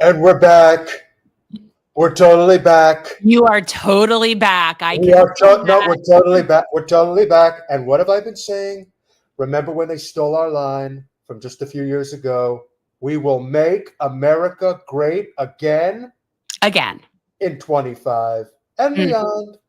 And we're back. We're totally back. You are totally back. We're totally back. We're totally back. And what have I been saying? Remember when they stole our line from just a few years ago? We will make America great again. Again. In 25 and beyond.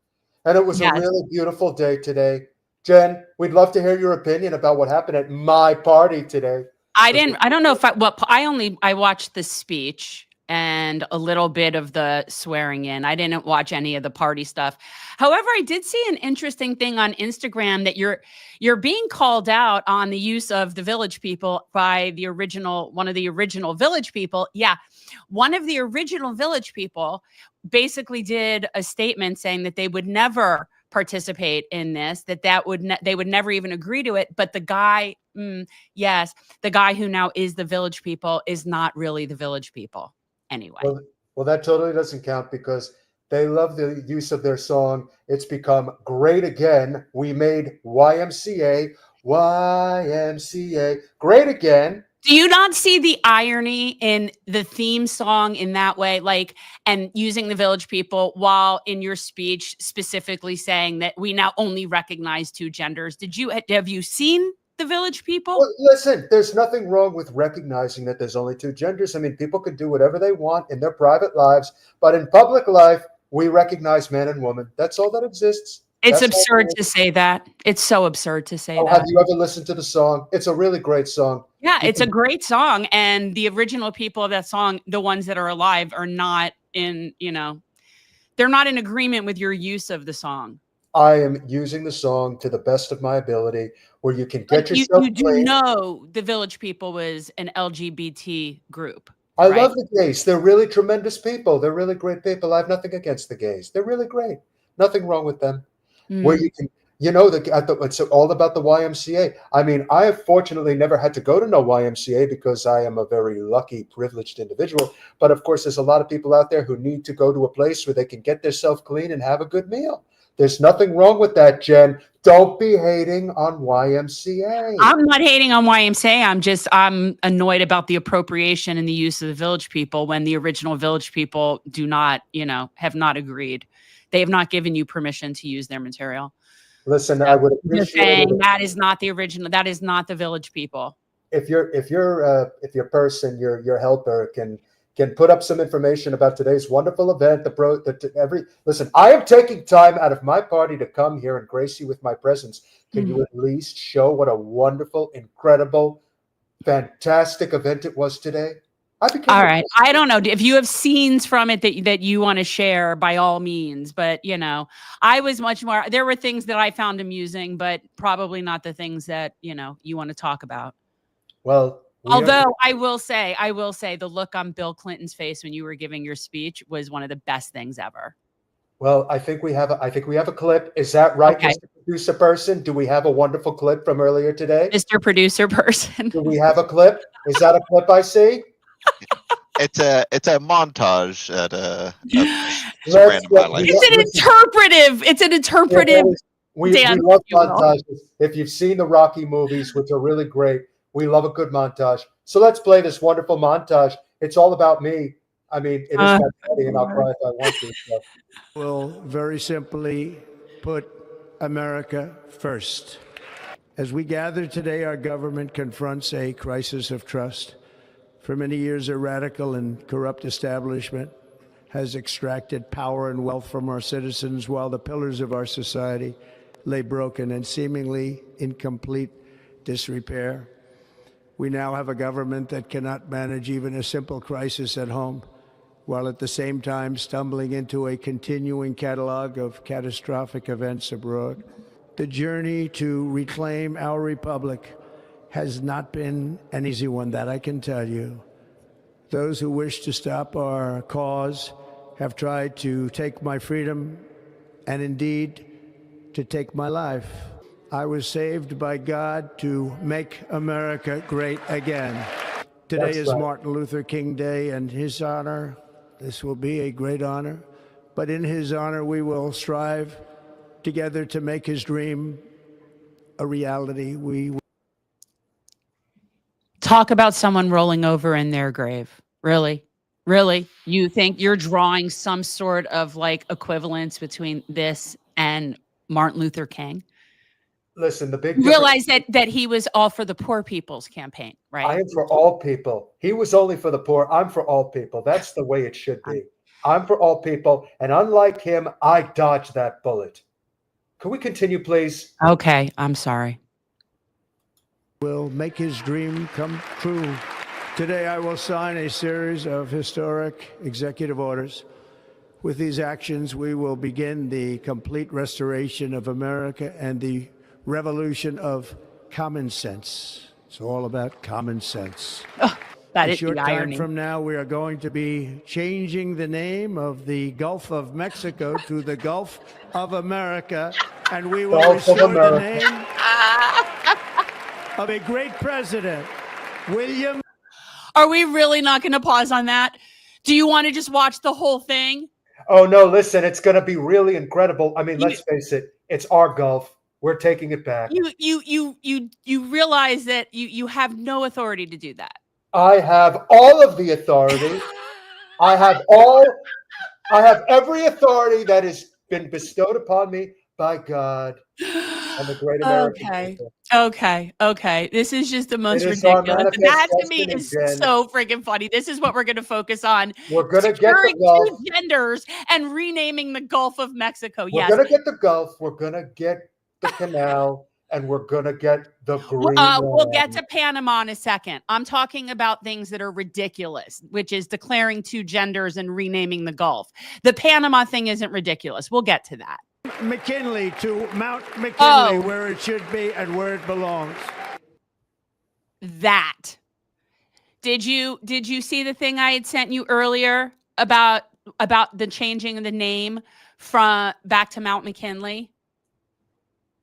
And it was a really beautiful day today. Jen, we'd love to hear your opinion about what happened at my party today. I don't know if I watched the speech and a little bit of the swearing in. I didn't watch any of the party stuff. However, I did see an interesting thing on Instagram that you're being called out on the use of the Village People by one of the original Village People. Yeah. One of the original Village People basically did a statement saying that they would never participate in this, they would never even agree to it. But the guy, the guy who now is the Village People is not really the Village People anyway. Well, that totally doesn't count because they love the use of their song. It's become great again. We made YMCA great again. Do you not see the irony in the theme song in that way, and using the Village People while in your speech specifically saying that we now only recognize two genders? Have you seen the Village People? Well, listen, there's nothing wrong with recognizing that there's only two genders. I mean, people can do whatever they want in their private lives, but in public life, we recognize man and woman. That's all that exists. It's absurd to say that. It's so absurd to say that. Have you ever listened to the song? It's a really great song. Yeah, it's a great song. And the original people of that song, the ones that are alive, are not in, they're not in agreement with your use of the song. I am using the song to the best of my ability where you can get yourself. You do know the Village People was an LGBT group. I love the gays. They're really tremendous people. They're really great people. I have nothing against the gays. They're really great. Nothing wrong with them. Where you can, it's all about the YMCA. I mean, I have fortunately never had to go to no YMCA because I am a very lucky, privileged individual. But of course, there's a lot of people out there who need to go to a place where they can get themselves clean and have a good meal. There's nothing wrong with that, Jen. Don't be hating on YMCA. I'm not hating on YMCA. I'm annoyed about the appropriation and the use of the Village People when the original Village People do not, have not agreed. They have not given you permission to use their material. Listen, I would appreciate it. That is not the original. That is not the Village People. If your person, your helper can put up some information about today's wonderful event. Listen, I am taking time out of my party to come here and grace you with my presence. Can you at least show what a wonderful, incredible, fantastic event it was today? All right. I don't know if you have scenes from it that you want to share, by all means. But, I was much more. There were things that I found amusing, but probably not the things that, you want to talk about. Well, although I will say the look on Bill Clinton's face when you were giving your speech was one of the best things ever. Well, I think we have a clip. Is that right, okay. Mr. Producer Person? Do we have a wonderful clip from earlier today? Mr. Producer Person. Do we have a clip? Is that a clip I see? It's a montage at It's an interpretive. We love montages. If you've seen the Rocky movies, which are really great, we love a good montage. So let's play this wonderful montage. It's all about me. I mean, it is my daddy, and I'll cry if I want to. So. We'll very simply put America first. As we gather today, our government confronts a crisis of trust. For many years, a radical and corrupt establishment has extracted power and wealth from our citizens while the pillars of our society lay broken and seemingly in complete disrepair. We now have a government that cannot manage even a simple crisis at home, while at the same time stumbling into a continuing catalog of catastrophic events abroad. The journey to reclaim our republic has not been an easy one, that I can tell you. Those who wish to stop our cause have tried to take my freedom and indeed to take my life. I was saved by God to make America great again. Today is Martin Luther King Day, and his honor, this will be a great honor, but in his honor we will strive together to make his dream a reality. Talk about someone rolling over in their grave. Really? Really? You think you're drawing some sort of like equivalence between this and Martin Luther King? Listen, the big You difference. realize that he was all for the poor people's campaign, I right? am for all people. He was only for the poor. I'm for all people. That's the way it should be. I'm for all people. And unlike him, I dodged that bullet. Can we continue, please? Okay, I'm sorry. Will make his dream come true. Today, I will sign a series of historic executive orders. With these actions, we will begin the complete restoration of America and the revolution of common sense. It's all about common sense. That A is short the time irony. from now, we are going to be changing the name of the Gulf of Mexico to the Gulf of America, and we will Gulf of restore the America. name of a great president, William. Are we really not going to pause on that? Do you want to just watch the whole thing? Oh, no, listen, it's going to be really incredible. I mean, You- let's face it. It's our Gulf. We're taking it back. You realize that you have no authority to do that. I have all of the authority. I have every authority that has been bestowed upon me by God and the great American people. Okay. This is just the most It is our ridiculous. manifest That to me destiny, is Jen. so freaking funny. This is what we're going to focus on. We're going to get Securing the Gulf. two genders and renaming the Gulf of Mexico. We're Yes. going to get the Gulf. We're going to get the canal. And we're going to get the green We'll get land. to Panama in a second. I'm talking about things that are ridiculous, which is declaring two genders and renaming the Gulf. The Panama thing isn't ridiculous. We'll get to that. McKinley to Mount McKinley, where it should be and where it belongs. That. Did you see the thing I had sent you earlier about the changing of the name from back to Mount McKinley?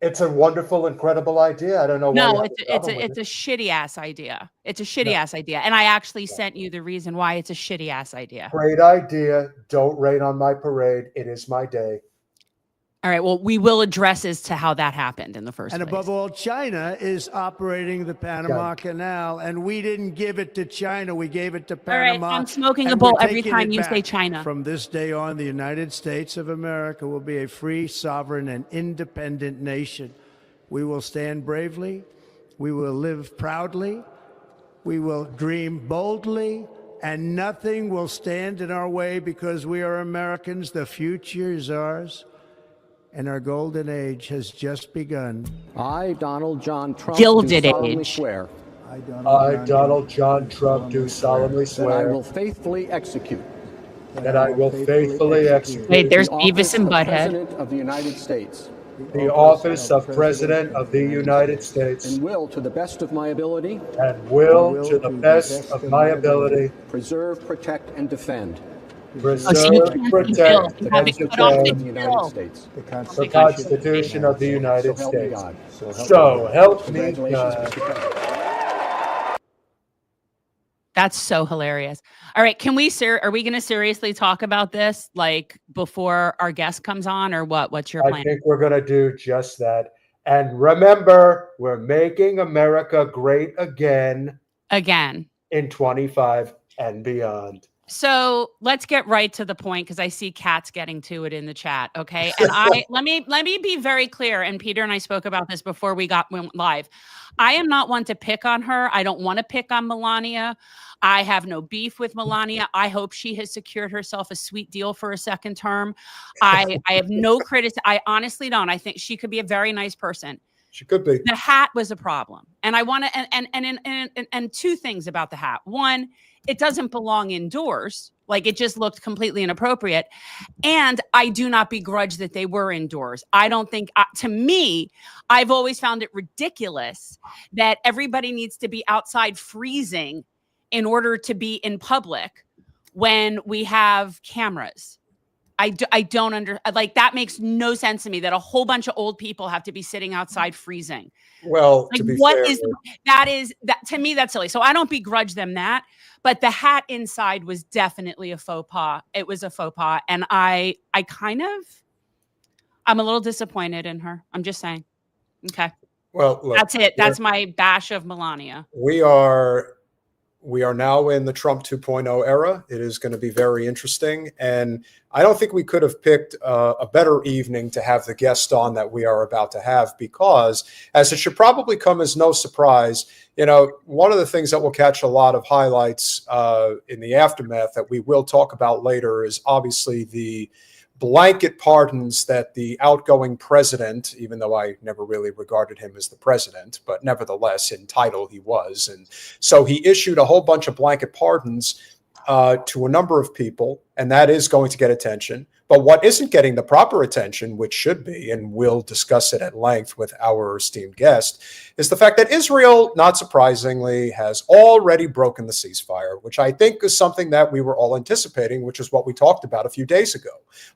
It's a wonderful, incredible idea. I don't know why. No, it's a shitty ass idea. It's a shitty ass idea. And I actually sent you the reason why it's a shitty ass idea. Great idea. Don't rain on my parade. It is my day. All right. Well, we will address as to how that happened in the first place. And above all, China is operating the Panama Canal, and we didn't give it to China. We gave it to Panama. All right, I'm smoking a bowl every time you say China. From this day on, the United States of America will be a free, sovereign, and independent nation. We will stand bravely. We will live proudly. We will dream boldly. And nothing will stand in our way because we are Americans. The future is ours. And our golden age has just begun. I, Donald John Trump, Gilded do solemnly age. swear. I, Donald John Trump, do solemnly That I swear will faithfully execute. that I will faithfully execute Wait, there's the office Beavis and of Butthead. President of the United States. the office of President of the United States And will, to the best of my ability, and will, to the best of my ability, preserve, protect, and defend preserve, so you can't protect, you have and it cut off defend the United States. the Constitution of the United So help me States. God. So help me Congratulations, God. Mr. President. That's so hilarious. All right. Are we going to seriously talk about this like before our guest comes on or what? What's your I plan? think we're going to do just that. And remember, we're making America great again in 25 and beyond. So let's get right to the point because I see Kat's getting to it in the chat. Okay. And let me be very clear. And Peter and I spoke about this before we went live. I am not one to pick on her. I don't want to pick on Melania. I have no beef with Melania. I hope she has secured herself a sweet deal for a second term. I have no criticism. I honestly don't. I think she could be a very nice person. She could be. The hat was a problem. And I want to, and two things about the hat. One, it doesn't belong indoors. Like it just looked completely inappropriate. And I do not begrudge that they were indoors. I don't think, to me, I've always found it ridiculous that everybody needs to be outside freezing in order to be in public when we have cameras. I don't like that makes no sense to me that a whole bunch of old people have to be sitting outside freezing. Well, like, to be what fair, is that to me, that's silly. So I don't begrudge them that, but the hat inside was definitely a faux pas. It was a faux pas. And I'm a little disappointed in her. I'm just saying. Okay. well, look, That's it. That's my bash of Melania. we are We are now in the Trump 2.0 era. It is going to be very interesting. And I don't think we could have picked a better evening to have the guest on that we are about to have, because, as it should probably come as no surprise, one of the things that will catch a lot of highlights in the aftermath that we will talk about later is obviously the blanket pardons that the outgoing president, even though I never really regarded him as the president, but nevertheless, in title he was. And so he issued a whole bunch of blanket pardons to a number of people, and that is going to get attention. But what isn't getting the proper attention, which should be, and we'll discuss it at length with our esteemed guest, is the fact that Israel, not surprisingly, has already broken the ceasefire, which I think is something that we were all anticipating, which is what we talked about a few days ago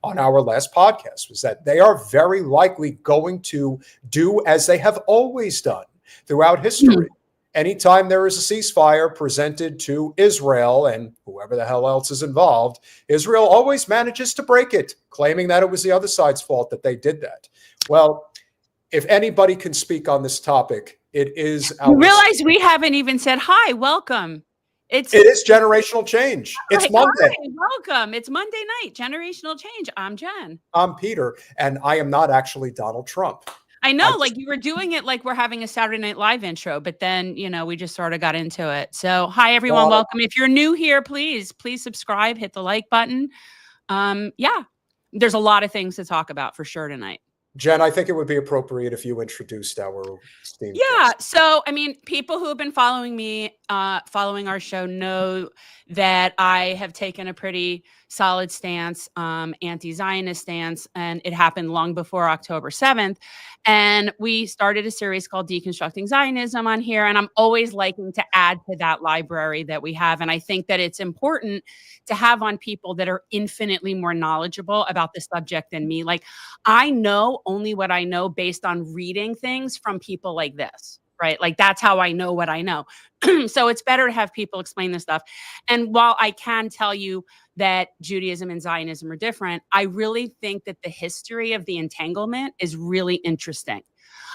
on our last podcast, was that they are very likely going to do as they have always done throughout history. Anytime there is a ceasefire presented to Israel and whoever the hell else is involved, Israel always manages to break it, claiming that it was the other side's fault that they did that. Well, if anybody can speak on this topic, it is our... You realize we haven't even said hi, welcome. It is generational change. It's Monday. Hi, welcome. It's Monday night, generational change. I'm Jen. I'm Peter, and I am not actually Donald Trump. I know, like you were doing it like we're having a Saturday Night Live intro, but then, we just sort of got into it. So, hi, everyone. Welcome. If you're new here, please subscribe, hit the like button. There's a lot of things to talk about for sure tonight. Jen, I think it would be appropriate if you introduced our esteemed guest. So, people who have been following me, following our show know that I have taken a pretty solid stance, anti-Zionist stance, and it happened long before October 7th. And we started a series called Deconstructing Zionism on here, and I'm always liking to add to that library that we have. And I think that it's important to have on people that are infinitely more knowledgeable about the subject than me. Like, I know only what I know based on reading things from people like this, right? Like, that's how I know what I know. So it's better to have people explain this stuff. And while I can tell you that Judaism and Zionism are different, I really think that the history of the entanglement is really interesting.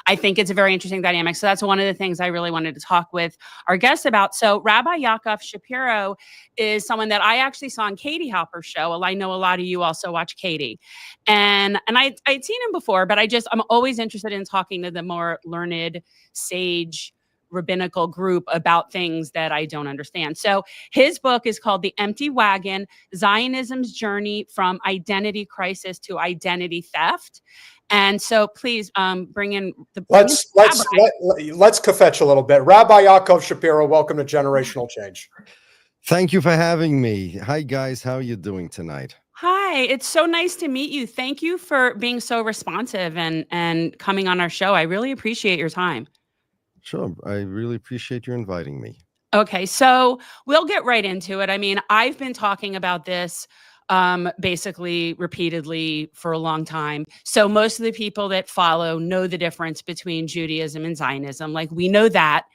I think it's a very interesting dynamic. So that's one of the things I really wanted to talk with our guests about. So Rabbi Yaakov Shapiro is someone that I actually saw on Katie Halper's show. Well, I know a lot of you also watch Katie. And I'd seen him before, but I'm always interested in talking to the more learned, sage, rabbinical group about things that I don't understand. So his book is called The Empty Wagon: Zionism's Journey from Identity Crisis to Identity Theft. And so please bring in the... Let's kvetch a little bit. Rabbi Yaakov Shapiro, welcome to Generational Change. Thank you for having me. Hi, guys. How are you doing tonight? Hi, it's so nice to meet you. Thank you for being so responsive and coming on our show. I really appreciate your time. Sure. I really appreciate you inviting me. Okay, so we'll get right into it. I've been talking about this basically repeatedly for a long time. So most of the people that follow know the difference between Judaism and Zionism. Like, we know that,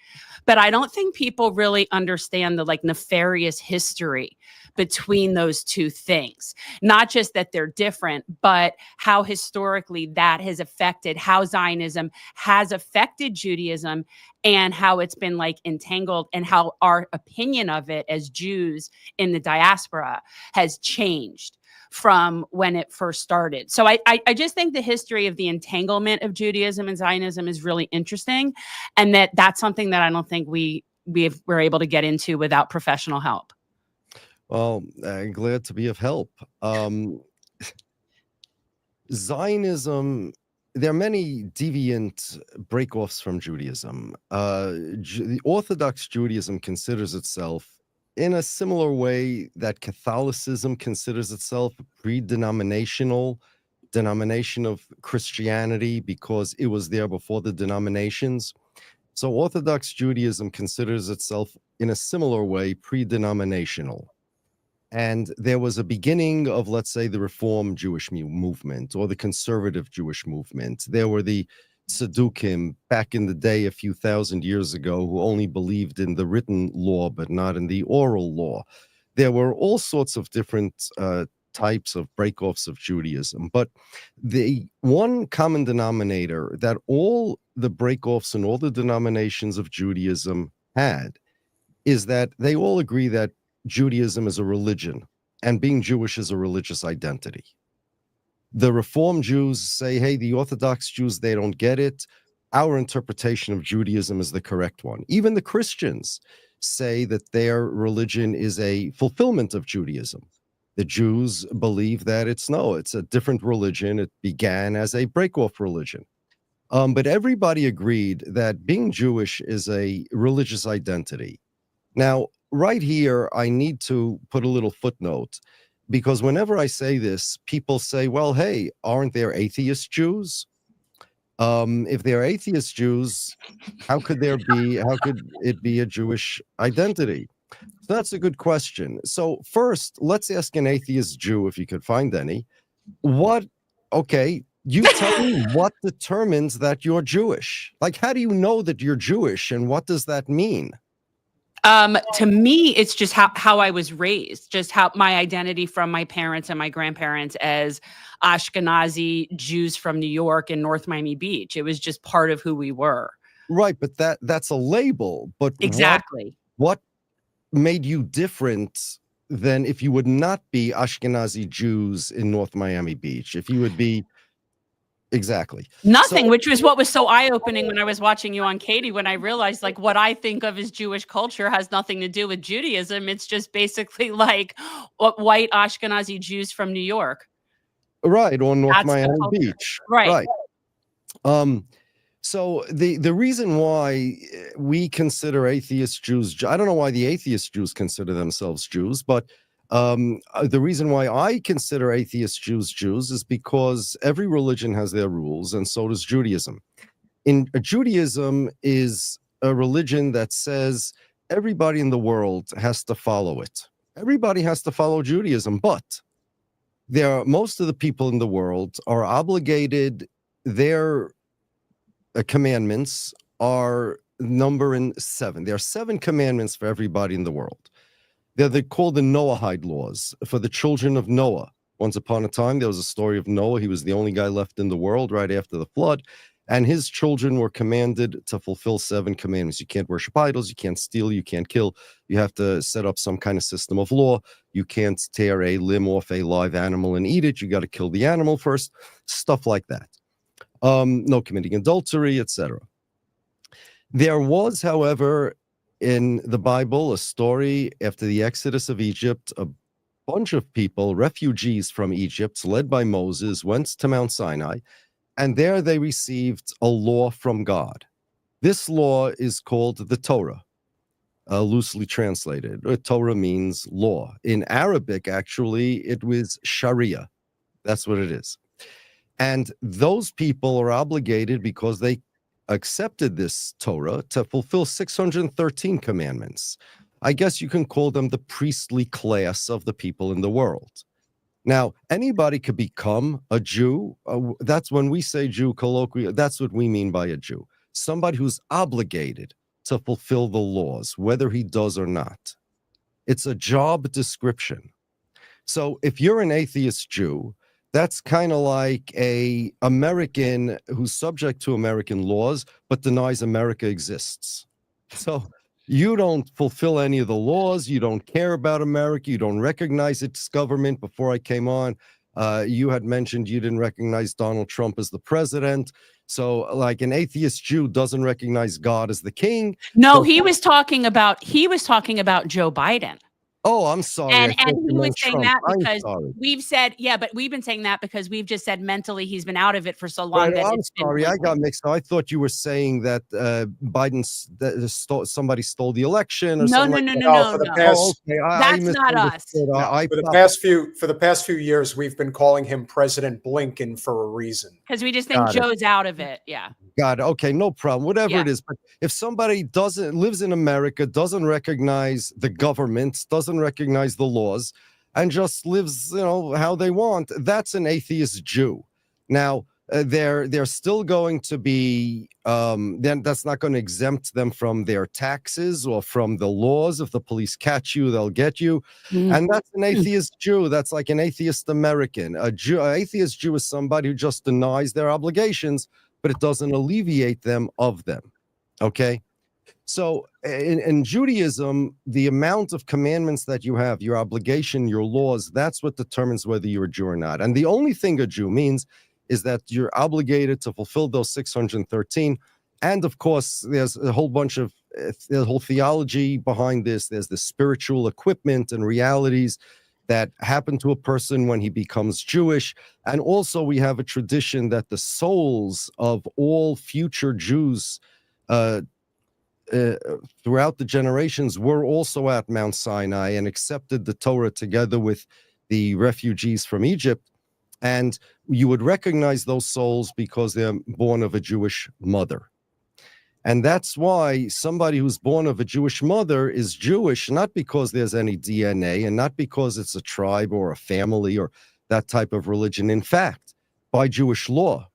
but I don't think people really understand the nefarious history between those two things. Not just that they're different, but how historically that has affected how Zionism has affected Judaism and how it's been entangled, and how our opinion of it as Jews in the diaspora has changed from when it first started. So I just think the history of the entanglement of Judaism and Zionism is really interesting, and that's something that I don't think we're able to get into without professional help. Well, I'm glad to be of help. Zionism, there are many deviant breakoffs from Judaism. The Orthodox Judaism considers itself in a similar way that Catholicism considers itself a pre-denominational denomination of Christianity because it was there before the denominations. So Orthodox Judaism considers itself in a similar way pre-denominational. And there was a beginning of, let's say, the Reform Jewish movement or the conservative Jewish movement. There were the Tzaddukim back in the day, a few thousand years ago, who only believed in the written law, but not in the oral law. There were all sorts of different types of breakoffs of Judaism. But the one common denominator that all the breakoffs and all the denominations of Judaism had is that they all agree that Judaism is a religion and being Jewish is a religious identity. The Reform Jews say, hey, the Orthodox Jews, they don't get it. Our interpretation of Judaism is the correct one. Even the Christians say that their religion is a fulfillment of Judaism. The Jews believe that it's a different religion. It began as a break-off religion. But everybody agreed that being Jewish is a religious identity. Now, right here, I need to put a little footnote, because whenever I say this, people say, well, hey, aren't there atheist Jews? If they're atheist Jews, how could it be a Jewish identity? So that's a good question. So first, let's ask an atheist Jew, if you could find any, you tell me what determines that you're Jewish? Like, how do you know that you're Jewish, and what does that mean? To me, it's just how I was raised, just how my identity from my parents and my grandparents as Ashkenazi Jews from New York and North Miami Beach. It was just part of who we were. Right, but that's a label. But exactly what made you different than if you would not be Ashkenazi Jews in North Miami Beach? If you would be exactly nothing, which was what was so eye-opening when I was watching you on Katie, when I realized like what I think of as Jewish culture has nothing to do with Judaism. It's just basically like white Ashkenazi Jews from New York. Right, or North Miami Beach. Right. So the reason why we consider atheist Jews, I don't know why the atheist Jews consider themselves Jews, but the reason why I consider atheist Jews is because every religion has their rules, and so does Judaism. Judaism is a religion that says everybody in the world has to follow it. Everybody has to follow Judaism, but most of the people in the world are obligated. Their commandments are number in 7. There are 7 commandments for everybody in the world. They're called the Noahide laws for the children of Noah. Once upon a time, there was a story of Noah. He was the only guy left in the world right after the flood, and his children were commanded to fulfill 7 commandments. You can't worship idols, you can't steal, you can't kill, you have to set up some kind of system of law, you can't tear a limb off a live animal and eat it, you got to kill the animal first, stuff like that. No committing adultery, etc. There was, however, in the Bible, a story after the Exodus of Egypt. A bunch of people, refugees from Egypt, led by Moses, went to Mount Sinai, and there they received a law from God. This law is called the Torah, loosely translated. Torah means law. In Arabic, actually, it was Sharia. That's what it is. And those people are obligated, because they accepted this Torah, to fulfill 613 commandments. I guess you can call them the priestly class of the people in the world. Now, anybody could become a Jew. That's when we say Jew colloquially, that's what we mean by a Jew. Somebody who's obligated to fulfill the laws, whether he does or not. It's a job description. So if you're an atheist Jew, that's kind of like a American who's subject to American laws, but denies America exists. So you don't fulfill any of the laws. You don't care about America. You don't recognize its government. Before I came on, you had mentioned you didn't recognize Donald Trump as the president. So like an atheist Jew doesn't recognize God as the king. No, he was talking about Joe Biden. Oh, I'm sorry. And he was saying Trump. that because we've said, but we've been saying that because we've just said mentally he's been out of it for so long. Right, I'm sorry, I got mixed up. I thought you were saying that somebody stole the election or something. No. For the past, that's not us. For the past few years, we've been calling him President Blinken for a reason. Because we just think Joe's out of it. Yeah. Got it. Okay, no problem. Whatever it is. But if somebody lives in America, doesn't recognize the government, doesn't recognize the laws, and just lives, how they want, that's an atheist Jew. Now, they're still going to be, then that's not going to exempt them from their taxes or from the laws. If the police catch you, they'll get you. And that's an atheist Jew. That's like an atheist American. An atheist Jew is somebody who just denies their obligations, but it doesn't alleviate them of them. Okay? So in Judaism, the amount of commandments that you have, your obligation, your laws, that's what determines whether you're a Jew or not. And the only thing a Jew means is that you're obligated to fulfill those 613. And of course, there's a whole bunch of there's a whole theology behind this. There's the spiritual equipment and realities that happen to a person when he becomes Jewish. And also we have a tradition that the souls of all future Jews throughout the generations were also at Mount Sinai and accepted the Torah together with the refugees from Egypt. And you would recognize those souls because they're born of a Jewish mother. And that's why somebody who's born of a Jewish mother is Jewish, not because there's any DNA and not because it's a tribe or a family or that type of religion. In fact, by Jewish law,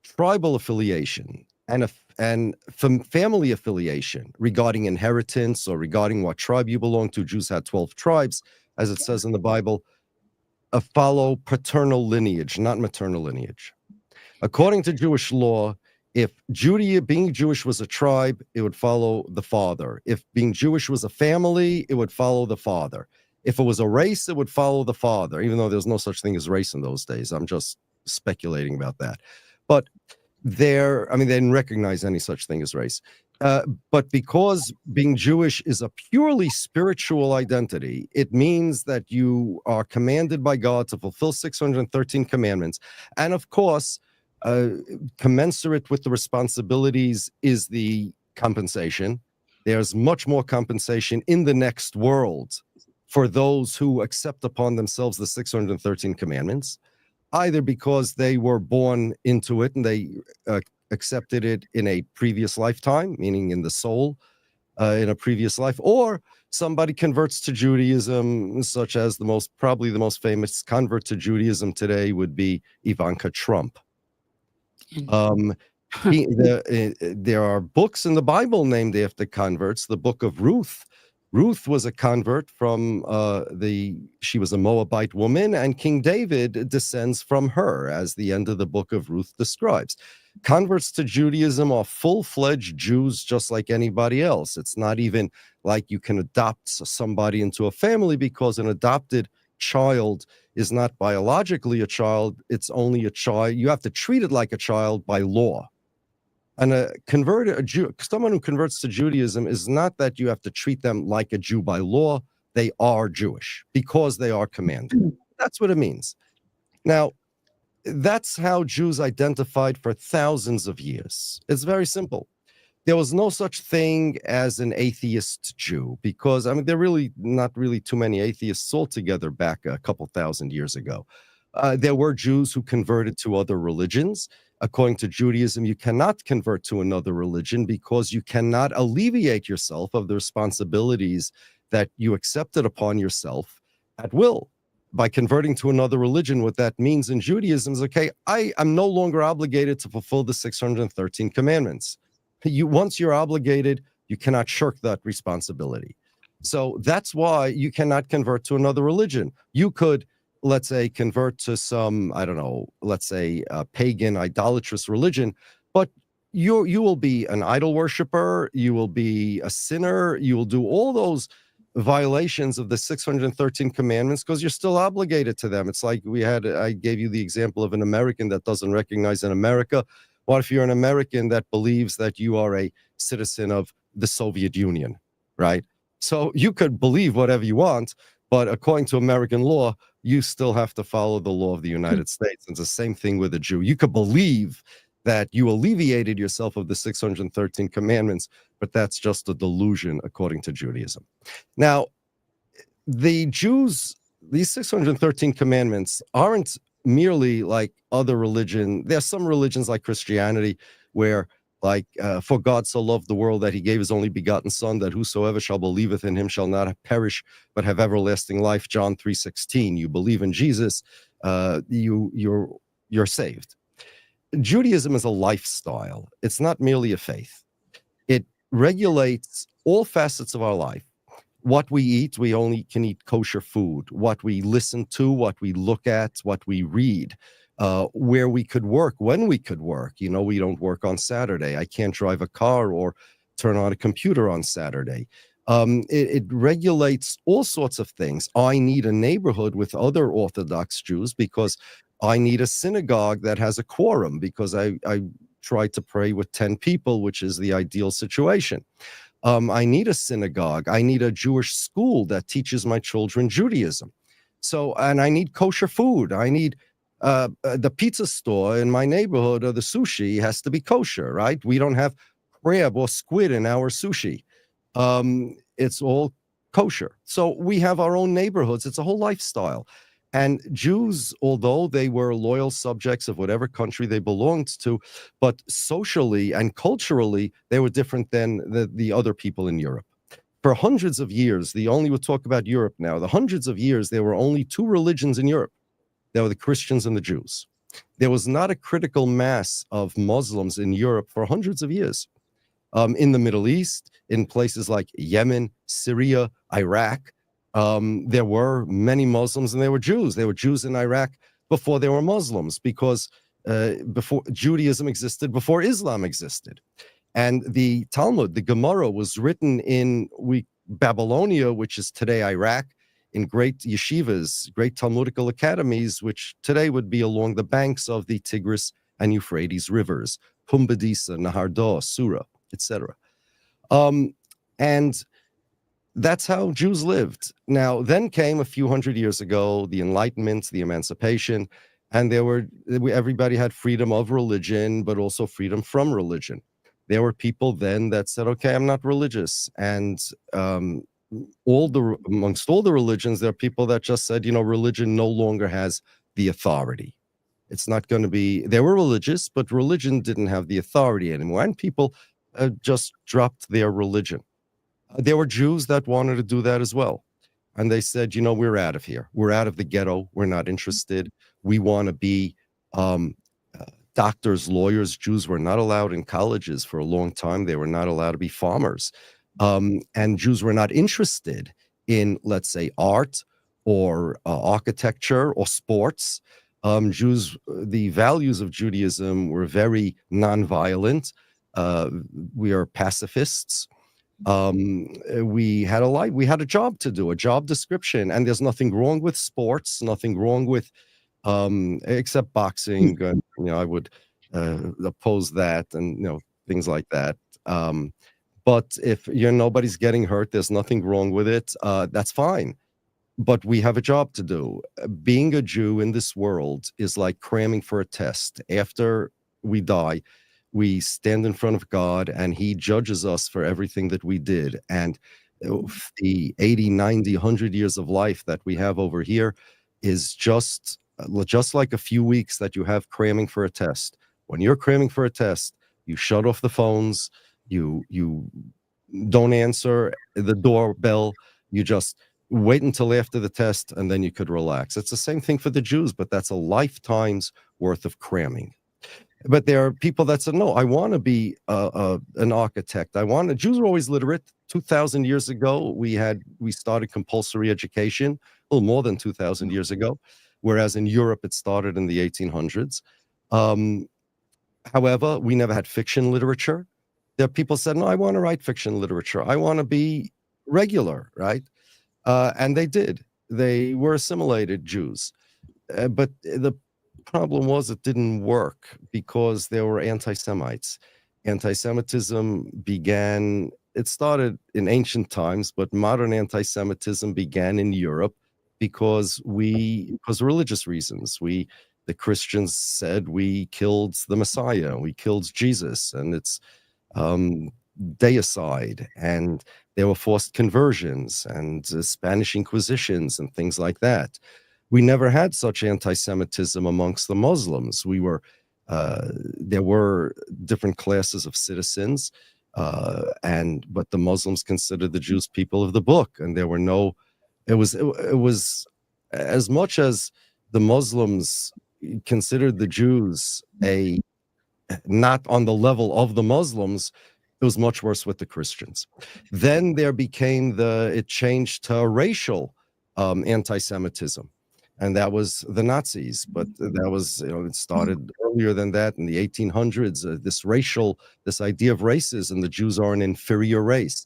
tribal affiliation and family affiliation regarding inheritance or regarding what tribe you belong to, Jews had 12 tribes, as it says in the Bible, follow paternal lineage, not maternal lineage. According to Jewish law, if being Jewish was a tribe, it would follow the father. If being Jewish was a family, it would follow the father. If it was a race, it would follow the father, even though there's no such thing as race in those days. I'm just speculating about that. But they didn't recognize any such thing as race. But because being Jewish is a purely spiritual identity, it means that you are commanded by God to fulfill 613 commandments. And of course, commensurate with the responsibilities is the compensation. There's much more compensation in the next world for those who accept upon themselves the 613 commandments, either because they were born into it and they accepted it in a previous lifetime, meaning in the soul, in a previous life, or somebody converts to Judaism, such as probably the most famous convert to Judaism today would be Ivanka Trump. There are books in the Bible named after converts. The book of Ruth. Ruth was a convert from she was a Moabite woman, and King David descends from her, as the end of the book of Ruth describes. Converts to Judaism are full-fledged Jews just like anybody else. It's not even like you can adopt somebody into a family, because an adopted child is not biologically a child. It's only a child. You have to treat it like a child by law. And someone who converts to Judaism is not that you have to treat them like a Jew by law. They are Jewish because they are commanded. That's what it means. Now, that's how Jews identified for thousands of years. It's very simple. There was no such thing as an atheist Jew, because there are really not really too many atheists altogether back a couple thousand years ago. There were Jews who converted to other religions. According to Judaism, you cannot convert to another religion because you cannot alleviate yourself of the responsibilities that you accepted upon yourself at will. By converting to another religion, what that means in Judaism is, okay, I am no longer obligated to fulfill the 613 commandments. Once you're obligated, you cannot shirk that responsibility. So that's why you cannot convert to another religion. You could, let's say, convert to some, let's say a pagan idolatrous religion, but you will be an idol worshiper, you will be a sinner, you will do all those violations of the 613 commandments because you're still obligated to them. It's like I gave you the example of an American that doesn't recognize in America. What if you're an American that believes that you are a citizen of the Soviet Union, right? So you could believe whatever you want, but according to American law, you still have to follow the law of the United States. It's the same thing with a Jew. You could believe that you alleviated yourself of the 613 commandments, but that's just a delusion according to Judaism. Now, the Jews, these 613 commandments aren't merely like other religion. There are some religions like Christianity where, like, for God so loved the world that he gave his only begotten son, that whosoever shall believeth in him shall not perish but have everlasting life. John 3:16. You believe in Jesus, you're saved. Judaism is a lifestyle. It's not merely a faith. It regulates all facets of our life. What we eat, we only can eat kosher food. What we listen to, what we look at, what we read, where we could work, when we could work. We don't work on Saturday. I can't drive a car or turn on a computer on Saturday. It regulates all sorts of things. I need a neighborhood with other Orthodox Jews because I need a synagogue that has a quorum, because I try to pray with 10 people, which is the ideal situation. I need a synagogue. I need a Jewish school that teaches my children Judaism. So, and I need kosher food. I need the pizza store in my neighborhood, or the sushi has to be kosher, right? We don't have crab or squid in our sushi. It's all kosher. So we have our own neighborhoods. It's a whole lifestyle. And Jews, although they were loyal subjects of whatever country they belonged to, but socially and culturally, they were different than the other people in Europe. For hundreds of years, we'll talk about Europe now, the hundreds of years, there were only two religions in Europe. There were the Christians and the Jews. There was not a critical mass of Muslims in Europe for hundreds of years. In the Middle East, in places like Yemen, Syria, Iraq, there were many Muslims and there were Jews. There were Jews in Iraq before there were Muslims, because before Judaism existed, before Islam existed. And the Talmud, the Gemara, was written in Babylonia, which is today Iraq, in great yeshivas, great Talmudical academies, which today would be along the banks of the Tigris and Euphrates rivers, Pumbedisa, Nahardar, Sura, etc. And that's how Jews lived. Now, then came a few hundred years ago, the Enlightenment, the Emancipation, and everybody had freedom of religion, but also freedom from religion. There were people then that said, okay, I'm not religious. And amongst all the religions, there are people that just said, religion no longer has the authority. It's not going to be, they were religious, but religion didn't have the authority anymore. And people just dropped their religion. There were Jews that wanted to do that as well. And they said, we're out of here. We're out of the ghetto. We're not interested. We want to be doctors, lawyers. Jews were not allowed in colleges for a long time. They were not allowed to be farmers. And Jews were not interested in, let's say, art or architecture or sports. The values of Judaism were very nonviolent. We are pacifists. We had a job to do, a job description, and there's nothing wrong with sports, nothing wrong with except boxing. I would oppose that, and things like that. But if nobody's getting hurt, there's nothing wrong with it. That's fine. But we have a job to do. Being a Jew in this world is like cramming for a test. After we die, we stand in front of God and he judges us for everything that we did. And the 80, 90, 100 years of life that we have over here is just like a few weeks that you have cramming for a test. When you're cramming for a test, you shut off the phones, you don't answer the doorbell, you just wait until after the test, and then you could relax. It's the same thing for the Jews, but that's a lifetime's worth of cramming. But there are people that said, no, I want to be an architect. Jews were always literate. 2,000 years ago, we started compulsory education, a little more than 2,000 years ago, whereas in Europe, it started in the 1800s. However, we never had fiction literature. There are people said, no, I want to write fiction literature. I want to be regular, right? And they did. They were assimilated Jews. But the problem was it didn't work because there were anti-Semites. Anti-Semitism it started in ancient times, but modern anti-Semitism began in Europe because religious reasons. The Christians said we killed the Messiah, we killed Jesus, and it's deicide, and there were forced conversions and Spanish Inquisitions and things like that. We never had such anti-Semitism amongst the Muslims. There were different classes of citizens, but the Muslims considered the Jews people of the book, and there were no. It was as much as the Muslims considered the Jews not on the level of the Muslims. It was much worse with the Christians. Then it changed to racial anti-Semitism. and that was the Nazis. But that was, it started earlier than that in the 1800s. This idea of racism, the Jews are an inferior race.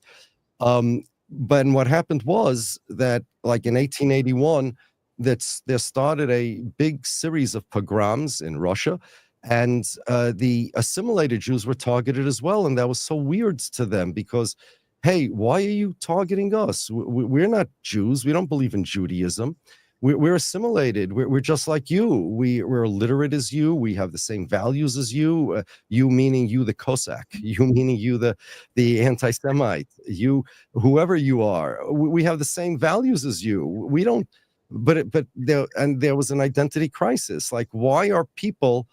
But what happened was that, like in 1881, there started a big series of pogroms in Russia, and the assimilated Jews were targeted as well. And that was so weird to them because, hey, why are you targeting us? We're not Jews. We don't believe in Judaism. We're assimilated. We're just like you. We're illiterate as you. We have the same values as you. You meaning you, the Cossack. You meaning you, the anti-Semite. You, whoever you are. We have the same values as you. We don't. But there was an identity crisis. Like, why are people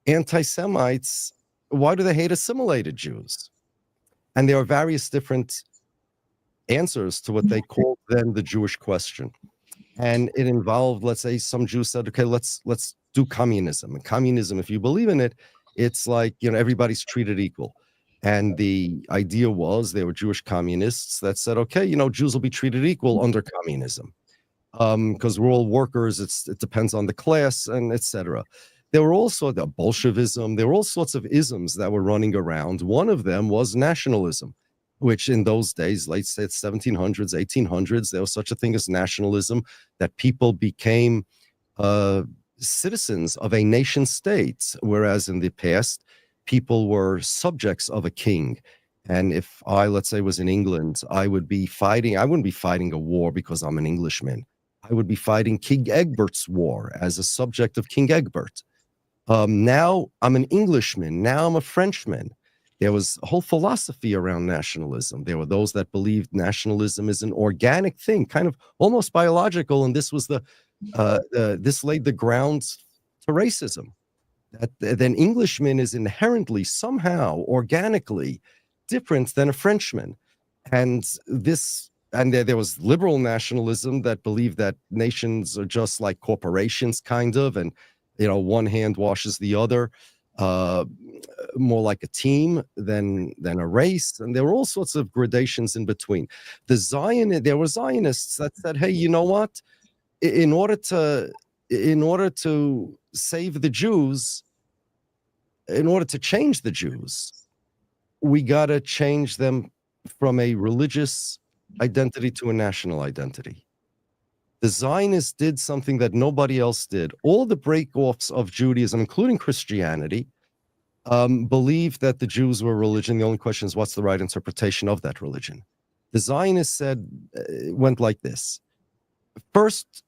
anti-Semites? Why do they hate assimilated Jews? And there are various different answers to what they called then the Jewish question. And it involved, let's say, some Jews said, okay, let's do communism. And communism, if you believe in it, it's like, everybody's treated equal. And the idea was there were Jewish communists that said, okay, Jews will be treated equal under communism. Because we're all workers, it depends on the class, and etc. There were also the Bolshevism. There were all sorts of isms that were running around. One of them was nationalism, which in those days, late 1700s, 1800s, there was such a thing as nationalism, that people became citizens of a nation state, whereas in the past, people were subjects of a king. And if I, let's say, was in England, I wouldn't be fighting a war because I'm an Englishman. I would be fighting King Egbert's war as a subject of King Egbert. Now I'm an Englishman. Now I'm a Frenchman. There was a whole philosophy around nationalism. There were those that believed nationalism is an organic thing, kind of almost biological, and this was this laid the grounds to racism. That an Englishman is inherently, somehow, organically different than a Frenchman, and there was liberal nationalism that believed that nations are just like corporations, kind of, and one hand washes the other. More like a team than a race, and there were all sorts of gradations in between. There were Zionists that said, "Hey, you know what? In order to save the Jews, in order to change the Jews, we got to change them from a religious identity to a national identity." The Zionists did something that nobody else did. All the break-offs of Judaism, including Christianity, believed that the Jews were religion. The only question is, what's the right interpretation of that religion? The Zionists went like this. First,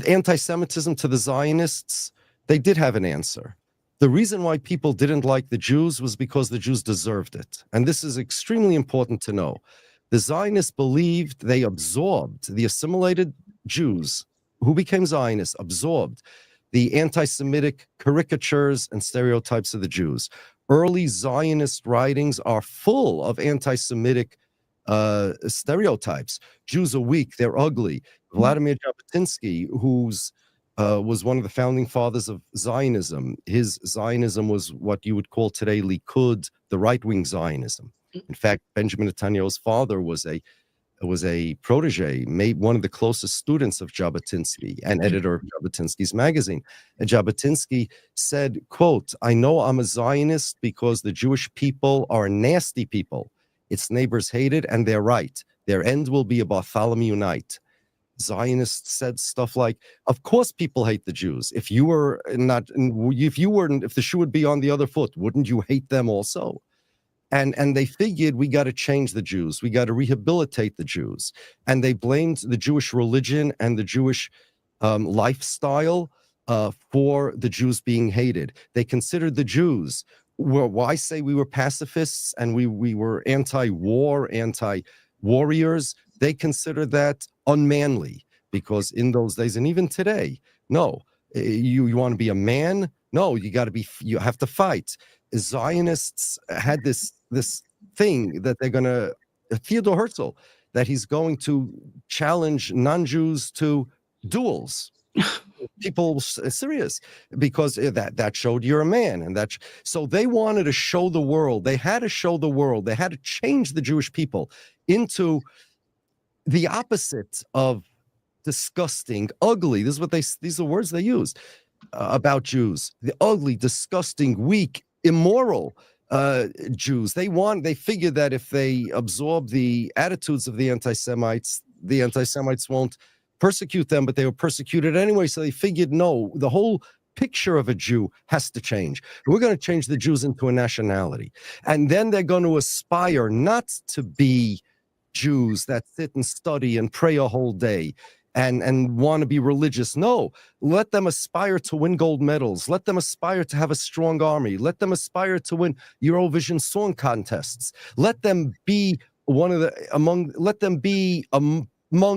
anti-Semitism to the Zionists, they did have an answer. The reason why people didn't like the Jews was because the Jews deserved it. And this is extremely important to know. The Zionists believed they absorbed the assimilated Jews who became Zionists, absorbed the anti-Semitic caricatures and stereotypes of the Jews. Early Zionist writings are full of anti-Semitic stereotypes. Jews are weak, they're ugly. Vladimir Jabotinsky, who's was one of the founding fathers of Zionism. His Zionism was what you would call today Likud, the right-wing Zionism. In fact, Benjamin Netanyahu's father was a protege, one of the closest students of Jabotinsky and editor of Jabotinsky's magazine. And Jabotinsky said, quote, "I know I'm a Zionist because the Jewish people are nasty people. Its neighbors hate it, and they're right. Their end will be a Bartholomew night." Zionists said stuff like, of course people hate the Jews. If the shoe would be on the other foot, wouldn't you hate them also? And they figured, we got to change the Jews. We got to rehabilitate the Jews. And they blamed the Jewish religion and the Jewish lifestyle for the Jews being hated. They considered the Jews, why say we were pacifists and we were anti-war, anti-warriors? They considered that unmanly, because in those days, and even today, no, you want to be a man? No, you have to fight. Zionists had this thing that they're going to, Theodor Herzl, that he's going to challenge non-Jews to duels. People serious, because that showed you're a man, and so they wanted to show the world. They had to show the world. They had to change the Jewish people into the opposite of disgusting, ugly. These are words they use about Jews. The ugly, disgusting, weak, immoral Jews. They figure that if they absorb the attitudes of the anti-Semites won't persecute them, but they were persecuted anyway. So they figured, no, the whole picture of a Jew has to change. We're going to change the Jews into a nationality. And then they're going to aspire not to be Jews that sit and study and pray a whole day and want to be religious. No, let them aspire to win gold medals. Let them aspire to have a strong army. Let them aspire to win Eurovision song contests. Let them be among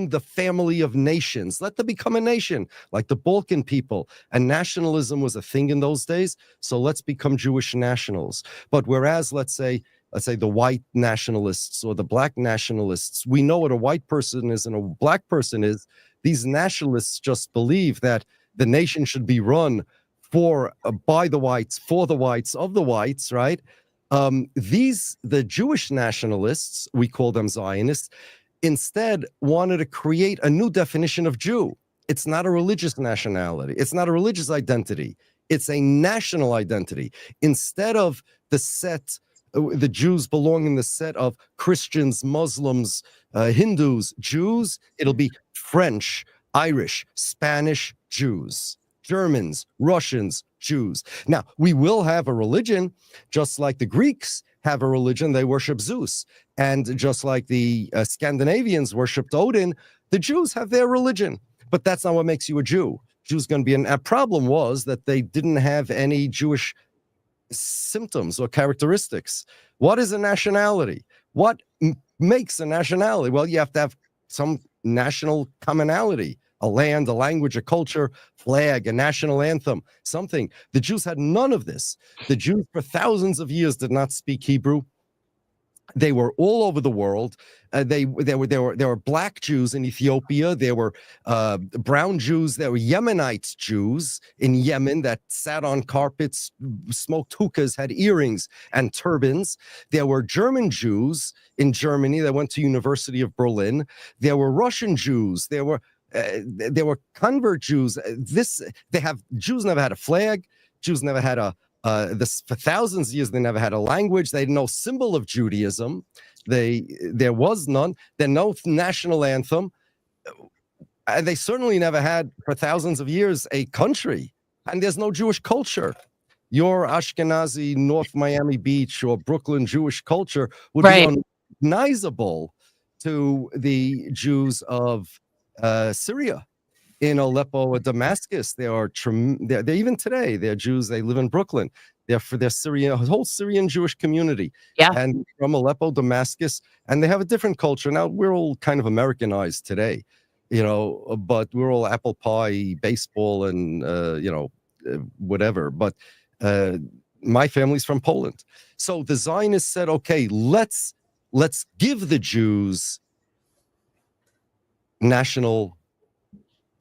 the family of nations. Let them become a nation like the Balkan people. And nationalism was a thing in those days. So let's become Jewish nationals. But whereas, let's say the white nationalists or the black nationalists, we know what a white person is and a black person is. These nationalists just believe that the nation should be run by the whites, for the whites, of the whites, right? The Jewish nationalists, we call them Zionists, instead wanted to create a new definition of Jew. It's not a religious nationality. It's not a religious identity. It's a national identity. Instead of the Jews belong in the set of Christians, Muslims, Hindus, Jews, it'll be French, Irish, Spanish Jews, Germans, Russians, Jews. Now, we will have a religion, just like the Greeks have a religion. They worship Zeus. And just like the Scandinavians worshipped Odin, the Jews have their religion. But that's not what makes you a Jew. Jew's going to be a problem was that they didn't have any Jewish symptoms or characteristics. What is a nationality? What makes a nationality? Well, you have to have some national commonality, a land, a language, a culture, flag, a national anthem, something. The Jews had none of this. The Jews for thousands of years did not speak Hebrew. They were all over the world. There were black Jews in Ethiopia. There were brown Jews. There were Yemenite Jews in Yemen that sat on carpets, smoked hookahs, had earrings and turbans. There were German Jews in Germany that went to University of Berlin. There were Russian Jews. There were convert Jews. Jews never had a flag. Jews never had for thousands of years, they never had a language. They had no symbol of Judaism. There was none. There's no national anthem. They certainly never had, for thousands of years, a country. And there's no Jewish culture. Your Ashkenazi North Miami Beach or Brooklyn Jewish culture would be unrecognizable to the Jews of Syria. In Aleppo or Damascus, they're even today, they're Jews. They live in Brooklyn. They're Syrian, a whole Syrian Jewish community. Yeah. And from Aleppo, Damascus, and they have a different culture. Now, we're all kind of Americanized today, but we're all apple pie, baseball, and, whatever. But my family's from Poland. So the Zionists said, okay, let's give the Jews national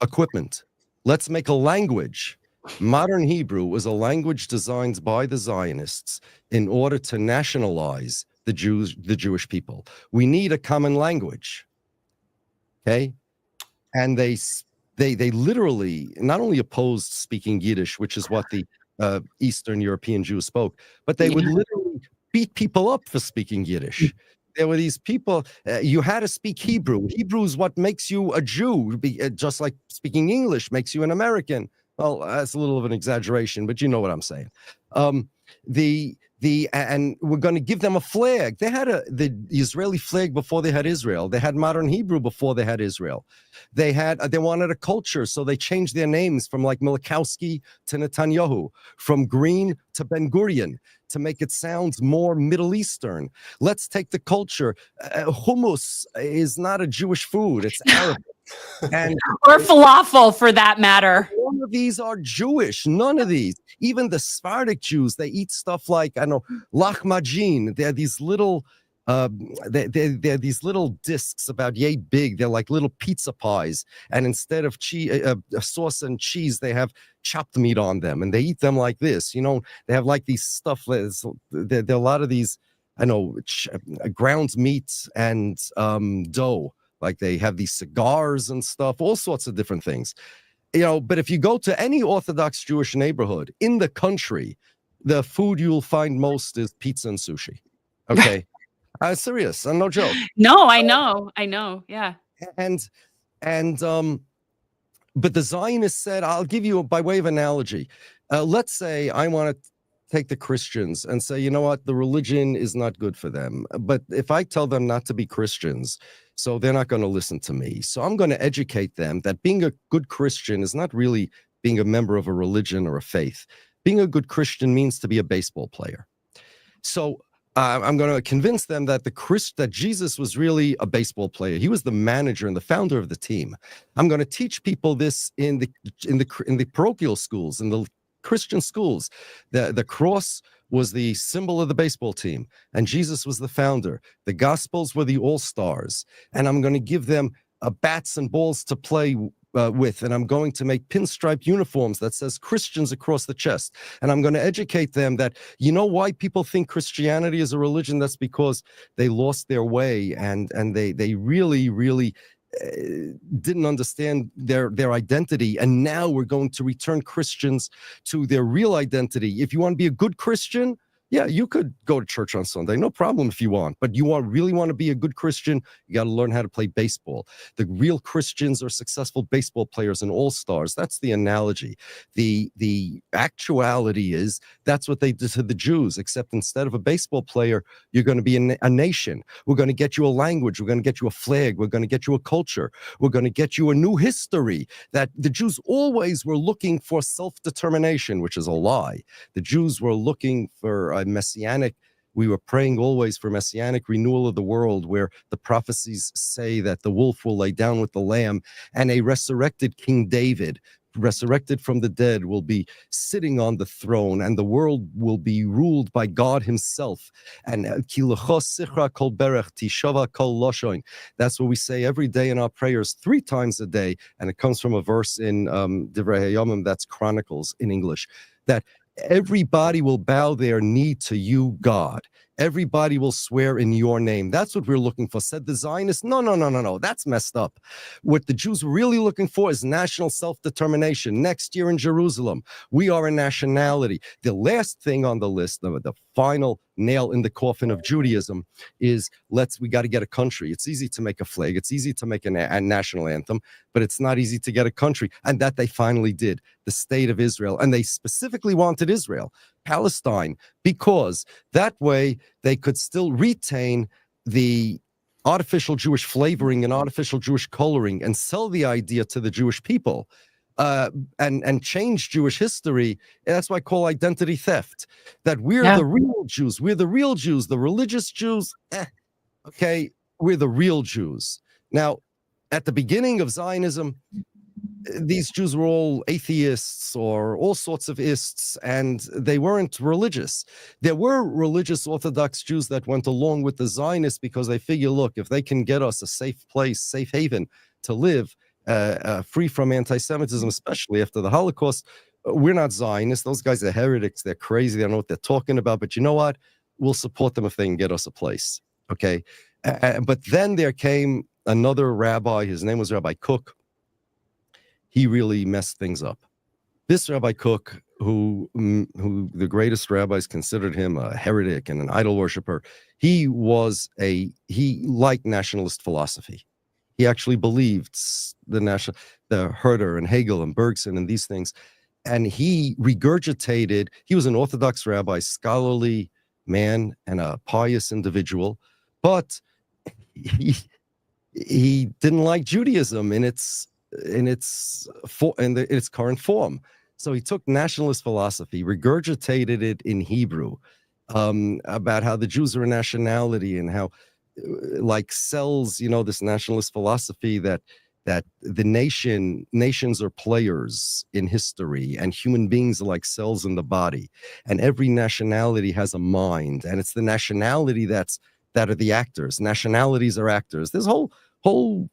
equipment. Let's make a language. Modern Hebrew was a language designed by the Zionists in order to nationalize the Jewish people. We need a common language. Okay? And they literally not only opposed speaking Yiddish, which is what the Eastern European Jews spoke, but they would literally beat people up for speaking Yiddish. There were these people, you had to speak Hebrew. Hebrew is what makes you a Jew, just like speaking English makes you an American. Well, that's a little of an exaggeration, but you know what I'm saying. And we're going to give them a flag. They had the Israeli flag before they had Israel. They had modern Hebrew before they had Israel. They wanted a culture, so they changed their names from like Milikowski to Netanyahu, from Green to Ben Gurion, to make it sound more Middle Eastern. Let's take the culture. Hummus is not a Jewish food. It's Arabic. Or falafel, for that matter. None of these are Jewish. None of these. Even the Sephardic Jews, they eat stuff like, lahmacun. They're these little, they're these little discs about yay big. They're like little pizza pies. And instead of sauce and cheese, they have chopped meat on them. And they eat them like this. They have like these stuff. There are a lot of these, ground meat and dough, Like they have these cigars and stuff, all sorts of different things. But if you go to any Orthodox Jewish neighborhood in the country, the food you'll find most is pizza and sushi. Okay. Serious, no joke. No, I know. Yeah. But the Zionists said, I'll give you, by way of analogy, let's say I want to take the Christians and say, you know what, the religion is not good for them. But if I tell them not to be Christians, so they're not going to listen to me. So I'm going to educate them that being a good Christian is not really being a member of a religion or a faith. Being a good Christian means to be a baseball player. So I'm going to convince them that that Jesus was really a baseball player. He was the manager and the founder of the team. I'm going to teach people this in the parochial schools, in the Christian schools. The cross was the symbol of the baseball team, and Jesus was the founder. The Gospels were the all-stars, and I'm going to give them bats and balls to play with, and I'm going to make pinstripe uniforms that says Christians across the chest, and I'm going to educate them that, you know why people think Christianity is a religion? That's because they lost their way, and they really didn't understand their identity, and now we're going to return Christians to their real identity. If you want to be a good Christian, yeah, you could go to church on Sunday, no problem if you want. But you really want to be a good Christian, you got to learn how to play baseball. The real Christians are successful baseball players and all-stars. That's the analogy. The actuality is that's what they did to the Jews, except instead of a baseball player, you're going to be a nation. We're going to get you a language. We're going to get you a flag. We're going to get you a culture. We're going to get you a new history. That the Jews always were looking for self-determination, which is a lie. The Jews were looking for we were praying always for messianic renewal of the world, where the prophecies say that the wolf will lay down with the lamb, and a resurrected King David, resurrected from the dead, will be sitting on the throne, and the world will be ruled by God himself. And that's what we say every day in our prayers 3 times a day, and it comes from a verse in Divrei Hayomim, that's Chronicles in English, that everybody will bow their knee to you, God. Everybody will swear in your name. That's what we're looking for. Said the Zionists, no. That's messed up. What the Jews were really looking for is national self-determination. Next year in Jerusalem, we are a nationality. The last thing on the list, the final nail in the coffin of Judaism, is we got to get a country. It's easy to make a flag. It's easy to make a national anthem, but it's not easy to get a country. And that they finally did, the state of Israel. And they specifically wanted Israel, Palestine, because that way they could still retain the artificial Jewish flavoring and artificial Jewish coloring and sell the idea to the Jewish people and change Jewish history. That's why I call identity theft, that we're the real Jews. We're the real Jews. The religious Jews, okay, we're the real Jews. Now, at the beginning of Zionism, these Jews were all atheists or all sorts of ists, and they weren't religious. There were religious Orthodox Jews that went along with the Zionists because they figure, look, if they can get us a safe place, safe haven to live, free from anti-Semitism, especially after the Holocaust, we're not Zionists. Those guys are heretics. They're crazy. They don't know what they're talking about. But you know what? We'll support them if they can get us a place. Okay. But then there came another rabbi. His name was Rabbi Kook. He really messed things up. This Rabbi Kook, who the greatest rabbis considered him a heretic and an idol worshiper, he liked nationalist philosophy. He actually believed the Herder and Hegel and Bergson and these things. And he regurgitated, he was an Orthodox rabbi, scholarly man and a pious individual, but he didn't like Judaism in its current form. So he took nationalist philosophy, regurgitated it in Hebrew, about how the Jews are a nationality and how, like cells, this nationalist philosophy that the nations are players in history, and human beings are like cells in the body, and every nationality has a mind, and it's the nationality that are the actors. Nationalities are actors. There's whole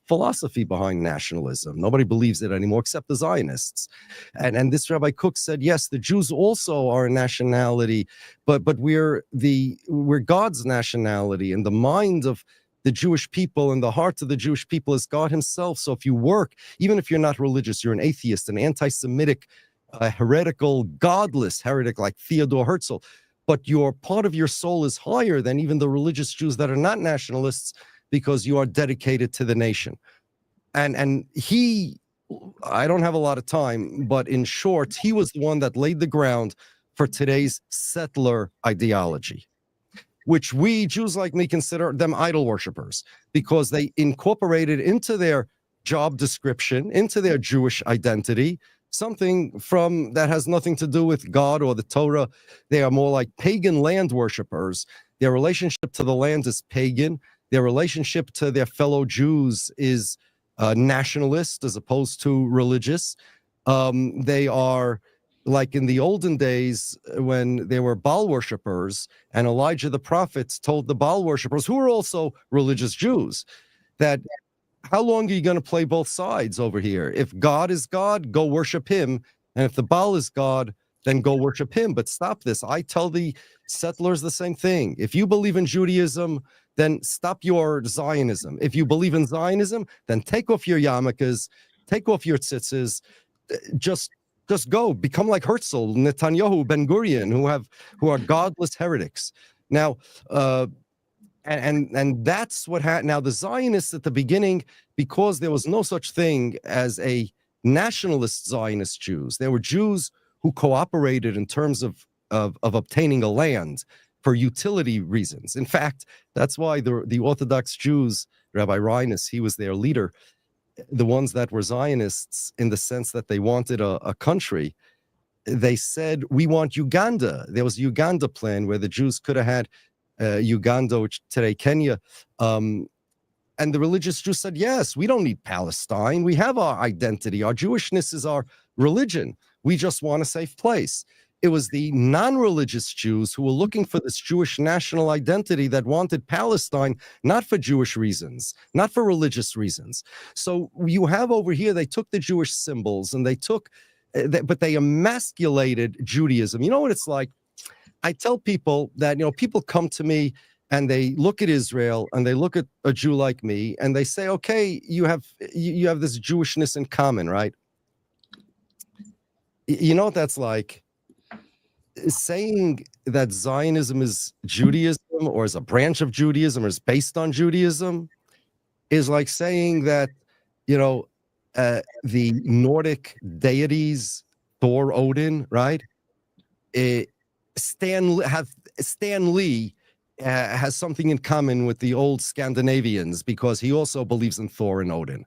philosophy behind nationalism. Nobody believes it anymore except the Zionists. And this Rabbi Kook said, yes, the Jews also are a nationality, but we're God's nationality, and the mind of the Jewish people, and the heart of the Jewish people is God himself. So if you work, even if you're not religious, you're an atheist, an anti-Semitic, heretical, godless heretic like Theodore Herzl, but your part of your soul is higher than even the religious Jews that are not nationalists, because you are dedicated to the nation. And he, I don't have a lot of time, but in short, he was the one that laid the ground for today's settler ideology, which we Jews like me consider them idol worshipers, because they incorporated into their job description, into their Jewish identity, something from that has nothing to do with God or the Torah. They are more like pagan land worshipers. Their relationship to the land is pagan. Their relationship to their fellow Jews is nationalist as opposed to religious. They are like in the olden days when they were Baal worshippers, and Elijah the prophet told the Baal worshippers, who were also religious Jews, that how long are you going to play both sides over here? If God is God, go worship him. And if the Baal is God, then go worship him. But stop this. I tell the settlers the same thing. If you believe in Judaism, then stop your Zionism. If you believe in Zionism, then take off your yarmulkes, take off your tzitzis, just go. Become like Herzl, Netanyahu, Ben Gurion, who are godless heretics. Now, and that's what happened. Now, the Zionists at the beginning, because there was no such thing as a nationalist Zionist Jews, there were Jews who cooperated in terms of obtaining a land for utility reasons. In fact, that's why the Orthodox Jews, Rabbi Reines, he was their leader, the ones that were Zionists in the sense that they wanted a country, they said, we want Uganda. There was a Uganda plan where the Jews could have had Uganda, which today Kenya, and the religious Jews said, yes, we don't need Palestine. We have our identity. Our Jewishness is our religion. We just want a safe place. It was the non-religious Jews who were looking for this Jewish national identity that wanted Palestine, not for Jewish reasons, not for religious reasons. So you have over here, they took the Jewish symbols and they took, but they emasculated Judaism. You know what it's like? I tell people that, people come to me and they look at Israel and they look at a Jew like me and they say, okay, you have this Jewishness in common, right? You know what that's like? Saying that Zionism is Judaism or is a branch of Judaism or is based on Judaism is like saying that, the Nordic deities, Thor, Odin, right? Stan Lee has something in common with the old Scandinavians because he also believes in Thor and Odin.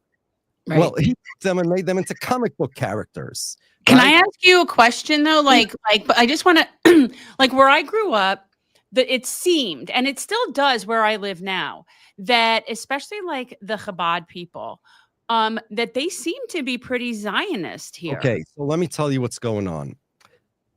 Right. Well, he took them and made them into comic book characters. Can I ask you a question though? But I just want to, like where I grew up, that it seemed, and it still does where I live now, that especially like the Chabad people, that they seem to be pretty Zionist here. Okay, so let me tell you what's going on.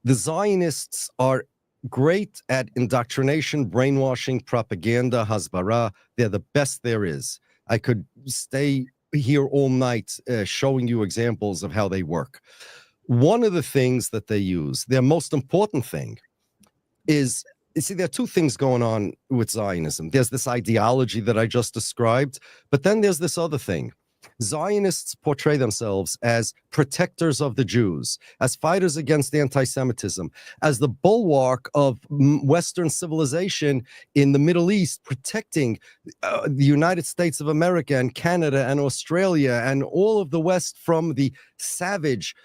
The Zionists are great at indoctrination, brainwashing, propaganda, hasbara. They're the best there is. I could stay here all night showing you examples of how they work. One of the things that they use, their most important thing, is, you see, there are two things going on with Zionism. There's this ideology that I just described, but then there's this other thing. Zionists portray themselves as protectors of the Jews, as fighters against anti-Semitism, as the bulwark of Western civilization in the Middle East, protecting the United States of America and Canada and Australia and all of the West from the savage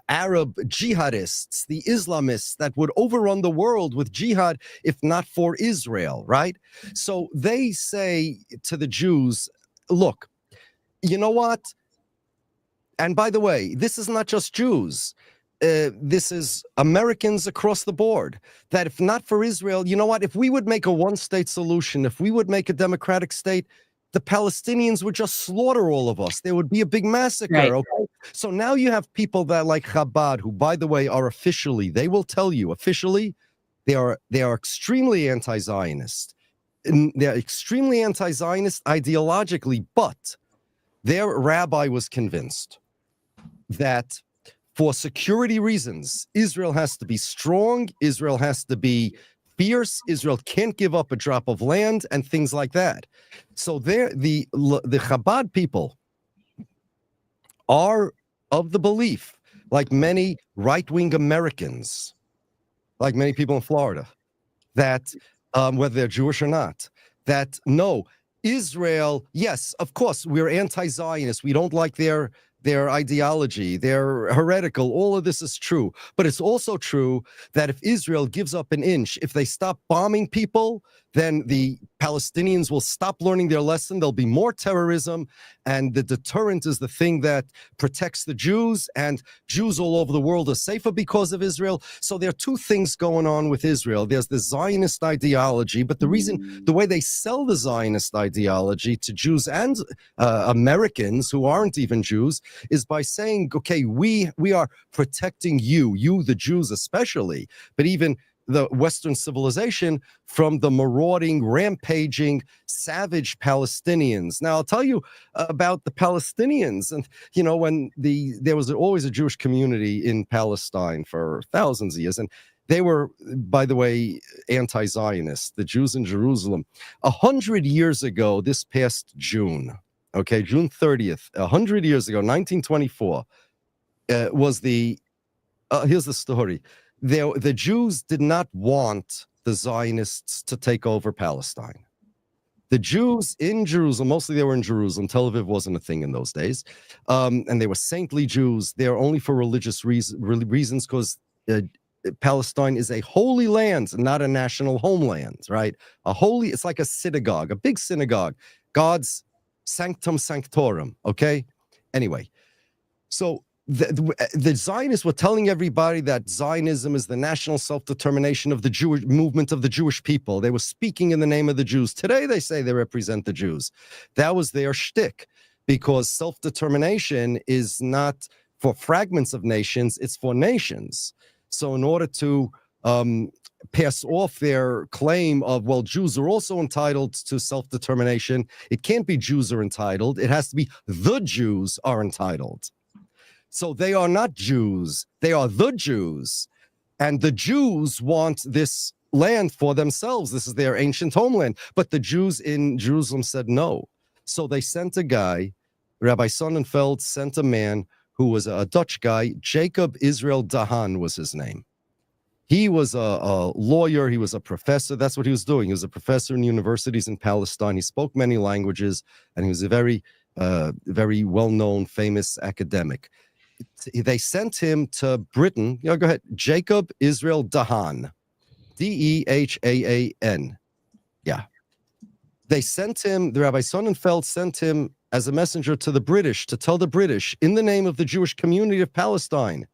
Arab jihadists, the Islamists that would overrun the world with jihad if not for Israel, right? So they say to the Jews, look, you know what? And by the way, this is not just Jews. This is Americans across the board. That if not for Israel, you know what? If we would make a one-state solution, if we would make a democratic state, the Palestinians would just slaughter all of us. There would be a big massacre. Right. Okay? So now you have people that like Chabad, who, by the way, are officially, they will tell you officially, they are extremely anti-Zionist. They're extremely anti-Zionist ideologically, but their rabbi was convinced that for security reasons, Israel has to be strong, Israel has to be fierce. Israel can't give up a drop of land and things like that. So the Chabad people are of the belief, like many right-wing Americans, like many people in Florida, that whether they're Jewish or not, that no, Israel, yes, of course, we're anti-Zionist. We don't like their ideology. They're heretical. All of this is true. But it's also true that if Israel gives up an inch, if they stop bombing people, then the Palestinians will stop learning their lesson. There'll be more terrorism. And the deterrent is the thing that protects the Jews. And Jews all over the world are safer because of Israel. So there are two things going on with Israel. There's the Zionist ideology, but the way they sell the Zionist ideology to Jews and Americans who aren't even Jews is by saying, okay, we are protecting you, the Jews especially, but even the Western civilization from the marauding, rampaging, savage Palestinians. Now, I'll tell you about the Palestinians. And, you know, when there was always a Jewish community in Palestine for thousands of years, and they were, by the way, anti-Zionist, the Jews in Jerusalem. 100 years ago, this past June, okay, June 30th, 100 years ago, 1924, was here's the story. The Jews did not want the Zionists to take over Palestine. The Jews in Jerusalem, mostly they were in Jerusalem. Tel Aviv wasn't a thing in those days. And they were saintly Jews. They're only for religious reasons because Palestine is a holy land, not a national homeland, right? It's like a synagogue, a big synagogue. God's sanctum sanctorum, okay? Anyway, so the Zionists were telling everybody that Zionism is the national self-determination of the Jewish movement of the Jewish people. They were speaking in the name of the Jews. Today, they say they represent the Jews. That was their shtick, because self-determination is not for fragments of nations, it's for nations. So in order to pass off their claim of, well, Jews are also entitled to self-determination, it can't be Jews are entitled. It has to be the Jews are entitled. So they are not Jews. They are the Jews. And the Jews want this land for themselves. This is their ancient homeland. But the Jews in Jerusalem said no. So they sent a guy, Rabbi Sonnenfeld sent a man who was a Dutch guy, Jacob Israel Dahan was his name. He was a lawyer. He was a professor. That's what he was doing. He was a professor in universities in Palestine. He spoke many languages, and he was a very, very well-known, famous academic. They sent him to Britain. Go ahead. Jacob Israel Dahan. Dehaan. Yeah. They sent him, the Rabbi Sonnenfeld sent him as a messenger to the British to tell the British, in the name of the Jewish community of Palestine,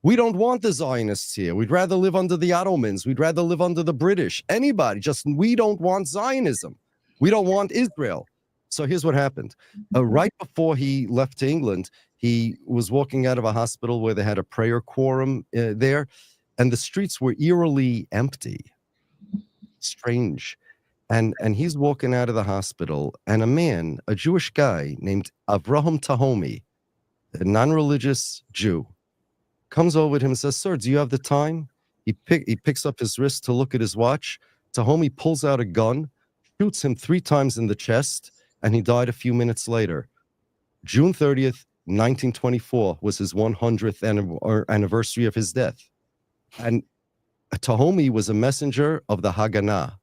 we don't want the Zionists here. We'd rather live under the Ottomans. We'd rather live under the British. Anybody, we don't want Zionism. We don't want Israel. So here's what happened. Right before he left to England, he was walking out of a hospital where they had a prayer quorum there, and the streets were eerily empty. Strange. And he's walking out of the hospital, and a man, a Jewish guy named Avraham Tahomi, a non-religious Jew, comes over to him and says, "Sir, do you have the time?" He picks up his wrist to look at his watch. Tahomi pulls out a gun, shoots him 3 times in the chest, and he died a few minutes later. June 30th, 1924 was his 100th anniversary of his death. And Tahomi was a messenger of the Haganah,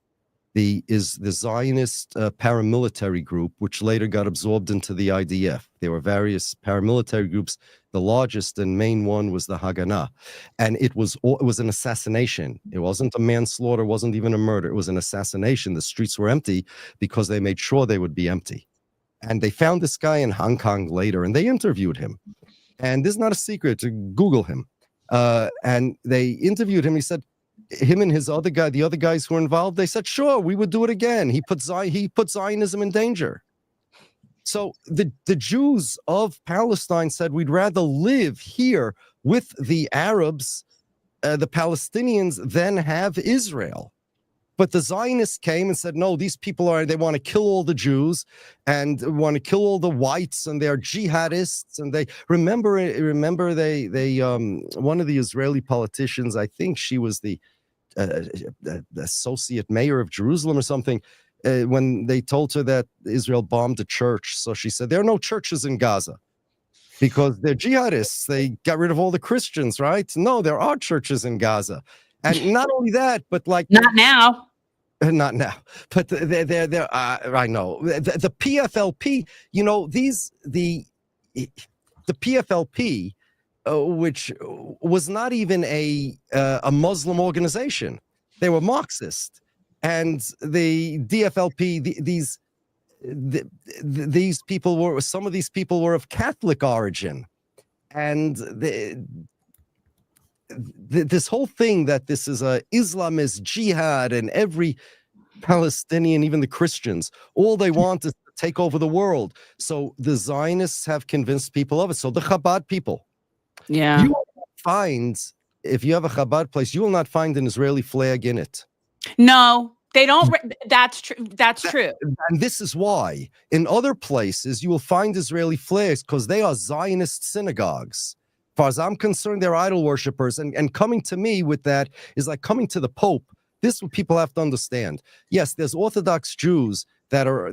the Zionist paramilitary group, which later got absorbed into the IDF. There were various paramilitary groups. The largest and main one was the Haganah. And it was an assassination. It wasn't a manslaughter, wasn't even a murder. It was an assassination. The streets were empty because they made sure they would be empty. And they found this guy in Hong Kong later, and they interviewed him. And this is not a secret, to Google him. And they interviewed him. He said, him and the other guys who were involved, they said, sure, we would do it again. He put Zionism in danger. So the Jews of Palestine said, we'd rather live here with the Arabs, the Palestinians, than have Israel. But the Zionists came and said, no, these people they want to kill all the Jews and want to kill all the whites, and they're jihadists. And they remember they one of the Israeli politicians, I think she was the associate mayor of Jerusalem or something, when they told her that Israel bombed a church. So she said, there are no churches in Gaza because they're jihadists. They got rid of all the Christians, right? No, there are churches in Gaza. And not only that, but like... Not now. Not now, but they're I know the PFLP, you know, the PFLP, which was not even a Muslim organization. They were Marxist, and the DFLP, these people were, some of these people were of Catholic origin, and this whole thing that this is a Islamist jihad, and every Palestinian, even the Christians, all they want is to take over the world. So the Zionists have convinced people of it. So the Chabad people, Yeah. you will find, if you have a Chabad place, you will not find an Israeli flag in it. No, they don't. That's true. That's true. And this is why in other places you will find Israeli flags, because they are Zionist synagogues. As far as I'm concerned, they're idol worshippers, and coming to me with that is like coming to the Pope. This is what people have to understand. Yes, there's Orthodox Jews that are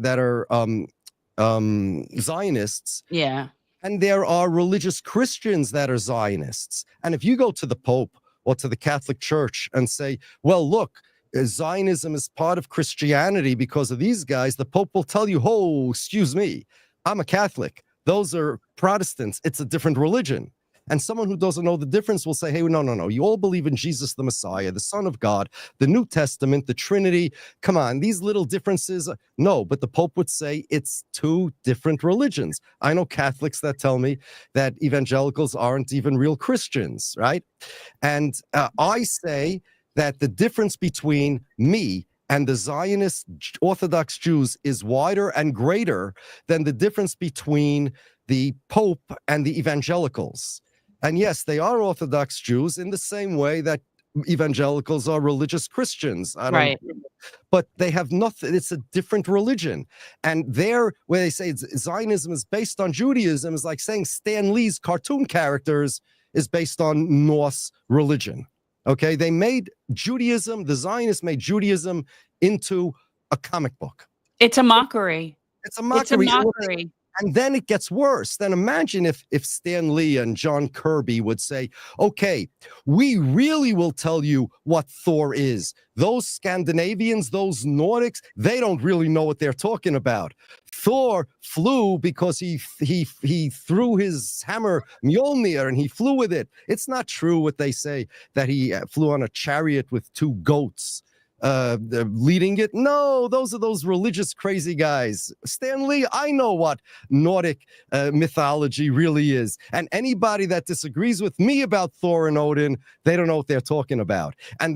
Zionists. Yeah. And there are religious Christians that are Zionists. And if you go to the Pope or to the Catholic Church and say, well, look, Zionism is part of Christianity because of these guys, the Pope will tell you, oh, excuse me, I'm a Catholic. Those are Protestants. It's a different religion. And someone who doesn't know the difference will say, hey, no. You all believe in Jesus, the Messiah, the Son of God, the New Testament, the Trinity. Come on, these little differences. No, but the Pope would say it's two different religions. I know Catholics that tell me that evangelicals aren't even real Christians, right? And I say that the difference between me and the Zionist Orthodox Jews is wider and greater than the difference between the Pope and the evangelicals. And yes, they are Orthodox Jews in the same way that evangelicals are religious Christians. Right. But they have nothing. It's a different religion. And there, where they say Zionism is based on Judaism, is like saying Stan Lee's cartoon characters is based on Norse religion. Okay, they made Judaism, the Zionists made Judaism into a comic book. It's a mockery. It's a mockery. It's a mockery. And then it gets worse. Then imagine if Stan Lee and John Kirby would say, okay, we really will tell you what Thor is. Those Scandinavians, those Nordics, they don't really know what they're talking about. Thor flew because he threw his hammer Mjolnir and he flew with it. It's not true what they say, that he flew on a chariot with two goats leading it. No, those are those religious crazy guys. Stan Lee, I know what Nordic mythology really is. And anybody that disagrees with me about Thor and Odin, they don't know what they're talking about. And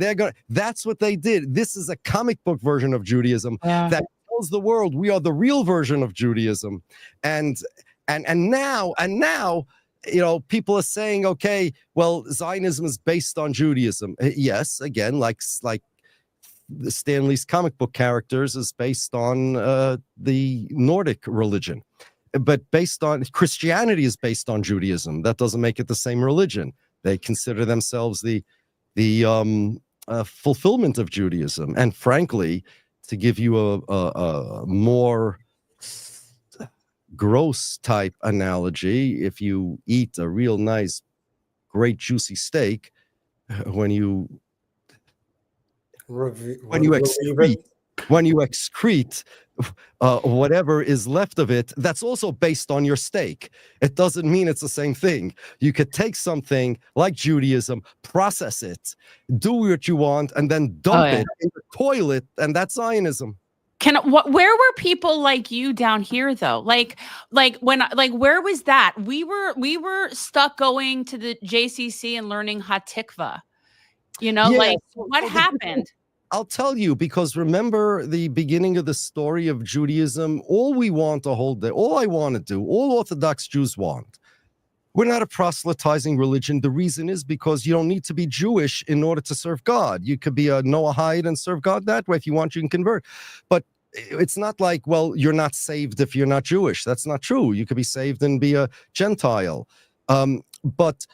that's what they did. This is a comic book version of Judaism that tells the world we are the real version of Judaism. And now, you know, people are saying, okay, well, Zionism is based on Judaism. Yes, again, like the Stan Lee's comic book characters is based on the Nordic religion, but based on Christianity is based on Judaism. That doesn't make it the same religion. They consider themselves the fulfillment of Judaism. And frankly, to give you a more gross type analogy, if you eat a real nice, great juicy steak, when you excrete whatever is left of it, that's also based on your steak. It doesn't mean it's the same thing. You could take something like Judaism, process it, do what you want, and then dump it in the toilet, and that's Zionism. Where were people like you down here though? Like where was that? We were stuck going to the JCC and learning Hatikva. You know, what happened? I'll tell you, because remember the beginning of the story of Judaism, all we want to hold there, all I want to do, all Orthodox Jews want. We're not a proselytizing religion. The reason is because you don't need to be Jewish in order to serve God. You could be a Noahide and serve God that way. If you want, you can convert. But it's not like, well, you're not saved if you're not Jewish. That's not true. You could be saved and be a Gentile. But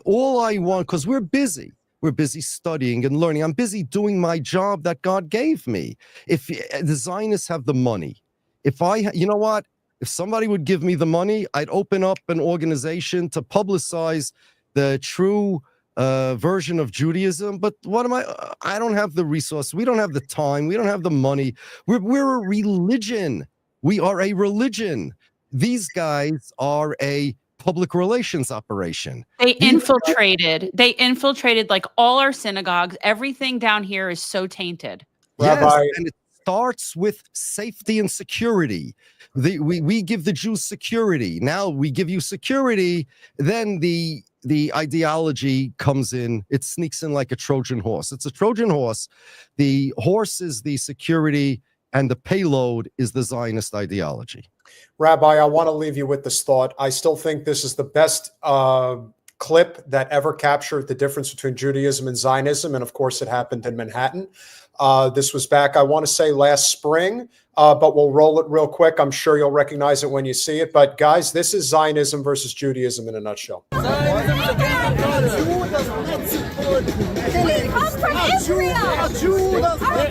all I want, because we're busy. We're busy studying and learning. I'm busy doing my job that God gave me. If the Zionists have the money, you know what? If somebody would give me the money, I'd open up an organization to publicize the true version of Judaism. But what am I don't have the resource. We don't have the time. We don't have the money. We're a religion. We are a religion. These guys are a public relations operation. They infiltrated like all our synagogues. Everything down here is so tainted. Yes, Rabbi, and it starts with safety and security. We give the Jews security. Now we give you security. Then the ideology comes in. It sneaks in like a Trojan horse. It's a Trojan horse. The horse is the security, and the payload is the Zionist ideology. Rabbi, I want to leave you with this thought. I still think this is the best clip that ever captured the difference between Judaism and Zionism. And of course, it happened in Manhattan. This was back, I want to say, last spring, but we'll roll it real quick. I'm sure you'll recognize it when you see it. But guys, this is Zionism versus Judaism in a nutshell. We come from Israel. Our people come from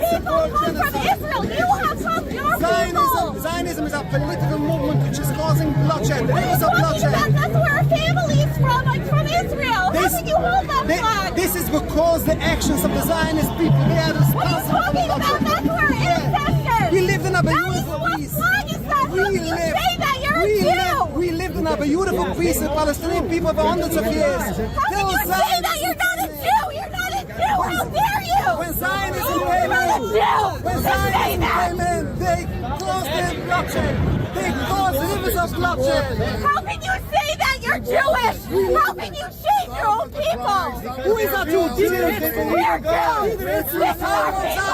Israel. You have come from your people. Zionism is a political movement which is causing bloodshed. What are you talking about? That's where our family is from. I'm from Israel. How can you hold that flag? This is because the actions of the Zionist people, they are responsible for the bloodshed. That's where ancestors. We lived in a beautiful peace. What flag is that? How can you say that? You're a Jew. We lived in a beautiful peace with Palestinian people for hundreds of years. How can you say that? You're not a Jew. You're not a Jew. How dare you? When Zionism You're not a Jew. when Zionism came in, they caused the bloodshed. They caused rivers of bloodshed. How can you say that? You're Jewish. How can you shame your own people? Who is a Jew? We're Jews. This is our people.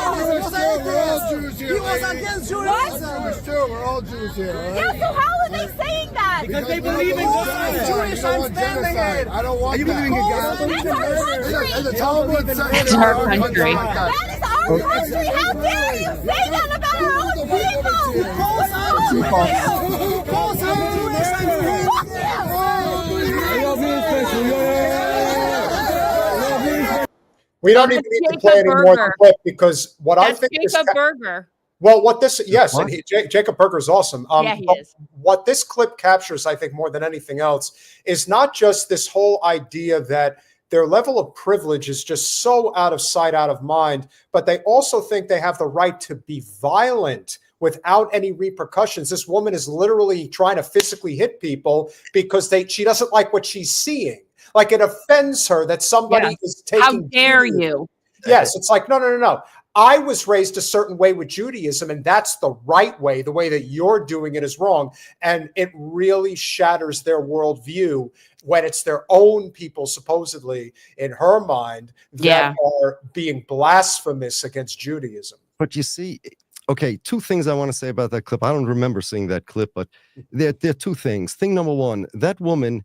He was against Judaism. We're all Jews here. Yeah, so how are they saying that? Because they believe in God. Jewish, I'm standing it. I don't want that. That's our country. And the Talmud says It's our country. That is our country. How dare you say that about our own people? What's wrong with you? Calls him Jewish, I'm standing Fuck you. We don't even need to play any more than clip because what I That's think is Jacob Berger. well, what this yes, and Jacob Berger is awesome. Yeah, he is. What this clip captures, I think, more than anything else, is not just this whole idea that their level of privilege is just so out of sight, out of mind, but they also think they have the right to be violent without any repercussions. This woman is literally trying to physically hit people because she doesn't like what she's seeing. Like it offends her that somebody is taking. How dare you? Yes, it's like, no. I was raised a certain way with Judaism, and that's the right way. The way that you're doing it is wrong. And it really shatters their worldview when it's their own people, supposedly, in her mind, that are being blasphemous against Judaism. But you see, okay, two things I want to say about that clip. I don't remember seeing that clip, but there are two things. Thing number one, that woman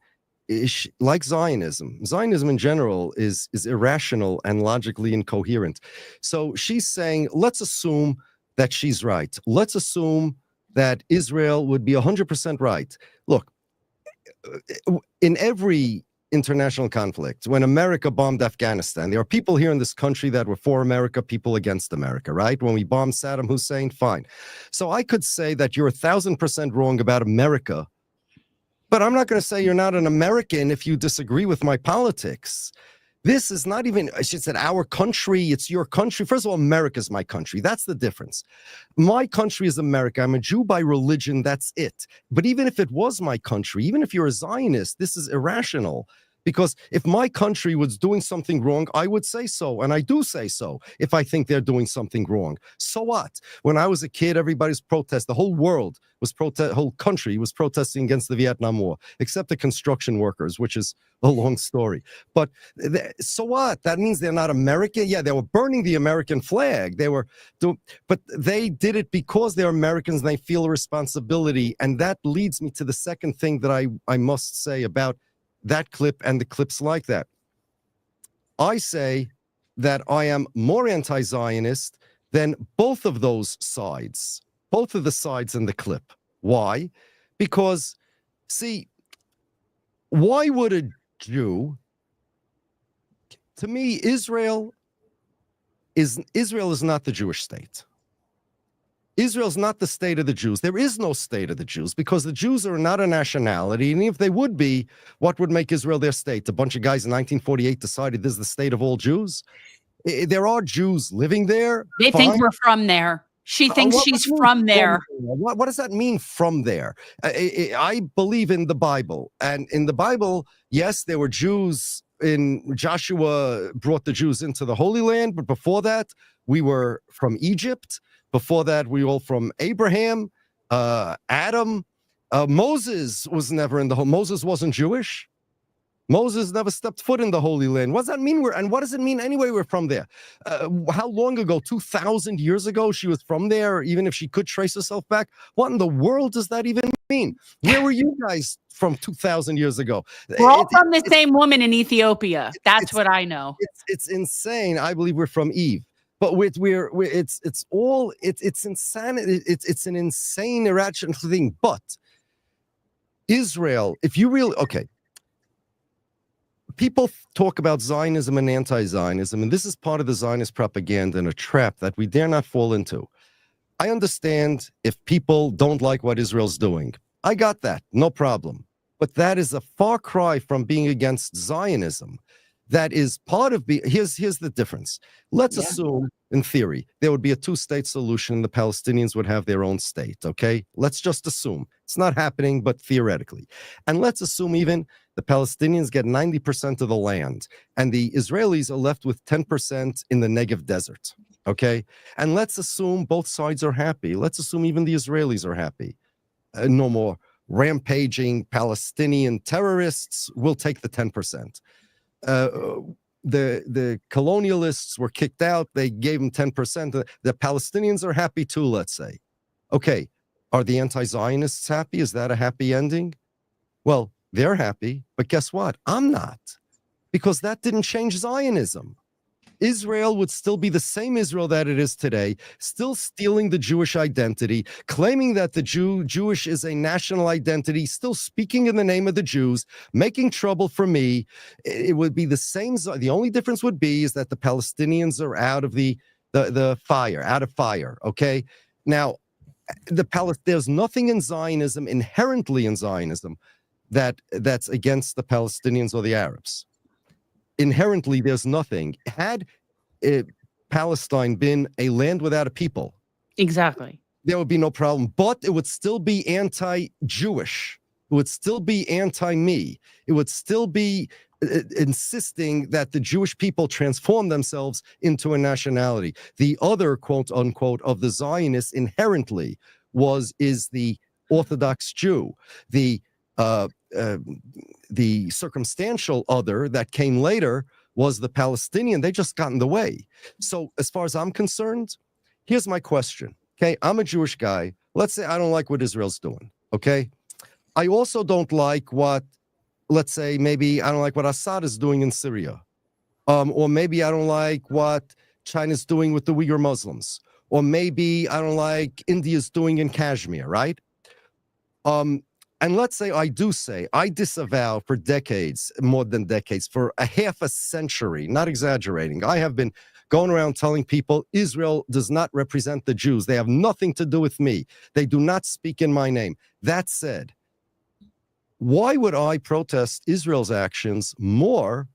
is like Zionism. Zionism in general is irrational and logically incoherent. So she's saying, let's assume that she's right. Let's assume that Israel would be 100% right. Look, in every international conflict, when America bombed Afghanistan, there are people here in this country that were for America, people against America, right? When we bombed Saddam Hussein, fine. So I could say that you're 1,000% wrong about America, but I'm not going to say you're not an American if you disagree with my politics. This is not even, she said, our country, it's your country. First of all, America's my country. That's the difference. My country is America. I'm a Jew by religion. That's it. But even if it was my country, even if you're a Zionist, this is irrational. Because if my country was doing something wrong, I would say so. And I do say so if I think they're doing something wrong. So what? When I was a kid, everybody's protest. The whole world was whole country was protesting against the Vietnam War, except the construction workers, which is a long story. But so what? That means they're not American. Yeah, they were burning the American flag. But they did it because they're Americans and they feel a responsibility. And that leads me to the second thing that I must say about that clip and the clips like that. I say that I am more anti-Zionist than both of those sides, both of the sides in the clip. Why? Because, see, why would a Jew To me, Israel is not the Jewish state. Israel's not the state of the Jews. There is no state of the Jews because the Jews are not a nationality. And if they would be, what would make Israel their state? A bunch of guys in 1948 decided this is the state of all Jews. There are Jews living there. They think we're from there. She thinks she's from there. What does that mean, from there? I believe in the Bible. And in the Bible, yes, there were Jews. Joshua brought the Jews into the Holy Land. But before that, we were from Egypt. Before that, we were all from Abraham, Adam. Moses was never in the whole. Moses wasn't Jewish. Moses never stepped foot in the Holy Land. What does that mean? And what does it mean anyway? We're from there. How long ago? 2,000 years ago, she was from there. Even if she could trace herself back, what in the world does that even mean? Where were you guys from 2,000 years ago? We're all from the same woman in Ethiopia. That's what I know. It's insane. I believe we're from Eve. But it's insanity. It's an insane, irrational thing. But Israel, if you really, okay, people talk about Zionism and anti-Zionism, and this is part of the Zionist propaganda and a trap that we dare not fall into. I understand if people don't like what Israel's doing. I got that, no problem. But that is a far cry from being against Zionism. That is part of here's the difference. Let's assume, in theory, there would be a two-state solution and the Palestinians would have their own state, okay? Let's just assume. It's not happening, but theoretically. And let's assume even the Palestinians get 90% of the land and the Israelis are left with 10% in the Negev desert, okay? And let's assume both sides are happy. Let's assume even the Israelis are happy. No more rampaging Palestinian terrorists. We'll take the 10%. The colonialists were kicked out. They gave them 10%. The Palestinians are happy too, let's say. Okay, are the anti-Zionists happy? Is that a happy ending? Well, they're happy, but guess what? I'm not, because that didn't change Zionism. Israel would still be the same Israel that it is today, still stealing the Jewish identity, claiming that the Jewish is a national identity, still speaking in the name of the Jews, making trouble for me. It would be the same. The only difference would be is that the Palestinians are out of the fire. Okay. Now, there's nothing in Zionism, inherently in Zionism, that's against the Palestinians or the Arabs. Inherently, there's nothing. Had Palestine been a land without a people, exactly, there would be no problem. But it would still be anti-Jewish. It would still be anti-me. It would still be insisting that the Jewish people transform themselves into a nationality. The other quote unquote of the Zionists inherently is the Orthodox Jew, the circumstantial other that came later was the Palestinian. They just got in the way. So as far as I'm concerned, here's my question. Okay, I'm a Jewish guy. Let's say I don't like what Israel's doing. Okay, I also don't like what, let's say, maybe I don't like what Assad is doing in Syria, or maybe I don't like what China's doing with the Uyghur Muslims, or maybe I don't like India's doing in Kashmir, right? And let's say I disavow for decades, more than decades, for a half a century, not exaggerating. I have been going around telling people Israel does not represent the Jews. They have nothing to do with me. They do not speak in my name. That said, why would I protest Israel's actions more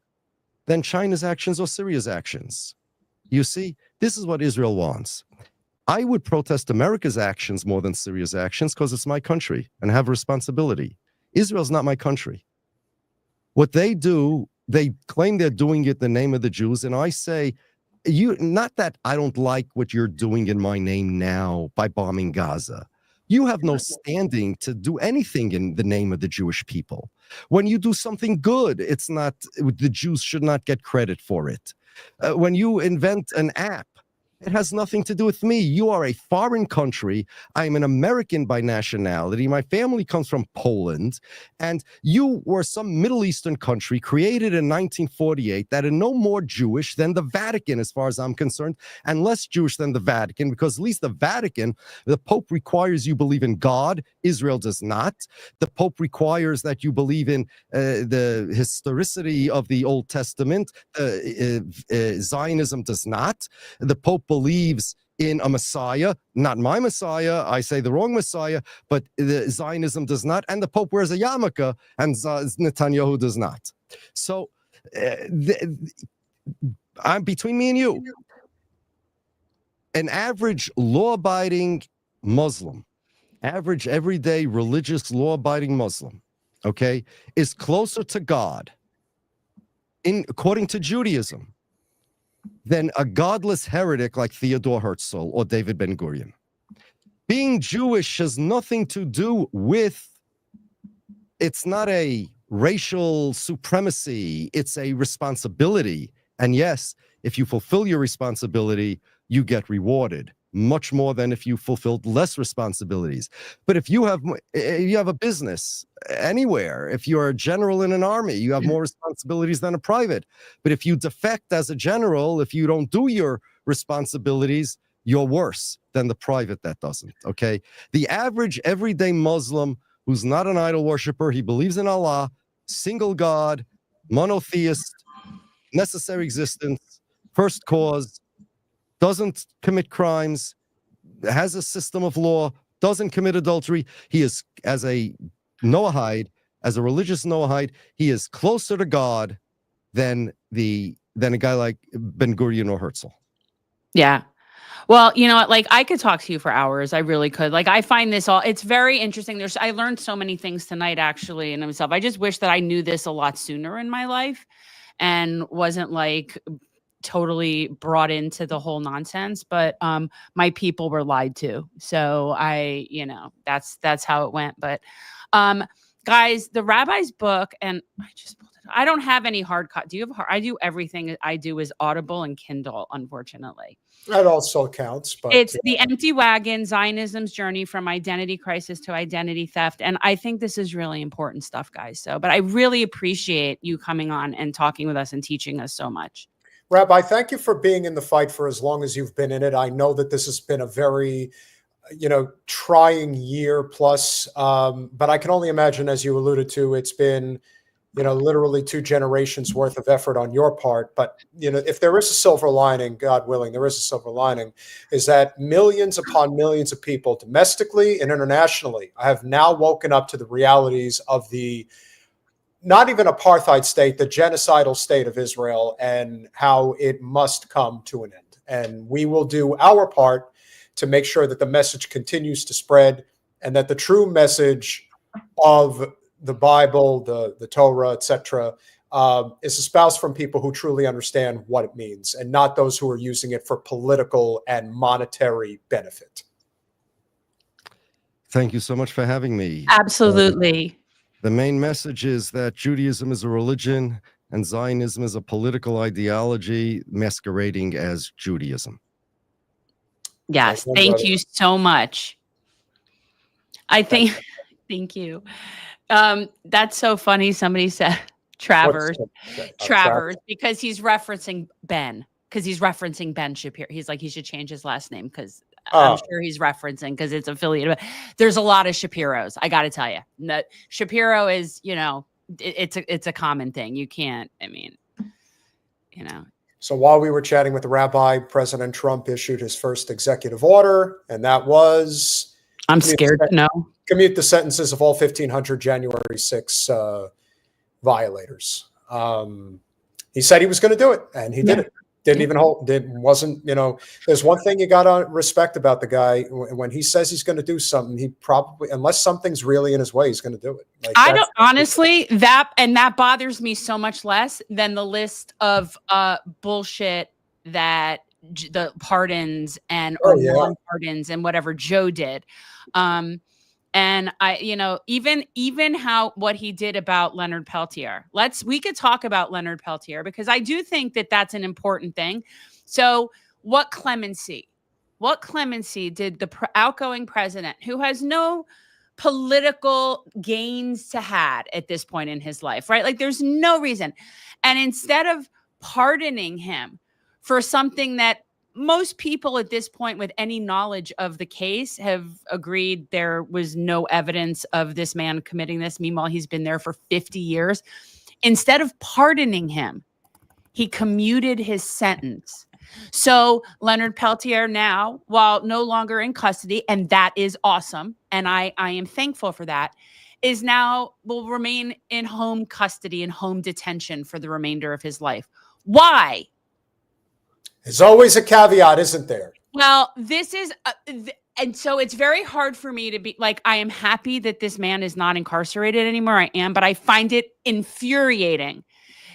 than China's actions or Syria's actions? You see, this is what Israel wants. I would protest America's actions more than Syria's actions because it's my country and have a responsibility. Israel's not my country. What they do, they claim they're doing it in the name of the Jews, and I say, not that I don't like what you're doing in my name now by bombing Gaza. You have no standing to do anything in the name of the Jewish people. When you do something good, it's not, the Jews should not get credit for it. When you invent an app It has nothing to do with me. You are a foreign country. I'm an American by nationality. My family comes from Poland. And you were some Middle Eastern country created in 1948 that are no more Jewish than the Vatican, as far as I'm concerned, and less Jewish than the Vatican, because at least the Vatican, the Pope requires you believe in God. Israel does not. The Pope requires that you believe in the historicity of the Old Testament. Zionism does not. The Pope believes in a Messiah, not my Messiah. I say the wrong Messiah, but the Zionism does not. And the Pope wears a yarmulke, and Netanyahu does not. So I'm between me and you. An average law-abiding Muslim, average everyday religious law-abiding Muslim, okay, is closer to God, according to Judaism, than a godless heretic like Theodore Herzl or David Ben-Gurion. Being Jewish has nothing to do with, it's not a racial supremacy, it's a responsibility. And yes, if you fulfill your responsibility, you get rewarded much more than if you fulfilled less responsibilities. But if you have a business anywhere, if you're a general in an army, you have more responsibilities than a private. But if you defect as a general, if you don't do your responsibilities, you're worse than the private that doesn't, okay? The average everyday Muslim who's not an idol worshiper, he believes in Allah, single God, monotheist, necessary existence, first cause, doesn't commit crimes, has a system of law, doesn't commit adultery. He is, as a Noahide, as a religious Noahide, he is closer to God than a guy like Ben-Gurion or Herzl. Yeah. Well, you know what? Like, I could talk to you for hours. I really could. Like, I find this all, it's very interesting. I learned so many things tonight, actually, in myself. I just wish that I knew this a lot sooner in my life and wasn't like totally brought into the whole nonsense, but my people were lied to. So that's how it went. But guys, the rabbi's book, and I don't have any hard copy. Do you have I do everything I do is Audible and Kindle, unfortunately. That also counts, but it's The Empty Wagon, Zionism's Journey from Identity Crisis to Identity Theft. And I think this is really important stuff, guys. But I really appreciate you coming on and talking with us and teaching us so much. Rabbi, thank you for being in the fight for as long as you've been in it. I know that this has been a very, trying year plus, but I can only imagine, as you alluded to, it's been, literally 2 generations worth of effort on your part. But, if there is a silver lining, God willing, there is a silver lining, is that millions upon millions of people domestically and internationally have now woken up to the realities of the not even apartheid state, the genocidal state of Israel, and how it must come to an end. And we will do our part to make sure that the message continues to spread and that the true message of the Bible, the Torah, etc., is espoused from people who truly understand what it means and not those who are using it for political and monetary benefit. Thank you so much for having me. Absolutely. The main message is that Judaism is a religion and Zionism is a political ideology masquerading as Judaism. Yes, thank you so much. Thank you. That's so funny. Somebody said Travers, because he's referencing Ben, Shapiro. He's like, he should change his last name because I'm sure he's referencing because it's affiliated. There's a lot of Shapiros. I got to tell you, that Shapiro is, it's a common thing. You can't. So while we were chatting with the rabbi, President Trump issued his first executive order, and that was, I'm scared to know, commute the sentences of all 1,500 January 6 violators. He said he was going to do it, and he did it. Didn't even hold. There's one thing you got to respect about the guy. When he says he's going to do something, he probably, unless something's really in his way, he's going to do it. I don't honestly, that bothers me so much less than the list of bullshit that the pardons and non-pardons and whatever Joe did. And even what he did about Leonard Peltier. We could talk about Leonard Peltier because I do think that that's an important thing. So What clemency? What clemency did the outgoing president, who has no political gains to had at this point in his life, right? Like there's no reason. And instead of pardoning him for something that most people at this point with any knowledge of the case have agreed there was no evidence of this man committing this. Meanwhile, he's been there for 50 years. Instead of pardoning him, he commuted his sentence. So Leonard Peltier now, while no longer in custody, and that is awesome, and I am thankful for that, is now will remain in home custody and home detention for the remainder of his life. Why? There's always a caveat, isn't there? Well, this is, and so it's very hard for me to be like, I am happy that this man is not incarcerated anymore. I am, but I find it infuriating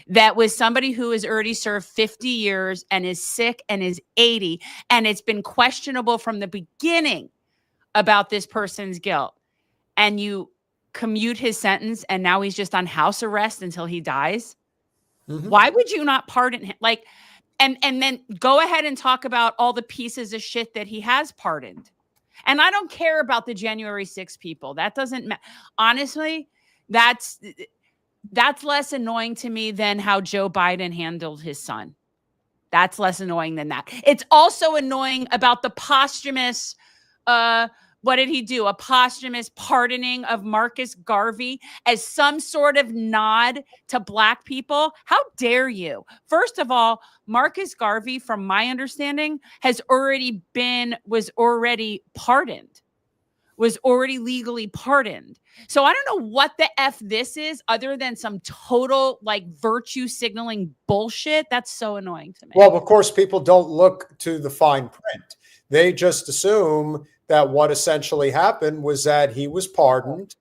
that with somebody who has already served 50 years and is sick and is 80, and it's been questionable from the beginning about this person's guilt, and you commute his sentence and now he's just on house arrest until he dies. Mm-hmm. Why would you not pardon him? Like, and then go ahead and talk about all the pieces of shit that he has pardoned. And I don't care about the January 6 people. That doesn't matter. Honestly, that's less annoying to me than how Joe Biden handled his son. That's less annoying than that. It's also annoying about the posthumous, what did he do? A posthumous pardoning of Marcus Garvey as some sort of nod to Black people. How dare you? First of all, Marcus Garvey, from my understanding, was already pardoned, was already legally pardoned. So I don't know what the F this is other than some total like virtue signaling bullshit. That's so annoying to me. Well, of course, people don't look to the fine print. They just assume that what essentially happened was that he was pardoned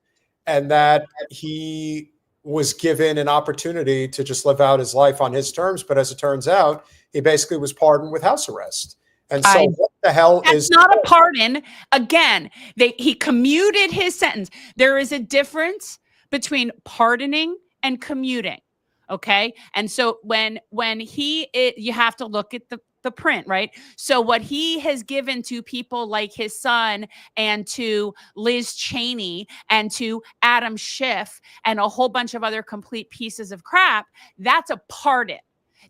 and that he was given an opportunity to just live out his life on his terms. But as it turns out, he basically was pardoned with house arrest. And so what the hell that's is not a pardon? Again, he commuted his sentence. There is a difference between pardoning and commuting. Okay. And so when you have to look at the print, right? So what he has given to people like his son and to Liz Cheney and to Adam Schiff and a whole bunch of other complete pieces of crap, that's a pardon.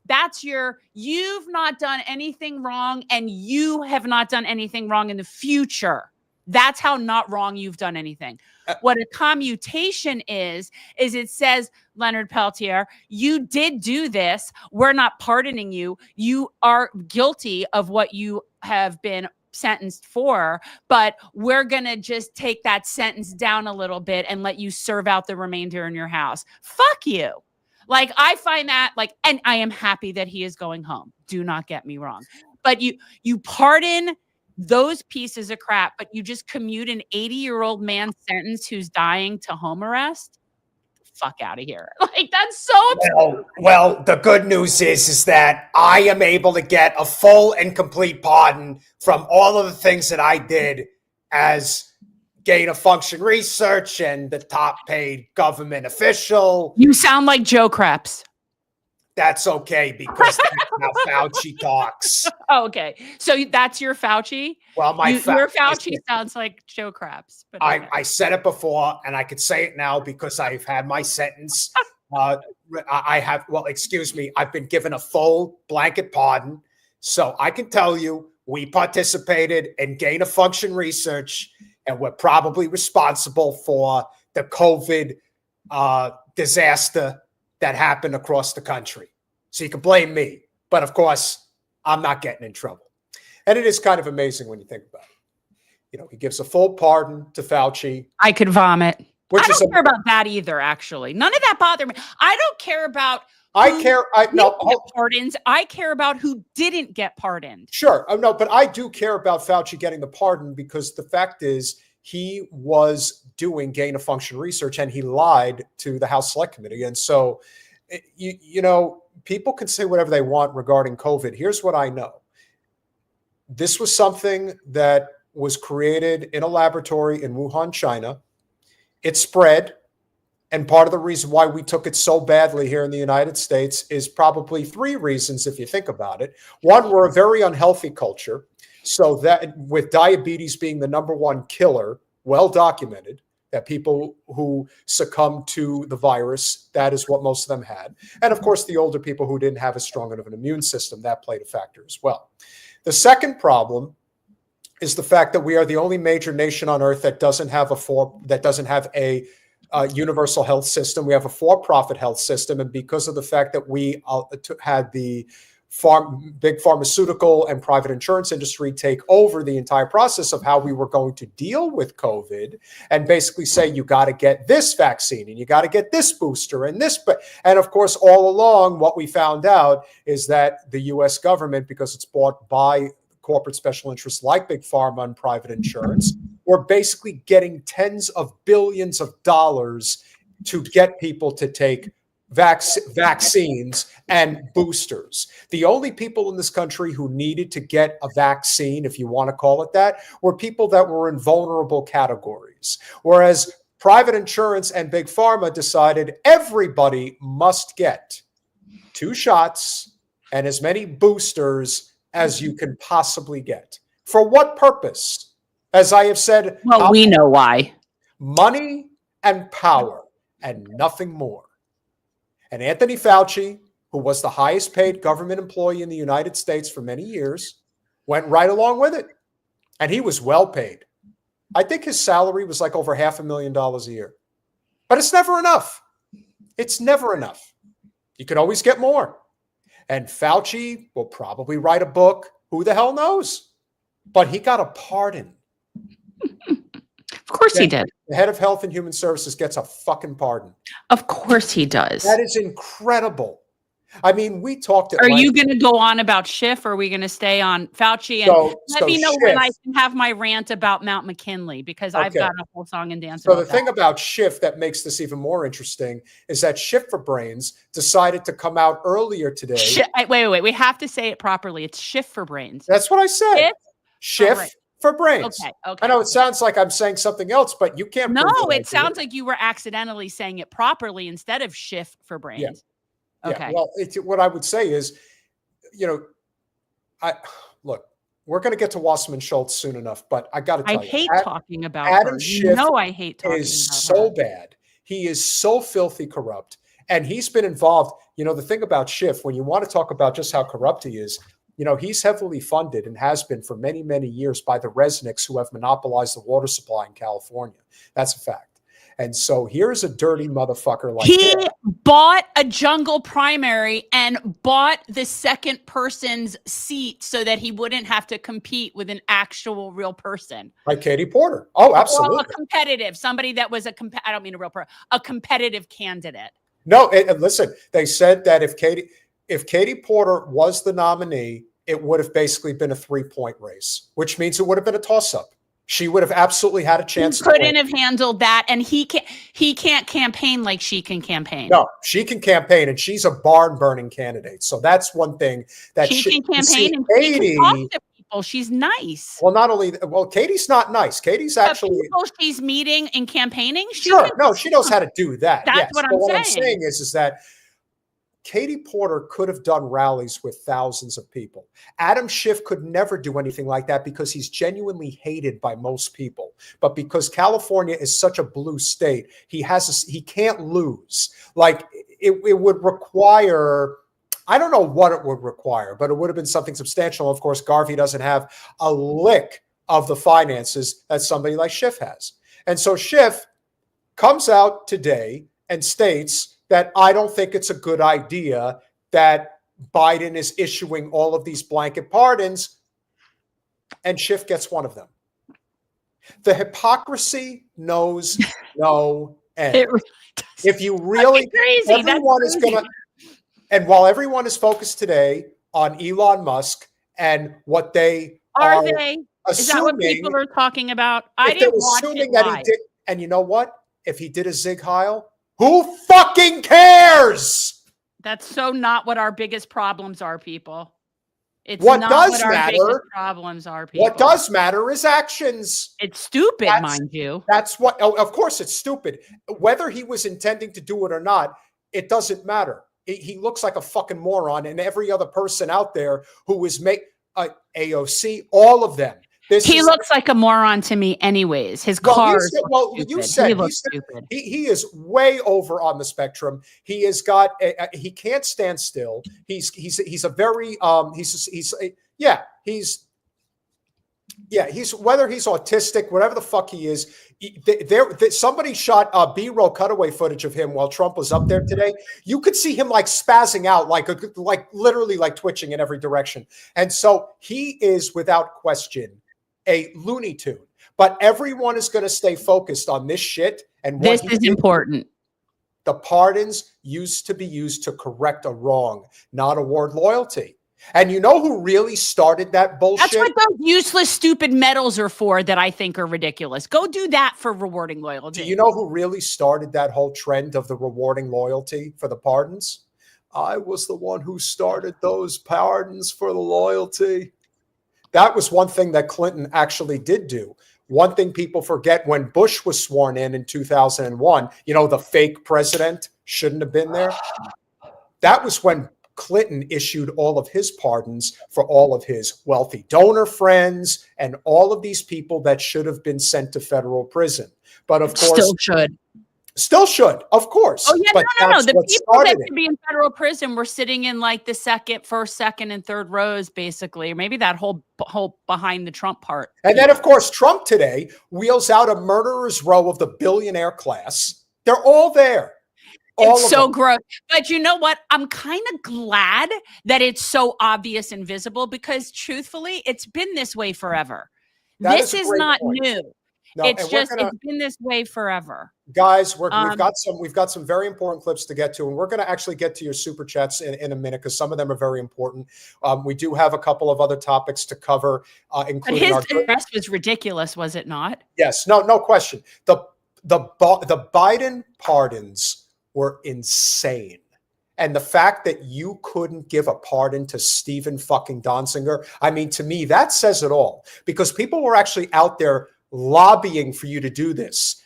That's you've not done anything wrong and you have not done anything wrong in the future. That's how not wrong you've done anything. What a commutation is it says, Leonard Peltier, you did do this. We're not pardoning you. You are guilty of what you have been sentenced for, but we're going to just take that sentence down a little bit and let you serve out the remainder in your house. Fuck you. Like, I find that and I am happy that he is going home. Do not get me wrong. But you pardon those pieces of crap, but you just commute an 80-year-old man's sentence who's dying to home arrest? Fuck out of here. Like, that's so well, the good news is that I am able to get a full and complete pardon from all of the things that I did as gain of function research and the top paid government official. You sound like Joe Craps. That's okay, because that's how Fauci talks. Oh, okay. So that's your Fauci? Well, your Fauci sounds like Joe Craps. But okay. I said it before, and I could say it now because I've had my sentence. Excuse me, I've been given a full blanket pardon. So I can tell you, we participated in gain of function research, and we're probably responsible for the COVID disaster that happened across the country. So you can blame me. But of course, I'm not getting in trouble. And it is kind of amazing when you think about it. He gives a full pardon to Fauci. I could vomit. I don't care about that either, actually. None of that bothered me. I don't care about pardons. I care about who didn't get pardoned. Sure. No, but I do care about Fauci getting the pardon, because the fact is he was doing gain of function research and he lied to the House Select Committee. And so, people can say whatever they want regarding COVID. Here's what I know. This was something that was created in a laboratory in Wuhan, China. It spread, And part of the reason why we took it so badly here in the United States is probably three reasons, if you think about it. One, we're a very unhealthy culture. So that with diabetes being the number one killer, well documented, that people who succumb to the virus, that is what most of them had. And of course, the older people who didn't have as strong of an immune system, that played a factor as well. The second problem is the fact that we are the only major nation on earth that doesn't have a universal health system. We have a for-profit health system, and because of the fact that we had the big pharmaceutical and private insurance industry take over the entire process of how we were going to deal with COVID, and basically say you got to get this vaccine and you got to get this booster and this, and of course, all along, what we found out is that the U.S. government, because it's bought by corporate special interests like Big Pharma and private insurance, we're basically getting tens of billions of dollars to get people to take vaccines and boosters. The only people in this country who needed to get a vaccine, if you want to call it that, were people that were in vulnerable categories. Whereas private insurance and Big Pharma decided everybody must get 2 shots and as many boosters as you can possibly get. For what purpose? As I have said, well, we know why. Money and power and nothing more. And Anthony Fauci, who was the highest paid government employee in the United States for many years, went right along with it. And he was well paid. I think his salary was like over $500,000 a year. But it's never enough. It's never enough. You can always get more. And Fauci will probably write a book. Who the hell knows? But he got a pardon. Of course he did. The head of Health and Human Services gets a fucking pardon. Of course he does. That is incredible. I mean, we talked. Are you going to go on about Schiff, or are we going to stay on Fauci? And let me know when I can have my rant about Mount McKinley, because I've got a whole song and dance. So the thing about Schiff that makes this even more interesting is that Schiff for Brains decided to come out earlier today. Wait. We have to say it properly. It's Schiff for Brains. That's what I said. Schiff for Brains. Okay. I know it sounds like I'm saying something else, but you can't. No, it sounds like you were accidentally saying it properly instead of Schiff for Brains. Yeah. Okay. Yeah, well, what I would say is, look, we're going to get to Wasserman Schultz soon enough, but I got to tell you, I hate talking about Adam her. Schiff I hate talking is about so her. bad. He is so filthy corrupt, and he's been involved. The thing about Schiff, when you want to talk about just how corrupt he is, he's heavily funded and has been for many, many years by the Resnicks, who have monopolized the water supply in California. That's a fact. And so here's a dirty motherfucker like he him. bought a jungle primary and bought the second person's seat so that he wouldn't have to compete with an actual real person. Like Katie Porter. Oh, absolutely. Well, a competitive, somebody that was I don't mean a real person, a competitive candidate. No, and listen, they said that if Katie Porter was the nominee, it would have basically been a 3-point race, which means it would have been a toss-up. She would have absolutely had a chance. He couldn't have handled that, and he can't campaign like she can campaign. No, she can campaign, and she's a barn-burning candidate. So that's one thing that she can campaign, and Katie, she can talk to people. She's nice. Well, Katie's not nice. Katie's actually people she's meeting and campaigning. She knows how to do that. That's what I'm saying. What I'm saying is that Katie Porter could have done rallies with thousands of people. Adam Schiff could never do anything like that because he's genuinely hated by most people. But because California is such a blue state, he can't lose. Like it would require, I don't know what it would require, but it would have been something substantial. Of course, Garvey doesn't have a lick of the finances that somebody like Schiff has. And so Schiff comes out today and states that I don't think it's a good idea that Biden is issuing all of these blanket pardons, and Schiff gets one of them. The hypocrisy knows no end. It really does. If you really, crazy. everyone is going to, and while everyone is focused today on Elon Musk and what they are they? Assuming, is that what people are talking about? I didn't watch it that live. he did, and you know what? If he did a Zig Heil, who fucking cares? That's so not what our biggest problems are, people. It's What not does what our biggest matter? problems are, people. What does matter is actions. It's stupid, mind you. That's what. Oh, of course, it's stupid. Whether he was intending to do it or not, it doesn't matter. He looks like a fucking moron, and every other person out there who is AOC, all of them. He looks like a moron to me, anyways. His cars. You said he looks stupid. He is way over on the spectrum. He has got. He can't stand still. He's a very he's whether he's autistic, whatever the fuck he is. Somebody shot B-roll cutaway footage of him while Trump was up there today. You could see him like spazzing out, like literally like twitching in every direction. And so he is without question a Looney Tune. But everyone is going to stay focused on this shit. And this is important. The pardons used to be used to correct a wrong, not award loyalty. And you know who really started that bullshit? That's what those useless, stupid medals are for that I think are ridiculous. Go do that for rewarding loyalty. Do you know who really started that whole trend of the rewarding loyalty for the pardons? I was the one who started those pardons for the loyalty. That was one thing that Clinton actually did do. One thing people forget, when Bush was sworn in 2001, you know, the fake president shouldn't have been there. That was when Clinton issued all of his pardons for all of his wealthy donor friends and all of these people that should have been sent to federal prison. But of course, still should, of course. Oh yeah, but no. The people that it. should be in federal prison were sitting in like the first, second, and third rows, basically, or maybe that whole behind the Trump part. And then, of course, Trump today wheels out a murderer's row of the billionaire class. They're all there. It's so gross. But you know what? I'm kind of glad that it's so obvious and visible, because truthfully, it's been this way forever. This is not new. No, it's been this way forever. Guys, we've got some very important clips to get to, and we're going to actually get to your super chats in a minute, because some of them are very important. We do have a couple of other topics to cover, including his arrest was ridiculous, was it not? Yes, no question. The Biden pardons were insane. And the fact that you couldn't give a pardon to Stephen fucking Donziger, I mean, to me, that says it all, because people were actually out there lobbying for you to do this.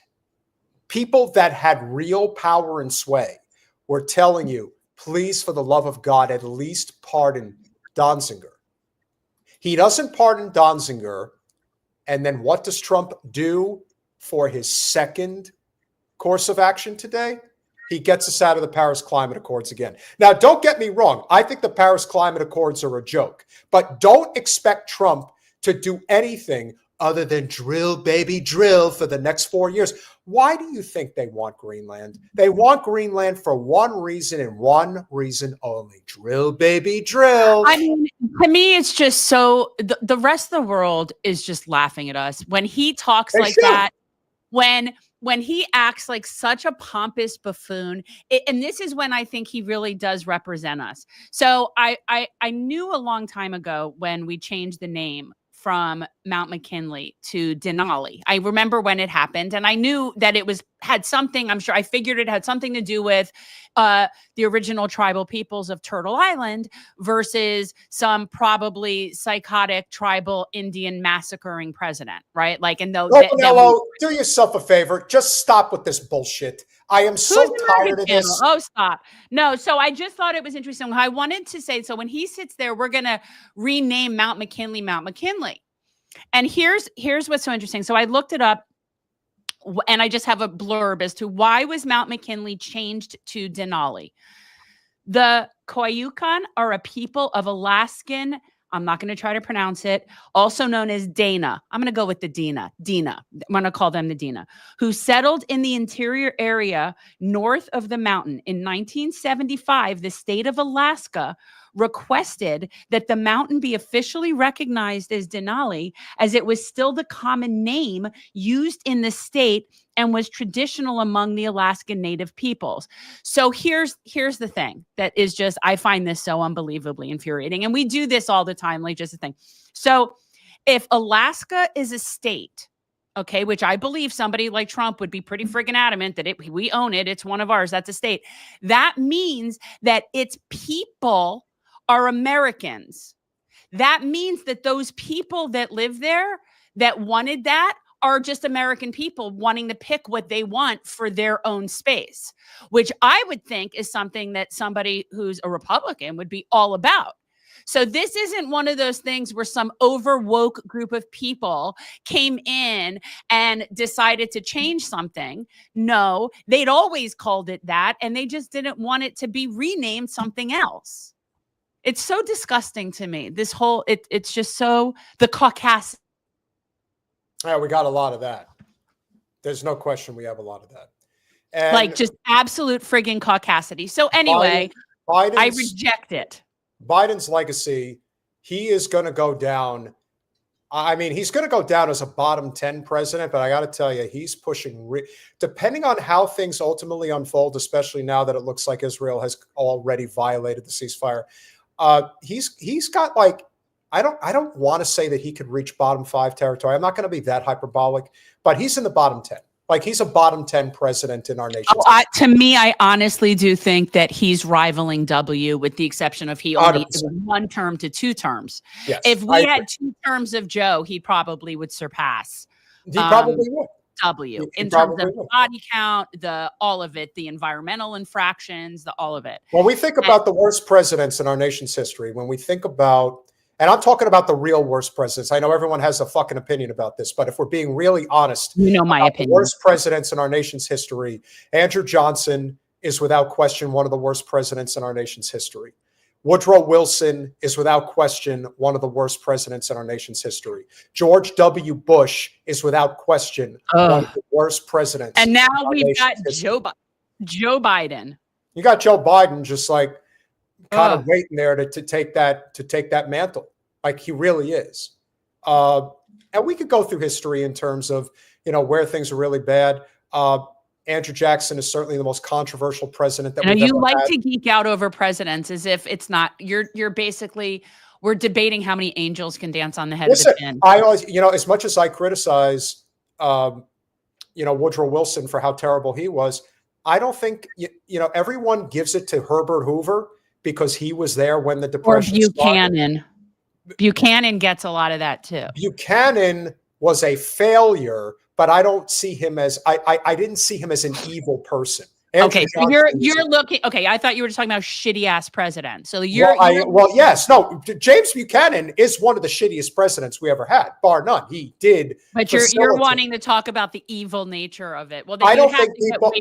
People that had real power and sway were telling you, please, for the love of God, at least pardon Donziger. He doesn't pardon Donziger. And then what does Trump do for his second course of action today? He gets us out of the Paris Climate Accords again. Now, don't get me wrong. I think the Paris Climate Accords are a joke. But don't expect Trump to do anything other than drill, baby, drill for the next 4 years. Why do you think they want Greenland? They want Greenland for one reason and one reason only. Drill, baby, drill. I mean, to me, it's just so the rest of the world is just laughing at us when he talks that. When he acts like such a pompous buffoon, and this is when I think he really does represent us. So I knew a long time ago when we changed the name from Mount McKinley to Denali. I remember when it happened, and I knew that it had something. I'm sure I figured it had something to do with the original tribal peoples of Turtle Island versus some probably psychotic tribal Indian massacring president, right? Like, and those. Do yourself a favor. Just stop with this bullshit. I am so tired of this. Oh, stop. No, so I just thought it was interesting. I wanted to say, so when he sits there, we're going to rename Mount McKinley, Mount McKinley. And here's what's so interesting. So I looked it up, and I just have a blurb as to why was Mount McKinley changed to Denali. The Koyukon are a people of Alaskan, I'm not going to try to pronounce it, also known as Dana. I'm going to go with the Dina. I'm going to call them the Dina, who settled in the interior area north of the mountain. In 1975, the state of Alaska requested that the mountain be officially recognized as Denali, as it was still the common name used in the state and was traditional among the Alaskan Native peoples. So here's the thing that is just, I find this so unbelievably infuriating. And we do this all the time, like just a thing. So if Alaska is a state, okay, which I believe somebody like Trump would be pretty friggin' adamant that we own it, it's one of ours, that's a state. That means that its people are Americans. that means that those people that live there that wanted that are just American people wanting to pick what they want for their own space, which I would think is something that somebody who's a Republican would be all about. So this isn't one of those things where some over woke group of people came in and decided to change something. No, they'd always called it that, and they just didn't want it to be renamed something else. It's so disgusting to me. This whole, it's just so, the Caucasian. Yeah, we got a lot of that. There's no question we have a lot of that. And Like just absolute friggin' caucasity. So anyway, I reject it. Biden's legacy, he is going to go down. I mean, he's going to go down as a bottom 10 president, but I got to tell you, he's pushing, depending on how things ultimately unfold, especially now that it looks like Israel has already violated the ceasefire. He's got like, I don't want to say that he could reach bottom 5 territory. I'm not going to be that hyperbolic, but he's in the bottom 10. Like he's a bottom 10 president in our nation. To me, I honestly do think that he's rivaling W, with the exception of he only 100%. 1 term to 2 terms. Yes, If we had 2 terms of Joe, he probably would surpass he probably would. W He in terms of probably would. body count, all of it, the environmental infractions, all of it. When we think about the worst presidents in our nation's history, when we think about, and I'm talking about the real worst presidents. I know everyone has a fucking opinion about this, but if we're being really honest, You know my about opinion. the worst presidents in our nation's history, Andrew Johnson is without question one of the worst presidents in our nation's history. Woodrow Wilson is without question one of the worst presidents in our nation's history. George W. Bush is without question one of the worst presidents. And now in our we've got nation's history. Joe Biden. You got Joe Biden just like kind of waiting there to take that mantle, like he really is. And we could go through history in terms of where things are really bad. Andrew Jackson is certainly the most controversial president that we've ever had. To geek out over presidents as if it's not. You're basically, we're debating how many angels can dance on the head of the pin. I always, as much as I criticize, Woodrow Wilson for how terrible he was, I don't think everyone gives it to Herbert Hoover because he was there when the Depression started. Buchanan gets a lot of that too. Buchanan was a failure, but I don't see him as I didn't see him as an evil person. Andrew So you're looking. Okay, I thought you were just talking about shitty ass president. So yes, no. James Buchanan is one of the shittiest presidents we ever had, bar none. He did. But you're wanting to talk about the evil nature of it. Well, then I don't think people.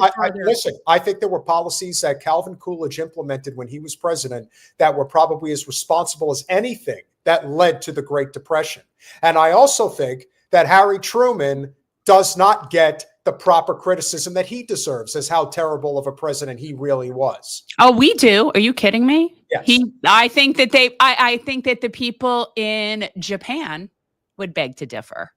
Listen, I think there were policies that Calvin Coolidge implemented when he was president that were probably as responsible as anything that led to the Great Depression. And I also think that Harry Truman does not get the proper criticism that he deserves as how terrible of a president he really was. Oh, we do. Are you kidding me? Yes. I think that I think that the people in Japan would beg to differ.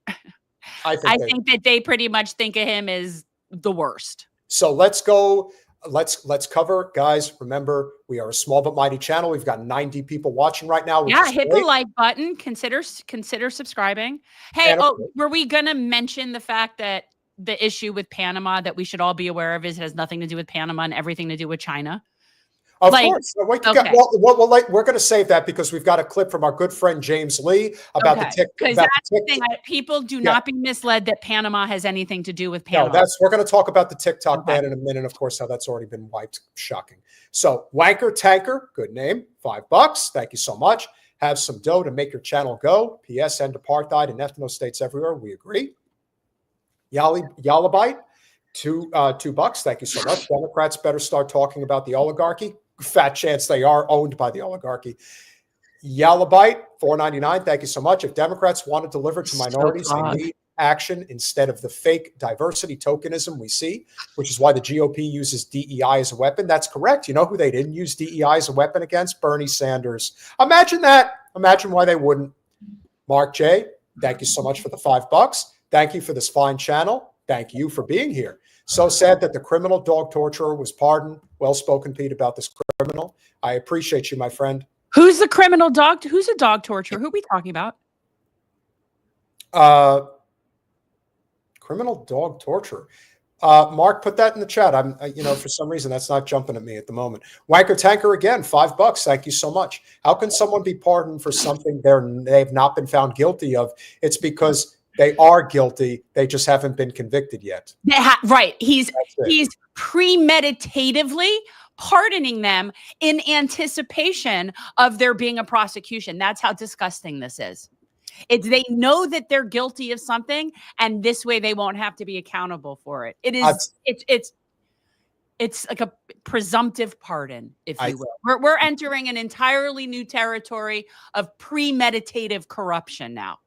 I think that they pretty much think of him as the worst. So let's go. Let's cover, guys. Remember, we are a small but mighty channel. We've got 90 people watching right now. Yeah, hit the like button. Consider subscribing. Hey, were we gonna mention the fact that the issue with Panama that we should all be aware of it has nothing to do with Panama and everything to do with China? Of course. We're going to save that because we've got a clip from our good friend James Lee about the TikTok. Because that's the thing. People do not be misled that Panama has anything to do with Panama. No, we're going to talk about the TikTok ban in a minute. Of course, how that's already been wiped. Shocking. So Wanker Tanker, good name, $5. Thank you so much. Have some dough to make your channel go. P.S. End apartheid in ethno states everywhere. We agree. Yalabite, $2. Thank you so much. Democrats better start talking about the oligarchy. Fat chance they are owned by the oligarchy. Yalabite, $4.99. Thank you so much. If Democrats want to deliver to minorities, they need action instead of the fake diversity tokenism we see, which is why the GOP uses DEI as a weapon. That's correct. You know who they didn't use DEI as a weapon against? Bernie Sanders. Imagine that. Imagine why they wouldn't. Mark J., thank you so much for the $5. Thank you for this fine channel. Thank you for being here. So sad that the criminal dog torturer was pardoned. Well spoken, Pete, about this criminal. I appreciate you, my friend. Who's the criminal dog? Who's a dog torturer? Who are we talking about? Criminal dog torturer. Mark, put that in the chat. For some reason that's not jumping at me at the moment. Wanker Tanker again, $5. Thank you so much. How can someone be pardoned for something they've not been found guilty of? It's because they are guilty. They just haven't been convicted yet. Right. He's premeditatively pardoning them in anticipation of there being a prosecution. That's how disgusting this is. They know that they're guilty of something, and this way they won't have to be accountable for it. It's like a presumptive pardon, if you will. We're entering an entirely new territory of premeditative corruption now.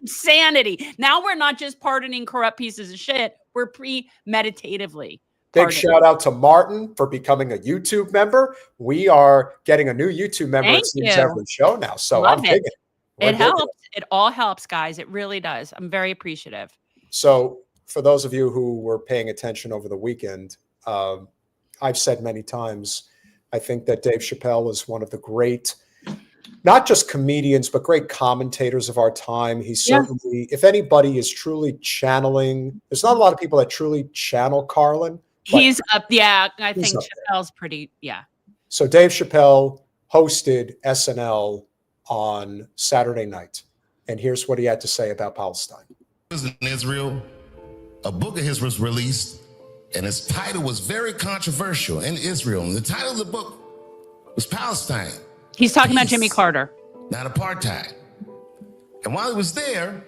Insanity. Now we're not just pardoning corrupt pieces of shit. We're premeditatively. Big shout out to Martin for becoming a YouTube member. We are getting a new YouTube member. It seems every show now. So I'm digging it. It helps. It all helps, guys. It really does. I'm very appreciative. So for those of you who were paying attention over the weekend, I've said many times, I think that Dave Chappelle is one of the great, not just comedians, but great commentators of our time. He's certainly, if anybody is truly channeling, there's not a lot of people that truly channel Carlin. He's up. Yeah, I think Chappelle's pretty, So Dave Chappelle hosted SNL on Saturday night. And here's what he had to say about Palestine. In Israel, a book of his was released, and its title was very controversial in Israel. And the title of the book was Palestine. He's talking about Jimmy Carter. Not apartheid. And while he was there,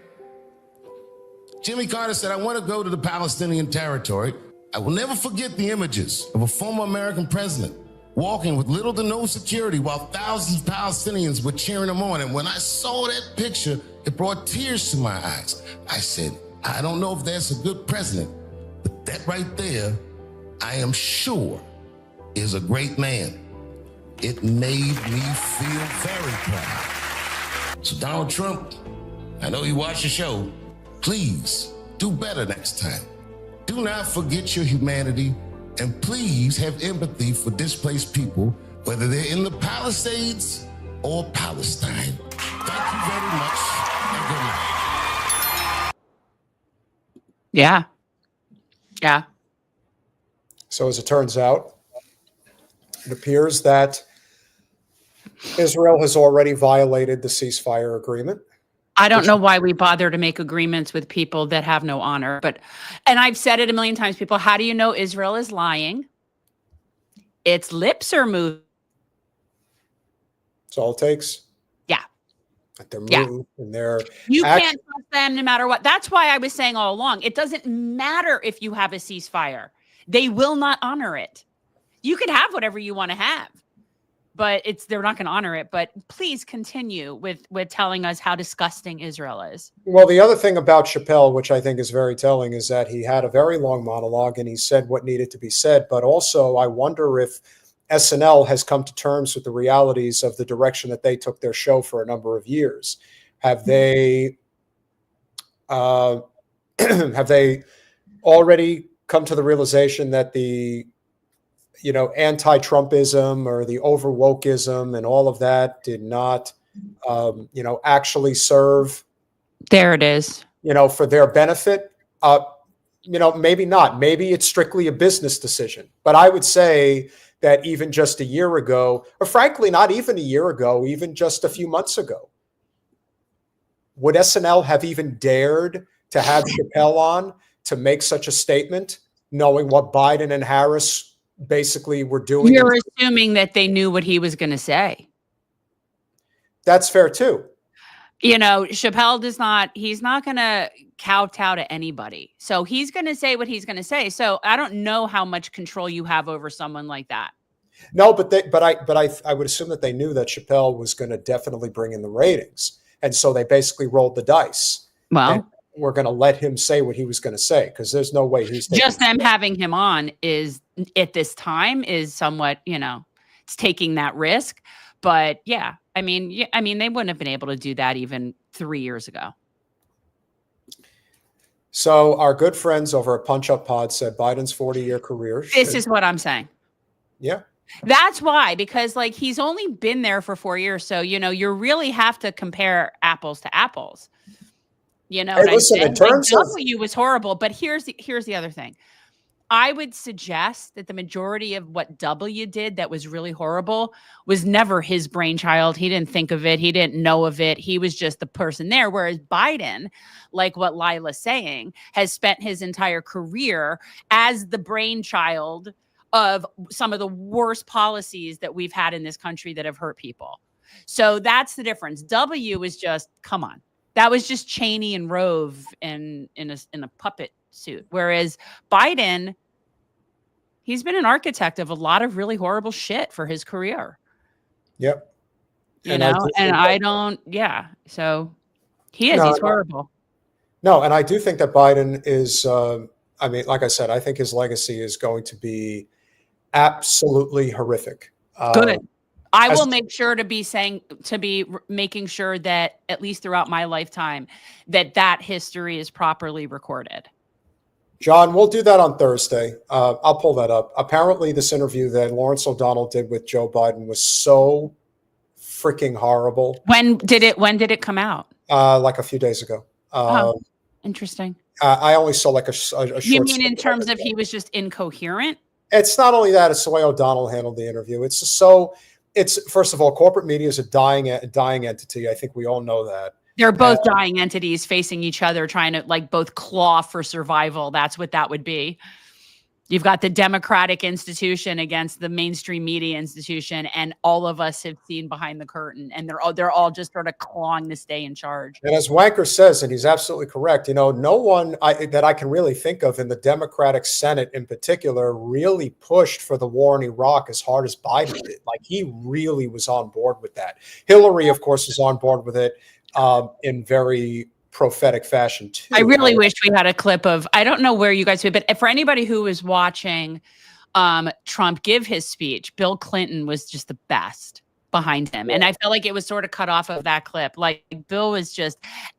Jimmy Carter said, I want to go to the Palestinian territory. I will never forget the images of a former American president walking with little to no security while thousands of Palestinians were cheering him on. And when I saw that picture, it brought tears to my eyes. I said, I don't know if that's a good president, but that right there, I am sure, is a great man. It made me feel very proud. So Donald Trump, I know you watch the show. Please do better next time. Do not forget your humanity, and please have empathy for displaced people, whether they're in the Palisades or Palestine. Thank you very much, and good night. Yeah. So as it turns out, it appears that Israel has already violated the ceasefire agreement. I don't know why we bother to make agreements with people that have no honor, and I've said it a million times, people, how do you know Israel is lying? Its lips are moving. That's all it takes. Yeah. That they're moving and they're can't trust them no matter what. That's why I was saying all along, it doesn't matter if you have a ceasefire. They will not honor it. You can have whatever you want to have, but they're not going to honor it. But please continue with telling us how disgusting Israel is. Well, the other thing about Chappelle, which I think is very telling, is that he had a very long monologue and he said what needed to be said. But also, I wonder if SNL has come to terms with the realities of the direction that they took their show for a number of years. Have they already come to the realization that the anti-Trumpism or the over-wokeism and all of that did not, actually serve. There it is. For their benefit? Maybe not. Maybe it's strictly a business decision. But I would say that even just a year ago, or frankly, not even a year ago, even just a few months ago, would SNL have even dared to have Chappelle on to make such a statement, knowing what Biden and Harris basically were doing? You're assuming that they knew what he was going to say. That's fair too. Chappelle he's not going to kowtow to anybody. So he's going to say what he's going to say. So I don't know how much control you have over someone like that. No, but I would assume that they knew that Chappelle was going to definitely bring in the ratings. And so they basically rolled the dice. Well, we're going to let him say what he was going to say, because there's no way he's just them having him on is at this time is somewhat, it's taking that risk. But yeah, I mean, they wouldn't have been able to do that even 3 years ago. So our good friends over at Punch Up Pod said Biden's 40-year career. This is what I'm saying. Yeah. That's why, because he's only been there for 4 years. So, you really have to compare apples to apples. You know Hey, what listen, I'm in saying? terms Like, of W was horrible, but here's the other thing. I would suggest that the majority of what W did that was really horrible was never his brainchild. He didn't think of it. He didn't know of it. He was just the person there. Whereas Biden, like what Lila's saying, has spent his entire career as the brainchild of some of the worst policies that we've had in this country that have hurt people. So that's the difference. W was just, come on. That was just Cheney and Rove in a puppet suit. Whereas Biden, he's been an architect of a lot of really horrible shit for his career. Yep. You know, and I don't, yeah. So he's horrible. No, and I do think that Biden is, I mean, like I said, I think his legacy is going to be absolutely horrific. Good. I will make sure to be making sure that at least throughout my lifetime that history is properly recorded. John, we'll do that on Thursday. I'll pull that up. Apparently, this interview that Lawrence O'Donnell did with Joe Biden was so freaking horrible. When did it come out? Like a few days ago. Interesting. I only saw like a short. You mean in terms of he was just incoherent? It's not only that; it's the way O'Donnell handled the interview. It's just so. It's first of all, corporate media is a dying entity. I think we all know that. They're both dying entities facing each other, trying to like both claw for survival. That's what that would be. You've got the democratic institution against the mainstream media institution, and all of us have seen behind the curtain, and they're all just sort of clawing to stay in charge. And as Wanker says, and he's absolutely correct, you know, no one that I can really think of in the Democratic Senate in particular really pushed for the war in Iraq as hard as Biden did. Like, he really was on board with that. Hillary, of course, is on board with it in very prophetic fashion too. I really wish we had a clip of, I don't know where you guys would, but for anybody who was watching Trump give his speech, Bill Clinton was just the best behind him. And I felt like it was sort of cut off of that clip. Like, Bill was just,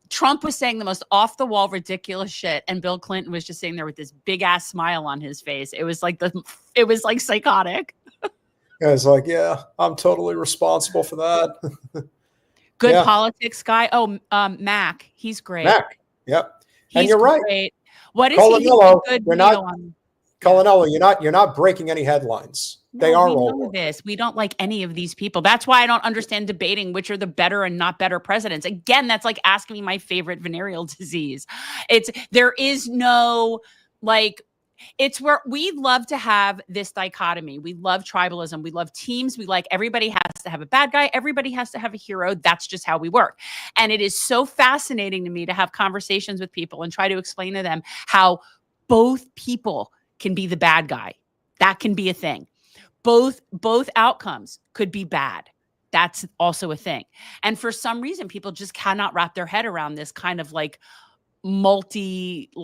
Trump was saying the most off the wall, ridiculous shit. And Bill Clinton was just sitting there with this big ass smile on his face. It was like psychotic. Yeah, it's like, yeah, I'm totally responsible for that. Good politics guy. Oh, Mac. He's great. Mac. Yep. He's and you're right. Great. What is Colanello, he? Colanello, you're not breaking any headlines. They are all know this. We don't like any of these people. That's why I don't understand debating which are the better and not better presidents. Again, that's like asking me my favorite venereal disease. There is no like. It's where we love to have this dichotomy. We love tribalism. We love teams. We like everybody has to have a bad guy. Everybody has to have a hero. That's just how we work. And it is so fascinating to me to have conversations with people and try to explain to them how both people can be the bad guy. That can be a thing. Both outcomes could be bad. That's also a thing. And for some reason, people just cannot wrap their head around this kind of like multiverse,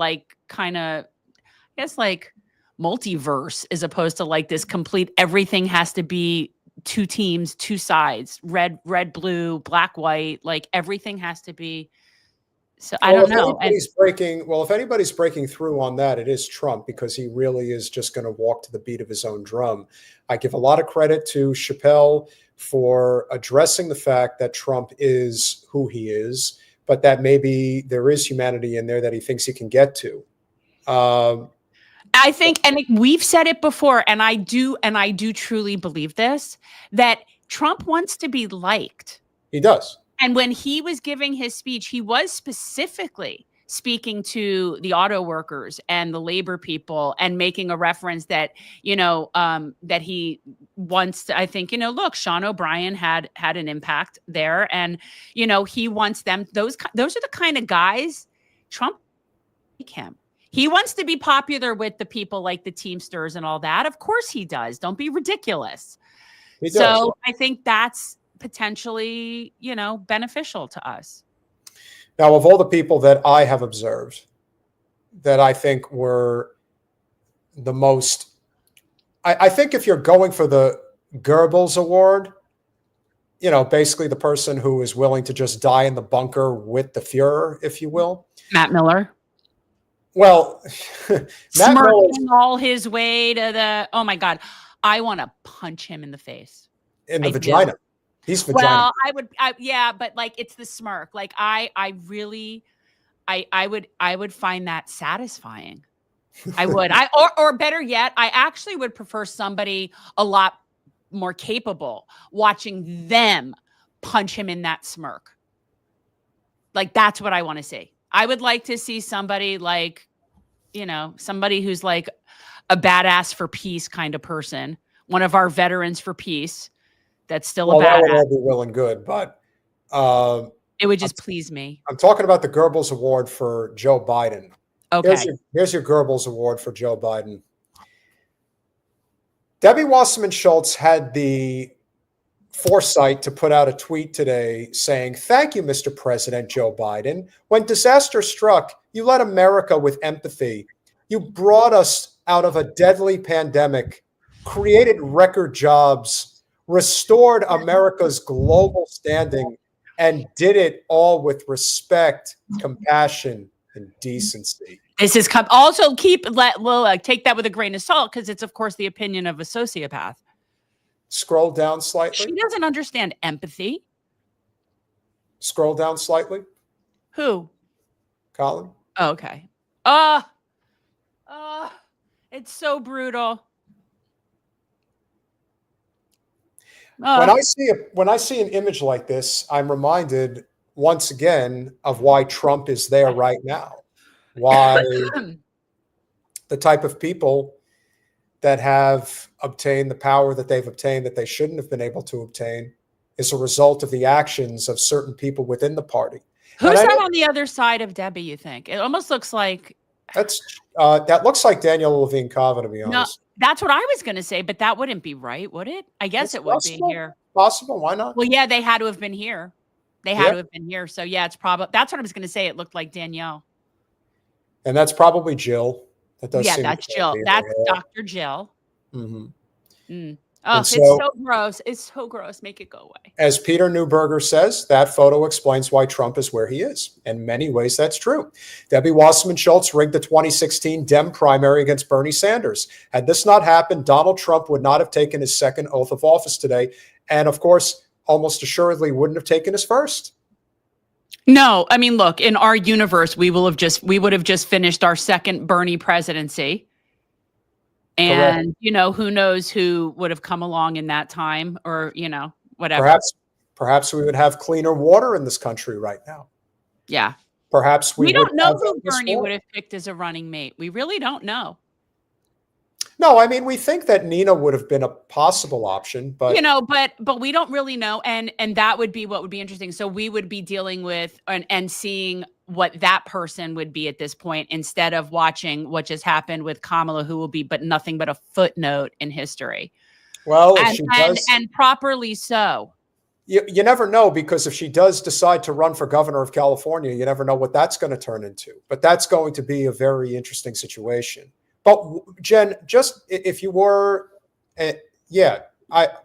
as opposed to like this complete, everything has to be two teams, two sides, red, blue, black, white, like everything has to be. So I don't know. If anybody's breaking through on that, it is Trump, because he really is just going to walk to the beat of his own drum. I give a lot of credit to Chappelle for addressing the fact that Trump is who he is, but that maybe there is humanity in there that he thinks he can get to. I think, and we've said it before, and I do truly believe this, that Trump wants to be liked. He does. And when he was giving his speech, he was specifically speaking to the auto workers and the labor people and making a reference that, that he wants to, I think, look, Sean O'Brien had an impact there. And, he wants them, those are the kind of guys Trump like him. He wants to be popular with the people like the Teamsters and all that. Of course he does. Don't be ridiculous. He does. So I think that's potentially, beneficial to us. Now, of all the people that I have observed that I think were the most, I think if you're going for the Goebbels Award, basically the person who is willing to just die in the bunker with the Fuhrer, if you will. Matt Miller. Well, smirking all his way to the, oh my God, I want to punch him in the face. In the vagina. He's vagina. Well, yeah, but like it's the smirk. Like I really, I would find that satisfying. I would. Or better yet, I actually would prefer somebody a lot more capable watching them punch him in that smirk. Like, that's what I want to see. I would like to see somebody like, somebody who's like a badass for peace kind of person, one of our veterans for peace that's still a badass. That would all be well and good, but it would just please me. I'm talking about the Goebbels Award for Joe Biden. Okay. Here's your Goebbels Award for Joe Biden. Debbie Wasserman Schultz had the foresight to put out a tweet today saying, "Thank you, Mr. President Joe Biden. When disaster struck, you led America with empathy. You brought us out of a deadly pandemic, created record jobs, restored America's global standing, and did it all with respect, compassion, and decency." This is also take that with a grain of salt, because it's, of course, the opinion of a sociopath. Scroll down slightly. She doesn't understand empathy. Scroll down slightly. Who? Colin. Oh, okay. It's so brutal. When I see an image like this, I'm reminded once again of why Trump is there right now. Why the type of people that have obtained the power that they've obtained that they shouldn't have been able to obtain is a result of the actions of certain people within the party. Who's that on the other side of Debbie, you think? It almost looks like... That looks like Danielle Levine-Cava, to be honest. No, that's what I was going to say, but that wouldn't be right, would it? I guess it would be here. Possible, why not? Well, yeah, they had to have been here. They had to have been here. So, yeah, it's probably... That's what I was going to say. It looked like Danielle. And that's probably Jill. That's Jill. That's Dr. Jill. Mm-hmm. Oh, it's so gross. It's so gross. Make it go away. As Peter Newberger says, that photo explains why Trump is where he is. In many ways, that's true. Debbie Wasserman Schultz rigged the 2016 Dem primary against Bernie Sanders. Had this not happened, Donald Trump would not have taken his second oath of office today. And of course, almost assuredly wouldn't have taken his first. No, I mean, look, in our universe, we would have just finished our second Bernie presidency. And, correct. Who knows who would have come along in that time, or, whatever. Perhaps we would have cleaner water in this country right now. Yeah. Perhaps we don't know who Bernie would have picked as a running mate. We really don't know. No, I mean, we think that Nina would have been a possible option, but but we don't really know, and that would be what would be interesting. So we would be dealing with and seeing what that person would be at this point, instead of watching what just happened with Kamala, who will be nothing but a footnote in history. Well, if she does, and properly so. You never know, because if she does decide to run for governor of California, you never know what that's going to turn into. But that's going to be a very interesting situation. But Jen, just if you were,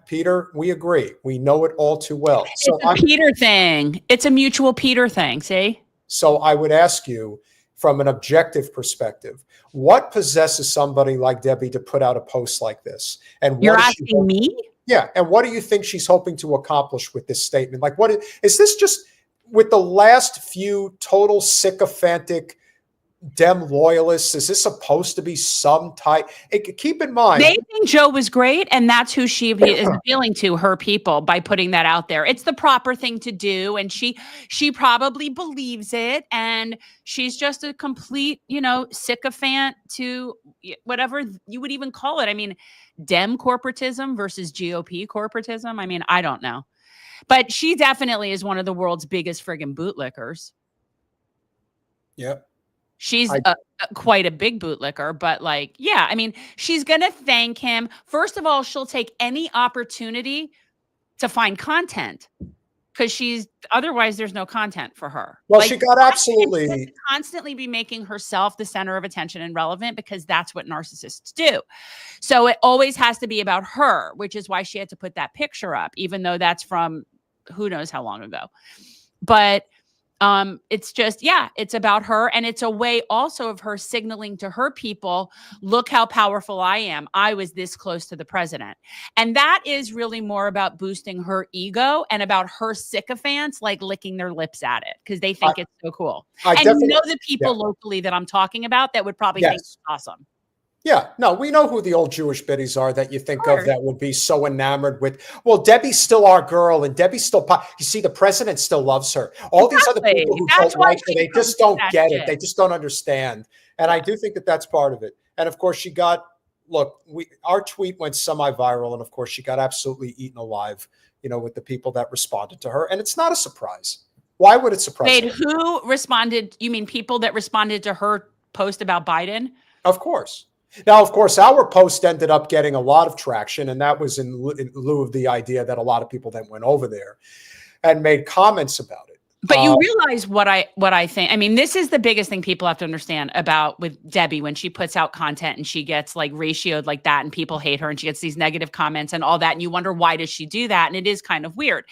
Peter, we agree. We know it all too well. So it's a Peter thing. It's a mutual Peter thing. See? So I would ask you, from an objective perspective, what possesses somebody like Debbie to put out a post like this? And you're asking me? Yeah. And what do you think she's hoping to accomplish with this statement? Like, what is this, just with the last few total sycophantic Dem loyalists? Is this supposed to be some type? Keep in mind, they think Joe was great, and that's who she is appealing to, her people, by putting that out there. It's the proper thing to do, and she probably believes it, and she's just a complete, sycophant to whatever you would even call it. I mean, Dem corporatism versus GOP corporatism. I mean, I don't know, but she definitely is one of the world's biggest friggin' bootlickers. Yep. She's quite a big bootlicker, but I mean, she's going to thank him. First of all, she'll take any opportunity to find content, because otherwise there's no content for her. Well, she got absolutely constantly be making herself the center of attention and relevant, because that's what narcissists do. So it always has to be about her, which is why she had to put that picture up, even though that's from who knows how long ago. But It's just, yeah, it's about her. And it's a way also of her signaling to her people, look how powerful I am. I was this close to the president. And that is really more about boosting her ego and about her sycophants, like licking their lips at it because they think it's so cool. And you know the people locally that I'm talking about that would probably think it's awesome. Yeah, no, we know who the old Jewish biddies are that you think of that would be so enamored with, well, Debbie's still our girl and Debbie's still, you see, the president still loves her. All these other people who don't like her, they just don't get it. They just don't understand. And I do think that that's part of it. And of course, she got, look, our tweet went semi-viral. And of course, she got absolutely eaten alive, you know, with the people that responded to her. And it's not a surprise. Why would it surprise Wait, me? who responded? You mean people that responded to her post about Biden? Of course. Now, of course, our post ended up getting a lot of traction, and that was in lieu of the idea that a lot of people then went over there and made comments about it. But you realize what I think. I mean, this is the biggest thing people have to understand about with Debbie when she puts out content and she gets like ratioed like that and people hate her and she gets these negative comments and all that. And you wonder, why does she do that? And it is kind of weird.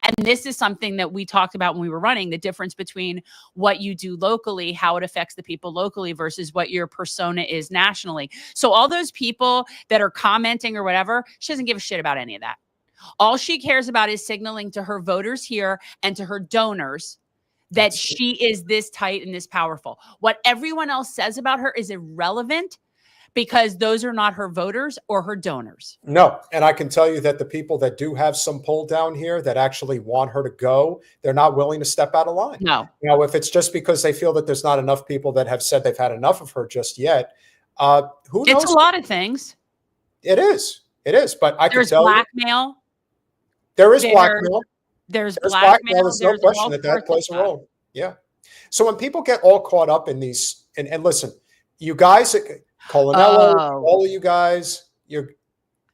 And this is something that we talked about when we were running, the difference between what you do locally, how it affects the people locally versus what your persona is nationally. So all those people that are commenting or whatever, she doesn't give a shit about any of that. All she cares about is signaling to her voters here and to her donors that she is this tight and this powerful. What everyone else says about her is irrelevant because those are not her voters or her donors. No. And I can tell you that the people that do have some pull down here that actually want her to go, they're not willing to step out of line. No. You know, if it's just because they feel that there's not enough people that have said they've had enough of her just yet, who knows? It's a lot of things. It is. It is. But I can tell blackmail. There is blackmail. There's blackmail. There's no question that plays a role. Yeah. So when people get all caught up in these, and listen, you guys, Colanello, all of you guys,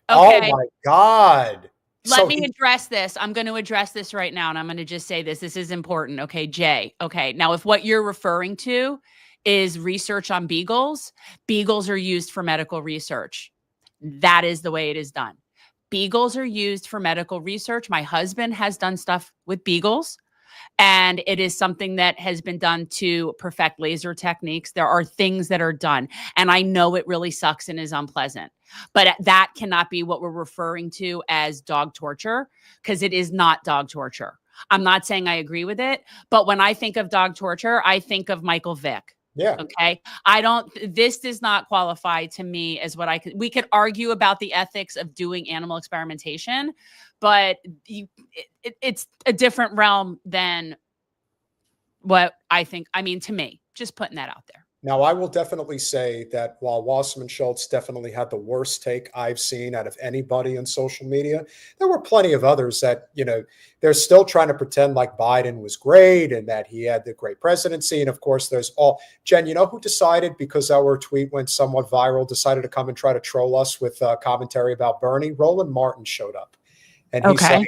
oh my God. Let me address this. I'm going to address this right now. And I'm going to just say this. This is important. Okay, Jay. Okay. Now, if what you're referring to is research on beagles are used for medical research. That is the way it is done. Beagles are used for medical research. My husband has done stuff with beagles, and it is something that has been done to perfect laser techniques. There are things that are done, and I know it really sucks and is unpleasant, but that cannot be what we're referring to as dog torture, because it is not dog torture. I'm not saying I agree with it, but when I think of dog torture, I think of Michael Vick. Yeah. Okay. This does not qualify to me as what we could argue about the ethics of doing animal experimentation, but it's a different realm than what I think. I mean, to me, just putting that out there. Now, I will definitely say that while Wasserman Schultz definitely had the worst take I've seen out of anybody on social media, there were plenty of others that, you know, they're still trying to pretend like Biden was great and that he had the great presidency. And of course, there's Jen, you know who decided, because our tweet went somewhat viral, decided to come and try to troll us with commentary about Bernie? Roland Martin showed up. And he's like,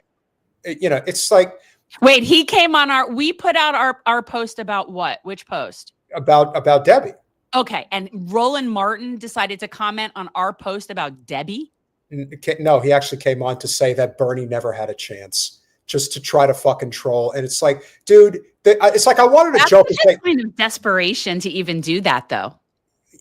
you know, it's like. Wait, he came on we put out our post about what? Which post? About Debbie. Okay. And Roland Martin decided to comment on our post about Debbie? No, he actually came on to say that Bernie never had a chance, just to try to fucking troll. And it's like, dude, it's like I wanted to joke and say, kind of desperation to even do that, though.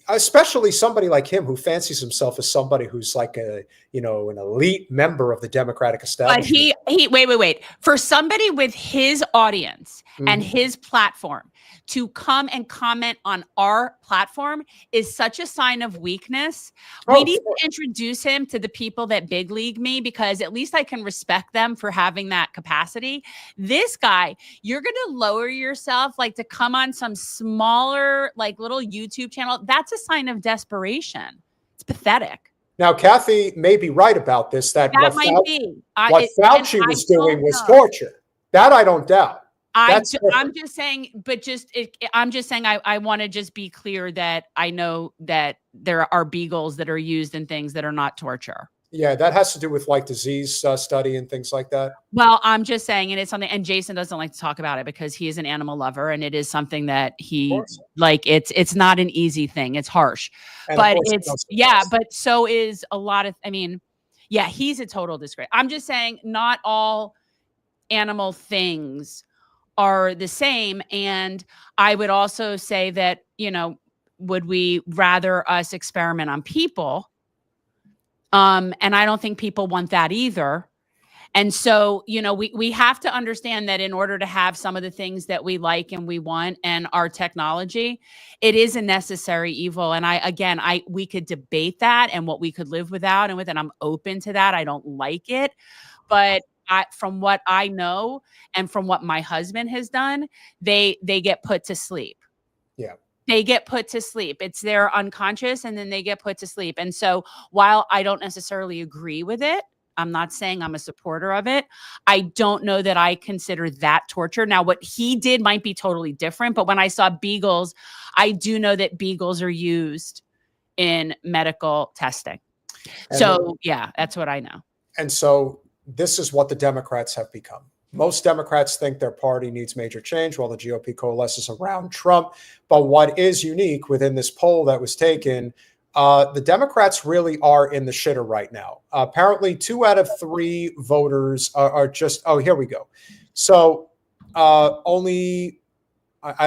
Especially somebody like him who fancies himself as somebody who's like an elite member of the Democratic establishment. But wait. For somebody with his audience and his platform to come and comment on our platform is such a sign of weakness. We need to introduce him to the people that big league me, because at least I can respect them for having that capacity. This guy, you're going to lower yourself like to come on some smaller, like little YouTube channel. That's a sign of desperation. It's pathetic. Now, Kathy may be right about this, that what Fauci was doing was torture. That I don't doubt. I'm just saying, I want to just be clear that I know that there are beagles that are used in things that are not torture. Yeah, that has to do with like disease study and things like that. Well, I'm just saying, and it's something, and Jason doesn't like to talk about it because he is an animal lover, and it is something that it's not an easy thing. It's harsh, but but so is a lot of, he's a total disgrace. I'm just saying not all animal things are the same. And I would also say that, would we rather us experiment on people? And I don't think people want that either. And so, we have to understand that in order to have some of the things that we like and we want and our technology, it is a necessary evil. And we could debate that and what we could live without and with, and I'm open to that. I don't like it, but from what I know and from what my husband has done, they get put to sleep. Yeah. They get put to sleep. It's their unconscious and then they get put to sleep. And so while I don't necessarily agree with it, I'm not saying I'm a supporter of it. I don't know that I consider that torture. Now, what he did might be totally different, but when I saw beagles, I do know that beagles are used in medical testing. That's what I know. And so this is what the Democrats have become. Most Democrats think their party needs major change while the GOP coalesces around Trump. But what is unique within this poll that was taken, the Democrats really are in the shitter right now. Apparently, 2 out of 3 voters are just, here we go. So I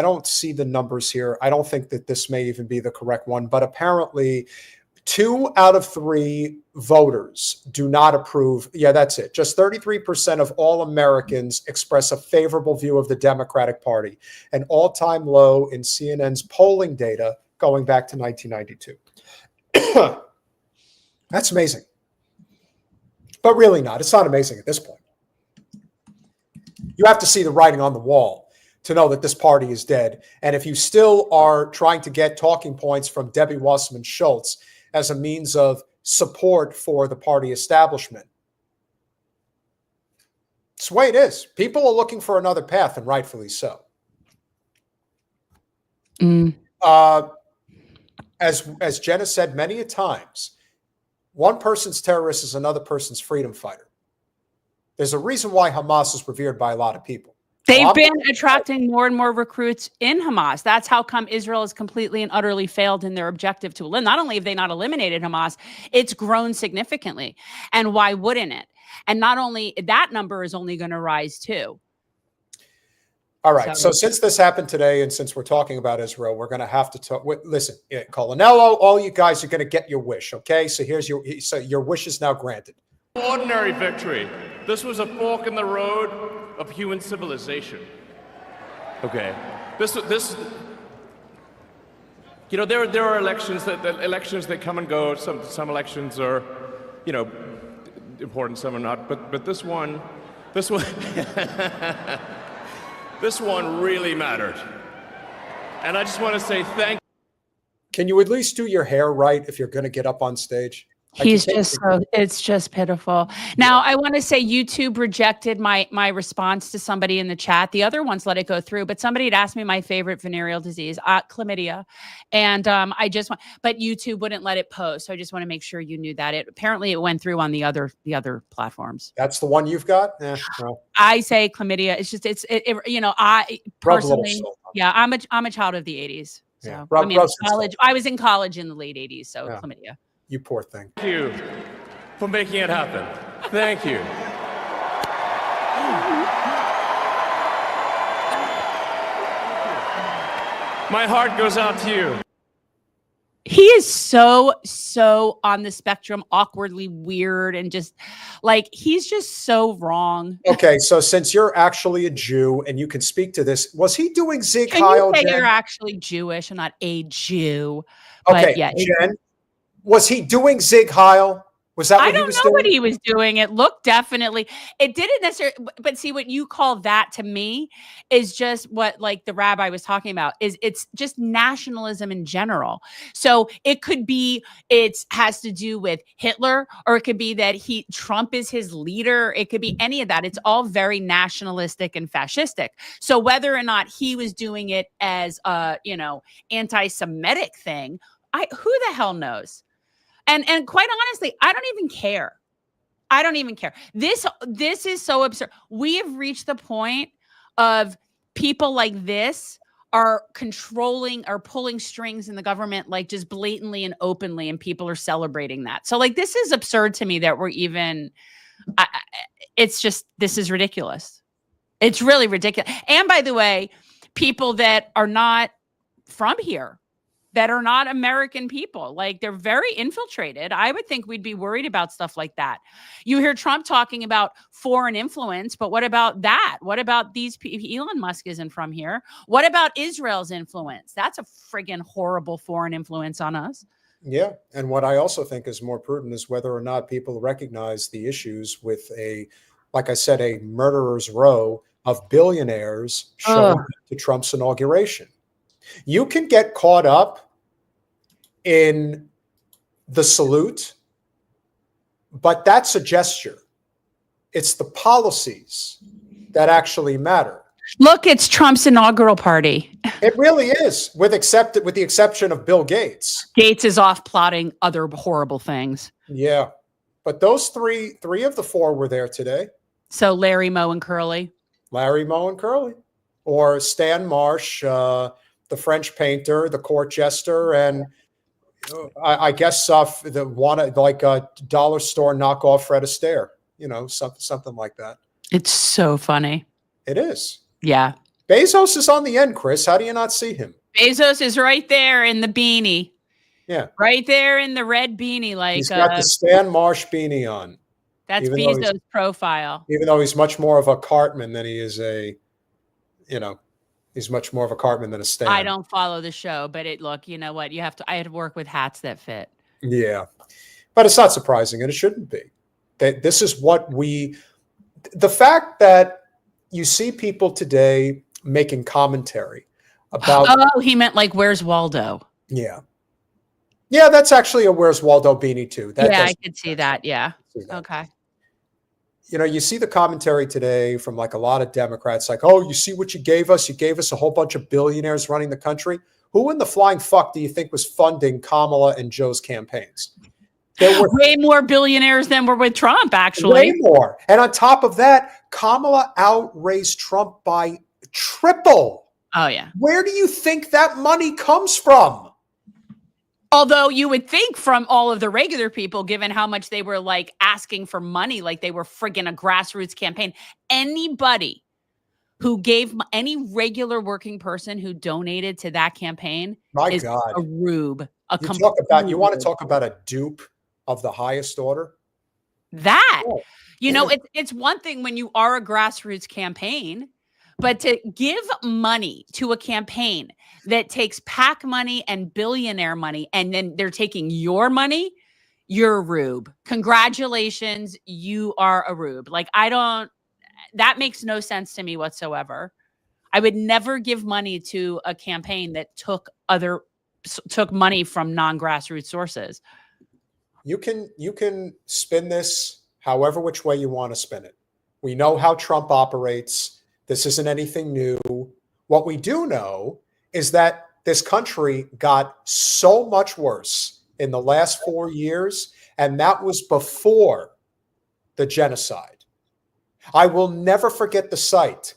don't see the numbers here. I don't think that this may even be the correct one, but apparently 2 out of 3 voters do not approve. Yeah, that's it. Just 33% of all Americans express a favorable view of the Democratic Party, an all-time low in CNN's polling data going back to 1992. That's amazing. But really not. It's not amazing at this point. You have to see the writing on the wall to know that this party is dead. And if you still are trying to get talking points from Debbie Wasserman Schultz as a means of support for the party establishment, it's the way it is. People are looking for another path, and rightfully so. As Jenna said many a times, one person's terrorist is another person's freedom fighter. There's a reason why Hamas is revered by a lot of people. They've been attracting more and more recruits in Hamas. That's how come Israel has completely and utterly failed in their objective to eliminate. Not only have they not eliminated Hamas, it's grown significantly. And why wouldn't it? And not only that, number is only going to rise too. All right. So since this happened today, and since we're talking about Israel, we're going to have to talk. Listen, Colonello, all you guys are going to get your wish. Okay. So here's your wish is now granted. Ordinary victory. This was a fork in the road of human civilization. Okay. There are elections that come and go. Some elections are, important. Some are not. But this one. This one really mattered. And I just want to say thank you. Can you at least do your hair right if you're going to get up on stage? It's just pitiful. Now, I want to say YouTube rejected my response to somebody in the chat. The other ones let it go through, but somebody had asked me my favorite venereal disease, chlamydia. And but YouTube wouldn't let it post. So I just want to make sure you knew that. Apparently it went through on the other platforms. That's the one you've got? No. I say chlamydia. It's just, I personally, I'm a child of the 80s. So Yeah. I was in college in the late 80s. So chlamydia. You poor thing. Thank you for making it happen. Thank you. My heart goes out to you. He is so on the spectrum, awkwardly weird, and just like, he's just so wrong. Okay, so since you're actually a Jew and you can speak to this, was he doing Zig Heil? Can you say you're actually Jewish and not a Jew? Okay, but yeah, Jen, was he doing Zig Heil? Was that what he was doing? I don't know what he was doing. It looked definitely. It didn't necessarily. But see, what you call that to me is just what, like the rabbi was talking about, it's just nationalism in general. So it could be it has to do with Hitler, or it could be that Trump is his leader. It could be any of that. It's all very nationalistic and fascistic. So whether or not he was doing it as a anti-Semitic thing, who the hell knows? And quite honestly, I don't even care. I don't even care. This is so absurd. We have reached the point of people like this are controlling or pulling strings in the government, like just blatantly and openly, and people are celebrating that. So like, this is absurd to me that we're even, this is ridiculous. It's really ridiculous. And by the way, people that are not from here, that are not American people, like they're very infiltrated. I would think we'd be worried about stuff like that. You hear Trump talking about foreign influence, but what about that? What about these people? Elon Musk isn't from here. What about Israel's influence? That's a friggin' horrible foreign influence on us. Yeah. And what I also think is more prudent is whether or not people recognize the issues with like I said, a murderer's row of billionaires showing up to Trump's inauguration. You can get caught up in the salute, but that's a gesture. It's the policies that actually matter. Look, it's Trump's inaugural party. It really is, with the exception of Bill Gates. Gates is off plotting other horrible things. Yeah. But those three of the four were there today. So Larry, Moe, and Curly. Larry, Moe, and Curly. Or Stan Marsh, the French painter, the court jester, and I guess the one like a dollar store knockoff Fred Astaire. You know, something like that. It's so funny. It is. Yeah. Bezos is on the end, Chris. How do you not see him? Bezos is right there in the beanie. Yeah. Right there in the red beanie. Like he's got the Stan Marsh beanie on. That's Bezos' profile. Even though he's much more of a Cartman than he is he's much more of a Cartman than a Stan. I don't follow the show, but look, you know what? I had to work with hats that fit. Yeah. But it's not surprising, and it shouldn't be. This is what the fact that you see people today making commentary about. Oh, he meant like, where's Waldo? Yeah. Yeah, that's actually a Where's Waldo beanie too. I could see that. Yeah. Okay. You know, you see the commentary today from like a lot of Democrats, like, oh, you see what you gave us? You gave us a whole bunch of billionaires running the country. Who in the flying fuck do you think was funding Kamala and Joe's campaigns? There were way more billionaires than were with Trump, actually. Way more. And on top of that, Kamala outraised Trump by triple. Oh, yeah. Where do you think that money comes from? Although you would think from all of the regular people, given how much they were like asking for money, like they were friggin' a grassroots campaign. Anybody who gave any regular working person who donated to that campaign is God. A rube. You want to talk about a dupe of the highest order? That, it's one thing when you are a grassroots campaign, but to give money to a campaign that takes PAC money and billionaire money, and then they're taking your money, you're a rube. Congratulations, you are a rube. Like, that makes no sense to me whatsoever. I would never give money to a campaign that took money from non-grassroots sources. You can spin this however which way you want to spin it. We know how Trump operates. This isn't anything new. What we do know is that this country got so much worse in the last 4 years, and that was before the genocide. I will never forget the sight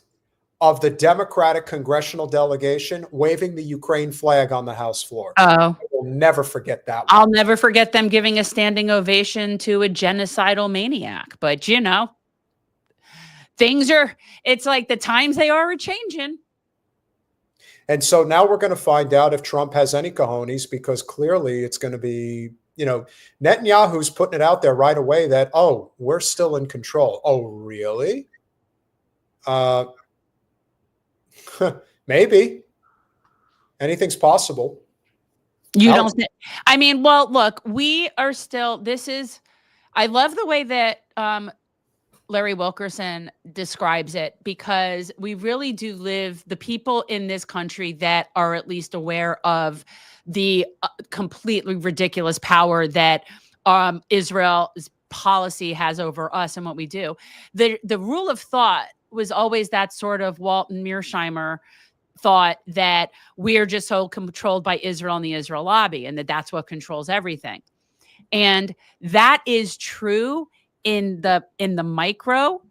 of the Democratic congressional delegation waving the Ukraine flag on the House floor. Oh. I will never forget that one. I'll never forget them giving a standing ovation to a genocidal maniac. But, it's like the times they are changing. And so now we're going to find out if Trump has any cojones, because clearly it's going to be, Netanyahu's putting it out there right away that, oh, we're still in control. Oh, really? Maybe. Anything's possible. Look, we are still, I love the way that Larry Wilkerson describes it, because we really do live, the people in this country that are at least aware of the completely ridiculous power that Israel's policy has over us and what we do. The rule of thought was always that sort of Walton Mearsheimer thought that we're just so controlled by Israel and the Israel lobby, and that's what controls everything. And that is true in the micro,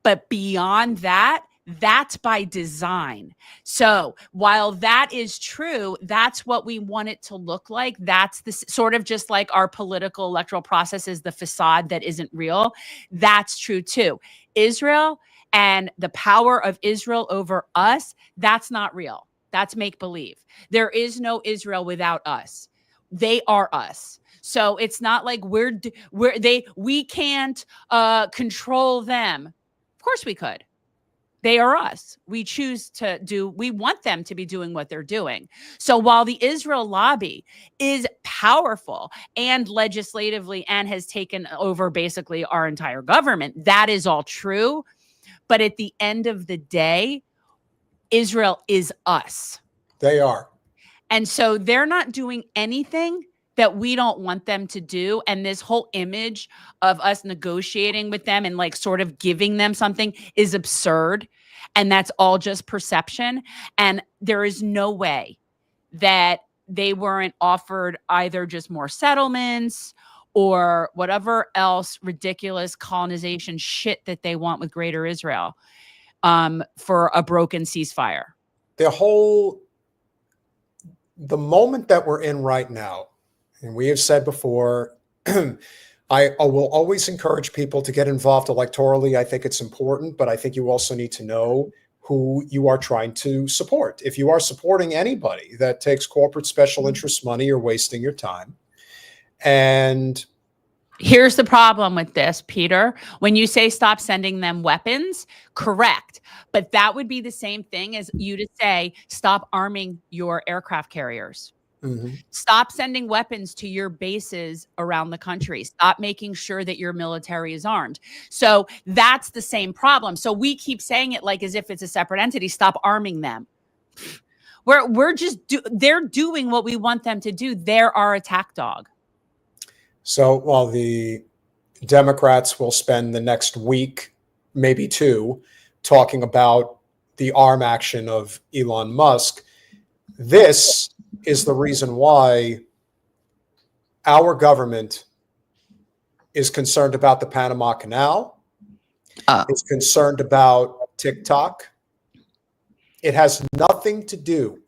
but beyond that, that's by design. So while that is true, that's what we want it to look like. That's the sort of just like our political electoral process is the facade that isn't real. That's true too. Israel And the power of Israel over us, that's not real. That's make believe. There is no Israel without us. They are us. So it's not like we can't control them. Of course we could. They are us. We want them to be doing what they're doing. So while the Israel lobby is powerful and legislatively and has taken over basically our entire government, that is all true. But at the end of the day, Israel is us. They are. And so they're not doing anything that we don't want them to do. And this whole image of us negotiating with them and like sort of giving them something is absurd. And that's all just perception. And there is no way that they weren't offered either just more settlements or whatever else ridiculous colonization shit that they want with Greater Israel for a broken ceasefire. The moment that we're in right now, and we have said before, I will always encourage people to get involved electorally. I think it's important, but I think you also need to know who you are trying to support. If you are supporting anybody that takes corporate special interest money, you're wasting your time. And here's the problem with this, Peter. When you say stop sending them weapons, correct. But that would be the same thing as you to say, stop arming your aircraft carriers. Mm-hmm. Stop sending weapons to your bases around the country. Stop making sure that your military is armed. So that's the same problem. So we keep saying it like as if it's a separate entity. Stop arming them. They're doing what we want them to do. They're our attack dog. So while the Democrats will spend the next week, maybe two, talking about the arm action of Elon Musk, this is the reason why our government is concerned about the Panama Canal, is concerned about TikTok. It has nothing to do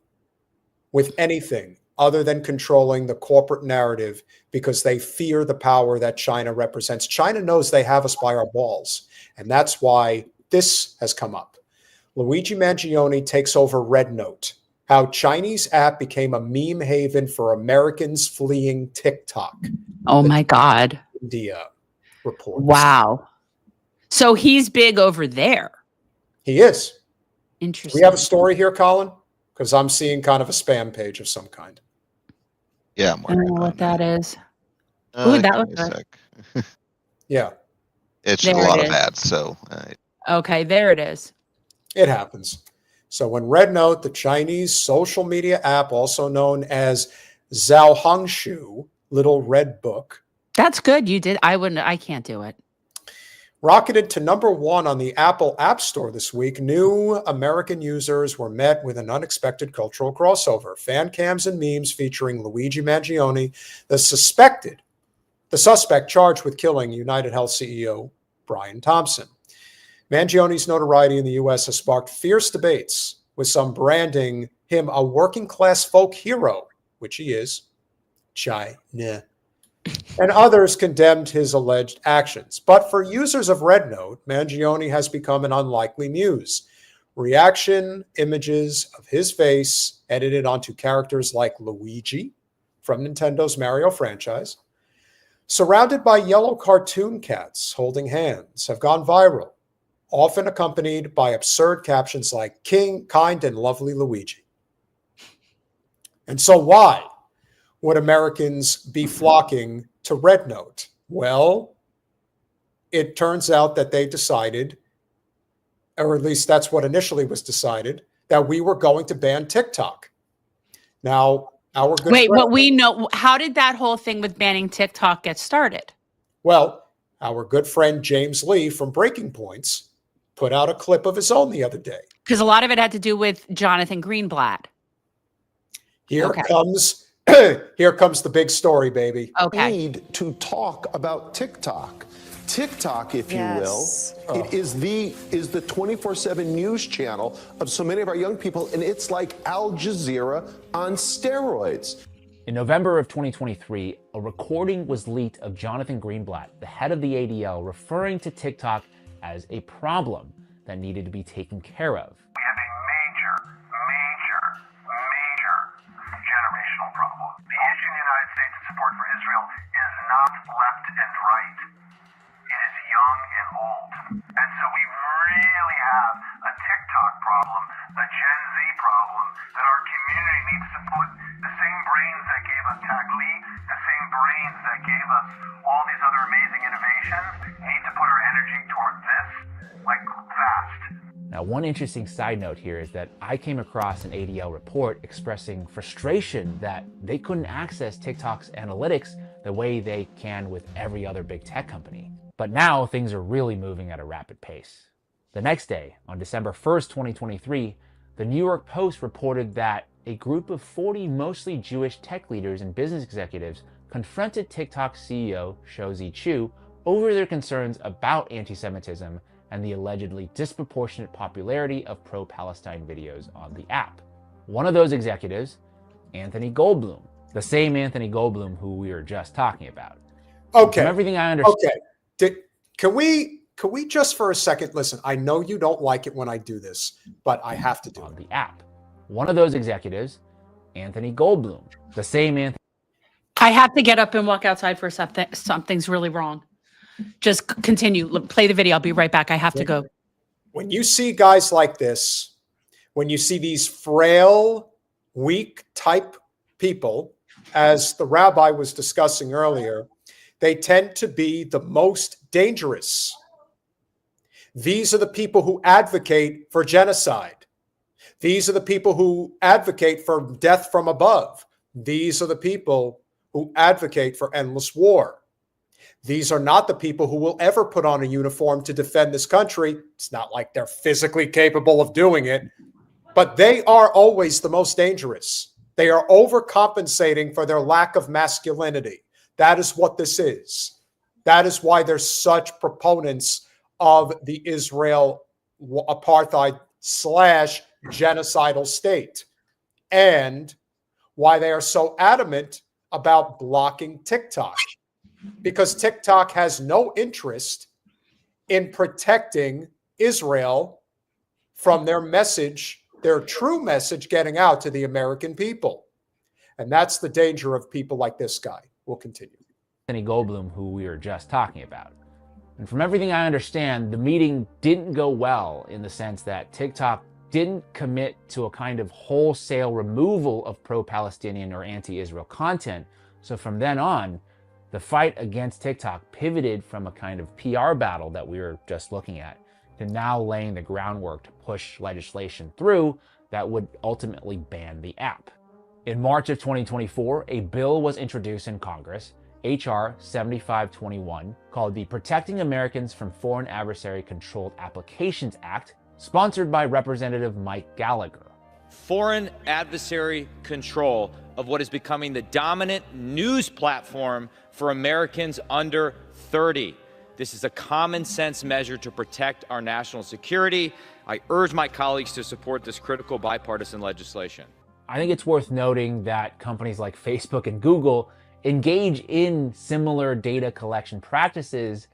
with anything other than controlling the corporate narrative because they fear the power that China represents. China knows they have us by our balls, and that's why this has come up. Luigi Mangione takes over Red Note, how Chinese app became a meme haven for Americans fleeing TikTok. Oh my God. India reports. Wow. So he's big over there. He is. Interesting. We have a story here, Colin, because I'm seeing kind of a spam page of some kind. Yeah, I don't know what that is. Ooh, that looks good. Yeah. It's a lot of ads, so. Okay, there it is. It happens. So when Red Note, the Chinese social media app, also known as Zhaohongshu, Little Red Book. That's good. You did. I can't do it. Rocketed to #1 on the Apple App Store this week, new American users were met with an unexpected cultural crossover. Fan cams and memes featuring Luigi Mangione, the suspect charged with killing United Health CEO Brian Thompson. Mangione's notoriety in the U.S. has sparked fierce debates, with some branding him a working-class folk hero, which he is, China, and others condemned his alleged actions. But for users of Red Note, Mangione has become an unlikely muse. Reaction images of his face edited onto characters like Luigi from Nintendo's Mario franchise, surrounded by yellow cartoon cats holding hands, have gone viral, often accompanied by absurd captions like "King, kind, and lovely Luigi." And so why would Americans be flocking to Red Note? Well, it turns out that they decided, or at least that's what initially was decided, that we were going to ban TikTok. Now, our good friend, but we know, how did that whole thing with banning TikTok get started? Well, our good friend James Lee from Breaking Points put out a clip of his own the other day. Because a lot of it had to do with Jonathan Greenblatt. Here comes the big story, baby. Okay. Need to talk about TikTok. TikTok, if you will, it is the 24/7 news channel of so many of our young people, and it's like Al Jazeera on steroids. In November of 2023, a recording was leaked of Jonathan Greenblatt, the head of the ADL, referring to TikTok as a problem. that needed to be taken care of. We have a major generational problem. The issue in the United States of support for Israel is not left and right. It is young and old. And so we really have a TikTok problem, a Gen Z problem, that our community needs to put the same brains that gave us Tagli, the same brains that gave us all these other amazing innovations, need to put our energy toward this, like, fast. Now, one interesting side note here is that I came across an ADL report expressing frustration that they couldn't access TikTok's analytics the way they can with every other big tech company. But now things are really moving at a rapid pace. The next day, on December 1st, 2023, the New York Post reported that a group of 40 mostly Jewish tech leaders and business executives confronted TikTok CEO Shou Chu over their concerns about anti-Semitism and the allegedly disproportionate popularity of pro-Palestine videos on the app. One of those executives, Anthony Goldblum, the same Anthony Goldblum who we were just talking about. Okay. From everything I understand. Okay. Can we just for a second listen? I know you don't like it when I do this, but I have to do on it. The app. One of those executives, Anthony Goldblum, the same Anthony. I have to get up and walk outside for something. Something's really wrong. Just continue. Play the video. I'll be right back. I have to go. When you see guys like this, when you see these frail, weak type people, as the rabbi was discussing earlier, they tend to be the most dangerous. These are the people who advocate for genocide. These are the people who advocate for death from above. These are the people who advocate for endless war. These are not the people who will ever put on a uniform to defend this country. It's not like they're physically capable of doing it, but they are always the most dangerous. They are overcompensating for their lack of masculinity. That is what this is. That is why there's such proponents of the Israel apartheid / genocidal state, and why they are so adamant about blocking TikTok. Because TikTok has no interest in protecting Israel from their message, their true message getting out to the American people. And that's the danger of people like this guy. We'll continue. Anthony Goldblum, who we were just talking about. And from everything I understand, the meeting didn't go well in the sense that TikTok didn't commit to a kind of wholesale removal of pro-Palestinian or anti-Israel content. So from then on, the fight against TikTok pivoted from a kind of PR battle that we were just looking at to now laying the groundwork to push legislation through that would ultimately ban the app. In March of 2024, a bill was introduced in Congress, H.R. 7521, called the Protecting Americans from Foreign Adversary Controlled Applications Act, sponsored by Representative Mike Gallagher. Foreign adversary control of what is becoming the dominant news platform for Americans under 30. This is a common sense measure to protect our national security. I urge my colleagues to support this critical bipartisan legislation. I think it's worth noting that companies like Facebook and Google engage in similar data collection practices,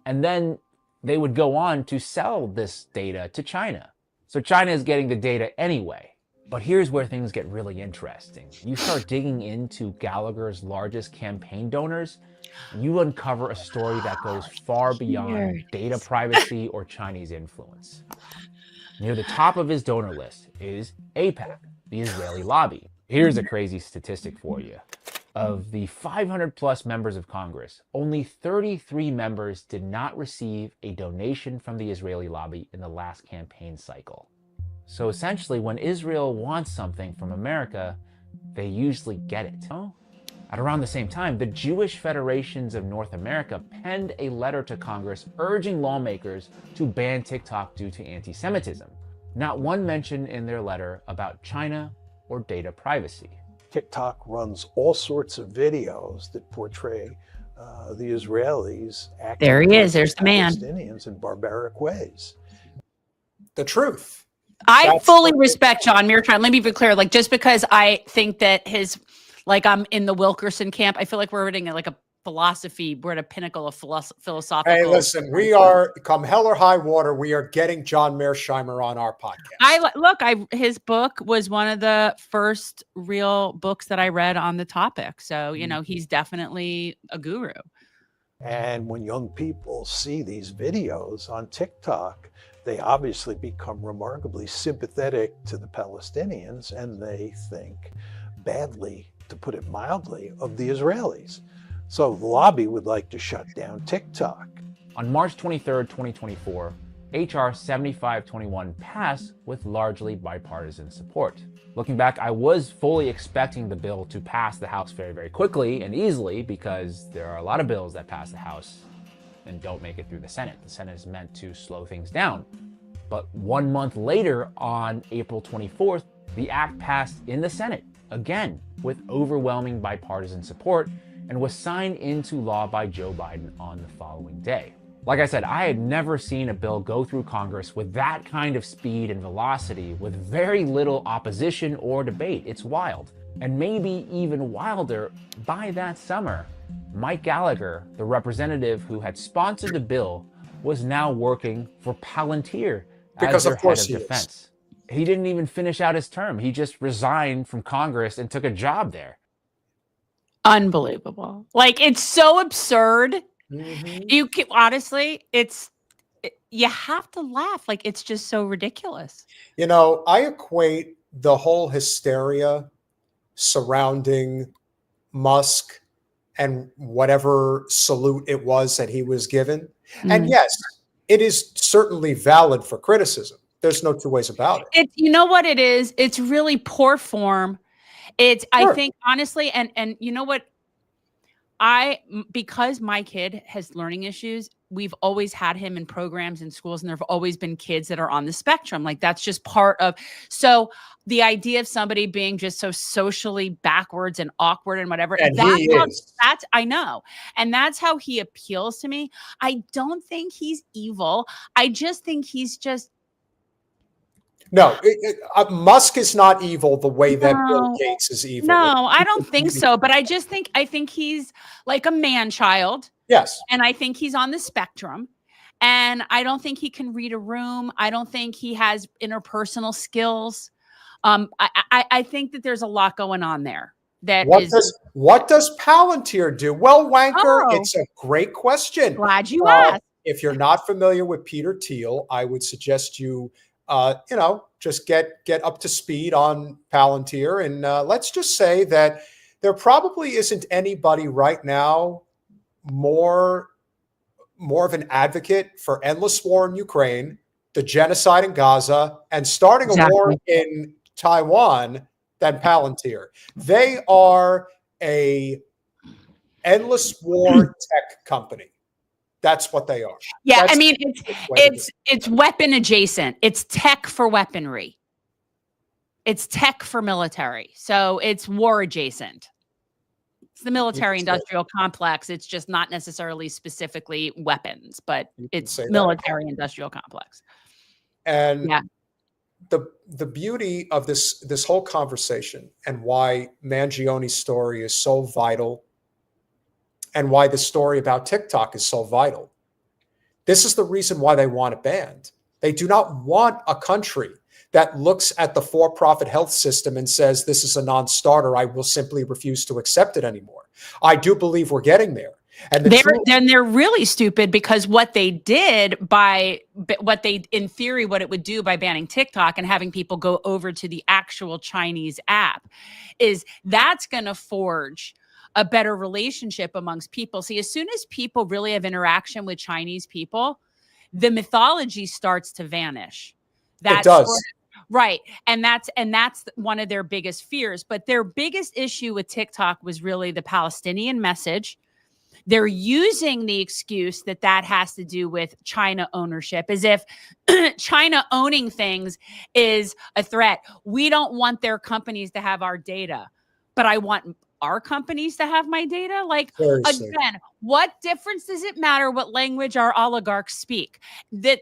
and then they would go on to sell this data to China. So China is getting the data anyway. But here's where things get really interesting. You start digging into Gallagher's largest campaign donors, and you uncover a story that goes far beyond data privacy or Chinese influence. Near the top of his donor list is AIPAC, the Israeli lobby. Here's a crazy statistic for you. Of the 500 plus members of Congress, only 33 members did not receive a donation from the Israeli lobby in the last campaign cycle. So essentially, when Israel wants something from America, they usually get it. At around the same time, the Jewish Federations of North America penned a letter to Congress urging lawmakers to ban TikTok due to anti-Semitism. Not one mention in their letter about China or data privacy. TikTok runs all sorts of videos that portray the Israelis acting there he is. There's the man. Palestinians in barbaric ways. The truth. I fully respect John Mearsheimer. Let me be clear. Like, just because I think that I'm in the Wilkerson camp, I feel like we're reading like a philosophy. We're at a pinnacle of philosophical. Hey, listen, we are, come hell or high water, we are getting John Mearsheimer on our podcast. His book was one of the first real books that I read on the topic. So, he's definitely a guru. And when young people see these videos on TikTok, they obviously become remarkably sympathetic to the Palestinians, and they think badly, to put it mildly, of the Israelis. So the lobby would like to shut down TikTok. On March 23rd, 2024, HR 7521 passed with largely bipartisan support. Looking back, I was fully expecting the bill to pass the House very, very quickly and easily, because there are a lot of bills that pass the House and don't make it through the Senate. The Senate is meant to slow things down. But 1 month later, on April 24th, the act passed in the Senate, again, with overwhelming bipartisan support, and was signed into law by Joe Biden on the following day. Like I said, I had never seen a bill go through Congress with that kind of speed and velocity, with very little opposition or debate. It's wild. And maybe even wilder, by that summer, Mike Gallagher, the representative who had sponsored the bill, was now working for Peltier as their head of defense. He didn't even finish out his term. He just resigned from Congress and took a job there. Unbelievable. Like, it's so absurd. You can, honestly, you have to laugh. Like, it's just so ridiculous. I equate the whole hysteria surrounding Musk and whatever salute it was that he was given. And yes, it is certainly valid for criticism. There's no two ways about it. You know what it is? It's really poor form. I think, honestly, and you know what? Because my kid has learning issues, we've always had him in programs in schools, and there've always been kids that are on the spectrum. Like, that's just part of, so the idea of somebody being just so socially backwards and awkward and whatever, I know. And that's how he appeals to me. I don't think he's evil. I just think he's just, no, Musk is not evil the way that Bill Gates is evil. No, I don't think so. But I think he's like a man-child. Yes. And I think he's on the spectrum. And I don't think he can read a room. I don't think he has interpersonal skills. I think that there's a lot going on there. What does Palantir do? Well, Wanker, it's a great question. Glad you asked. If you're not familiar with Peter Thiel, I would suggest you just get up to speed on Palantir. And let's just say that there probably isn't anybody right now more of an advocate for endless war in Ukraine, the genocide in Gaza, and starting a war in Taiwan than Palantir. They are a endless war tech company. That's what they are. Yeah, I mean, it's weapon adjacent. It's tech for weaponry. It's tech for military. So it's war adjacent. It's the military-industrial complex. It's just not necessarily specifically weapons, but it's military-industrial complex. And the beauty of this whole conversation, and why Mangioni's story is so vital, and why the story about TikTok is so vital. This is the reason why they want it banned. They do not want a country that looks at the for-profit health system and says, this is a non-starter, I will simply refuse to accept it anymore. I do believe we're getting there. And they're really stupid, because what they did what it would do by banning TikTok and having people go over to the actual Chinese app is that's going to forge a better relationship amongst people. See, as soon as people really have interaction with Chinese people, the mythology starts to vanish. It does. Right. And that's one of their biggest fears. But their biggest issue with TikTok was really the Palestinian message. They're using the excuse that has to do with China ownership, as if China owning things is a threat. We don't want their companies to have our data, but I want our companies to have my data. Like, again, what difference does it matter what language our oligarchs speak? That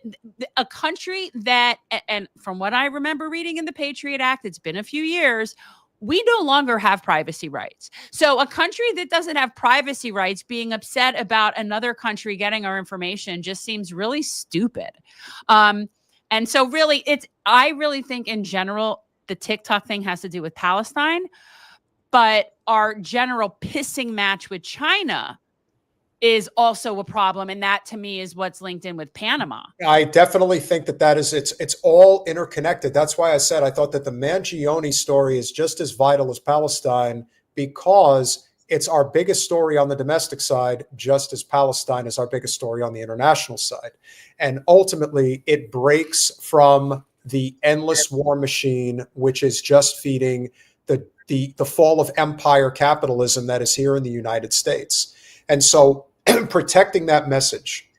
a country that, and from what I remember reading in the Patriot Act, it's been a few years, we no longer have privacy rights. So a country that doesn't have privacy rights being upset about another country getting our information just seems really stupid. And so really, I really think in general, the TikTok thing has to do with Palestine, but our general pissing match with China is also a problem. And that to me is what's linked in with Panama. I definitely think that it's all interconnected. That's why I said I thought that the Mangione story is just as vital as Palestine, because it's our biggest story on the domestic side, just as Palestine is our biggest story on the international side. And ultimately, it breaks from the endless war machine, which is just feeding the fall of empire capitalism that is here in the United States. And so protecting that message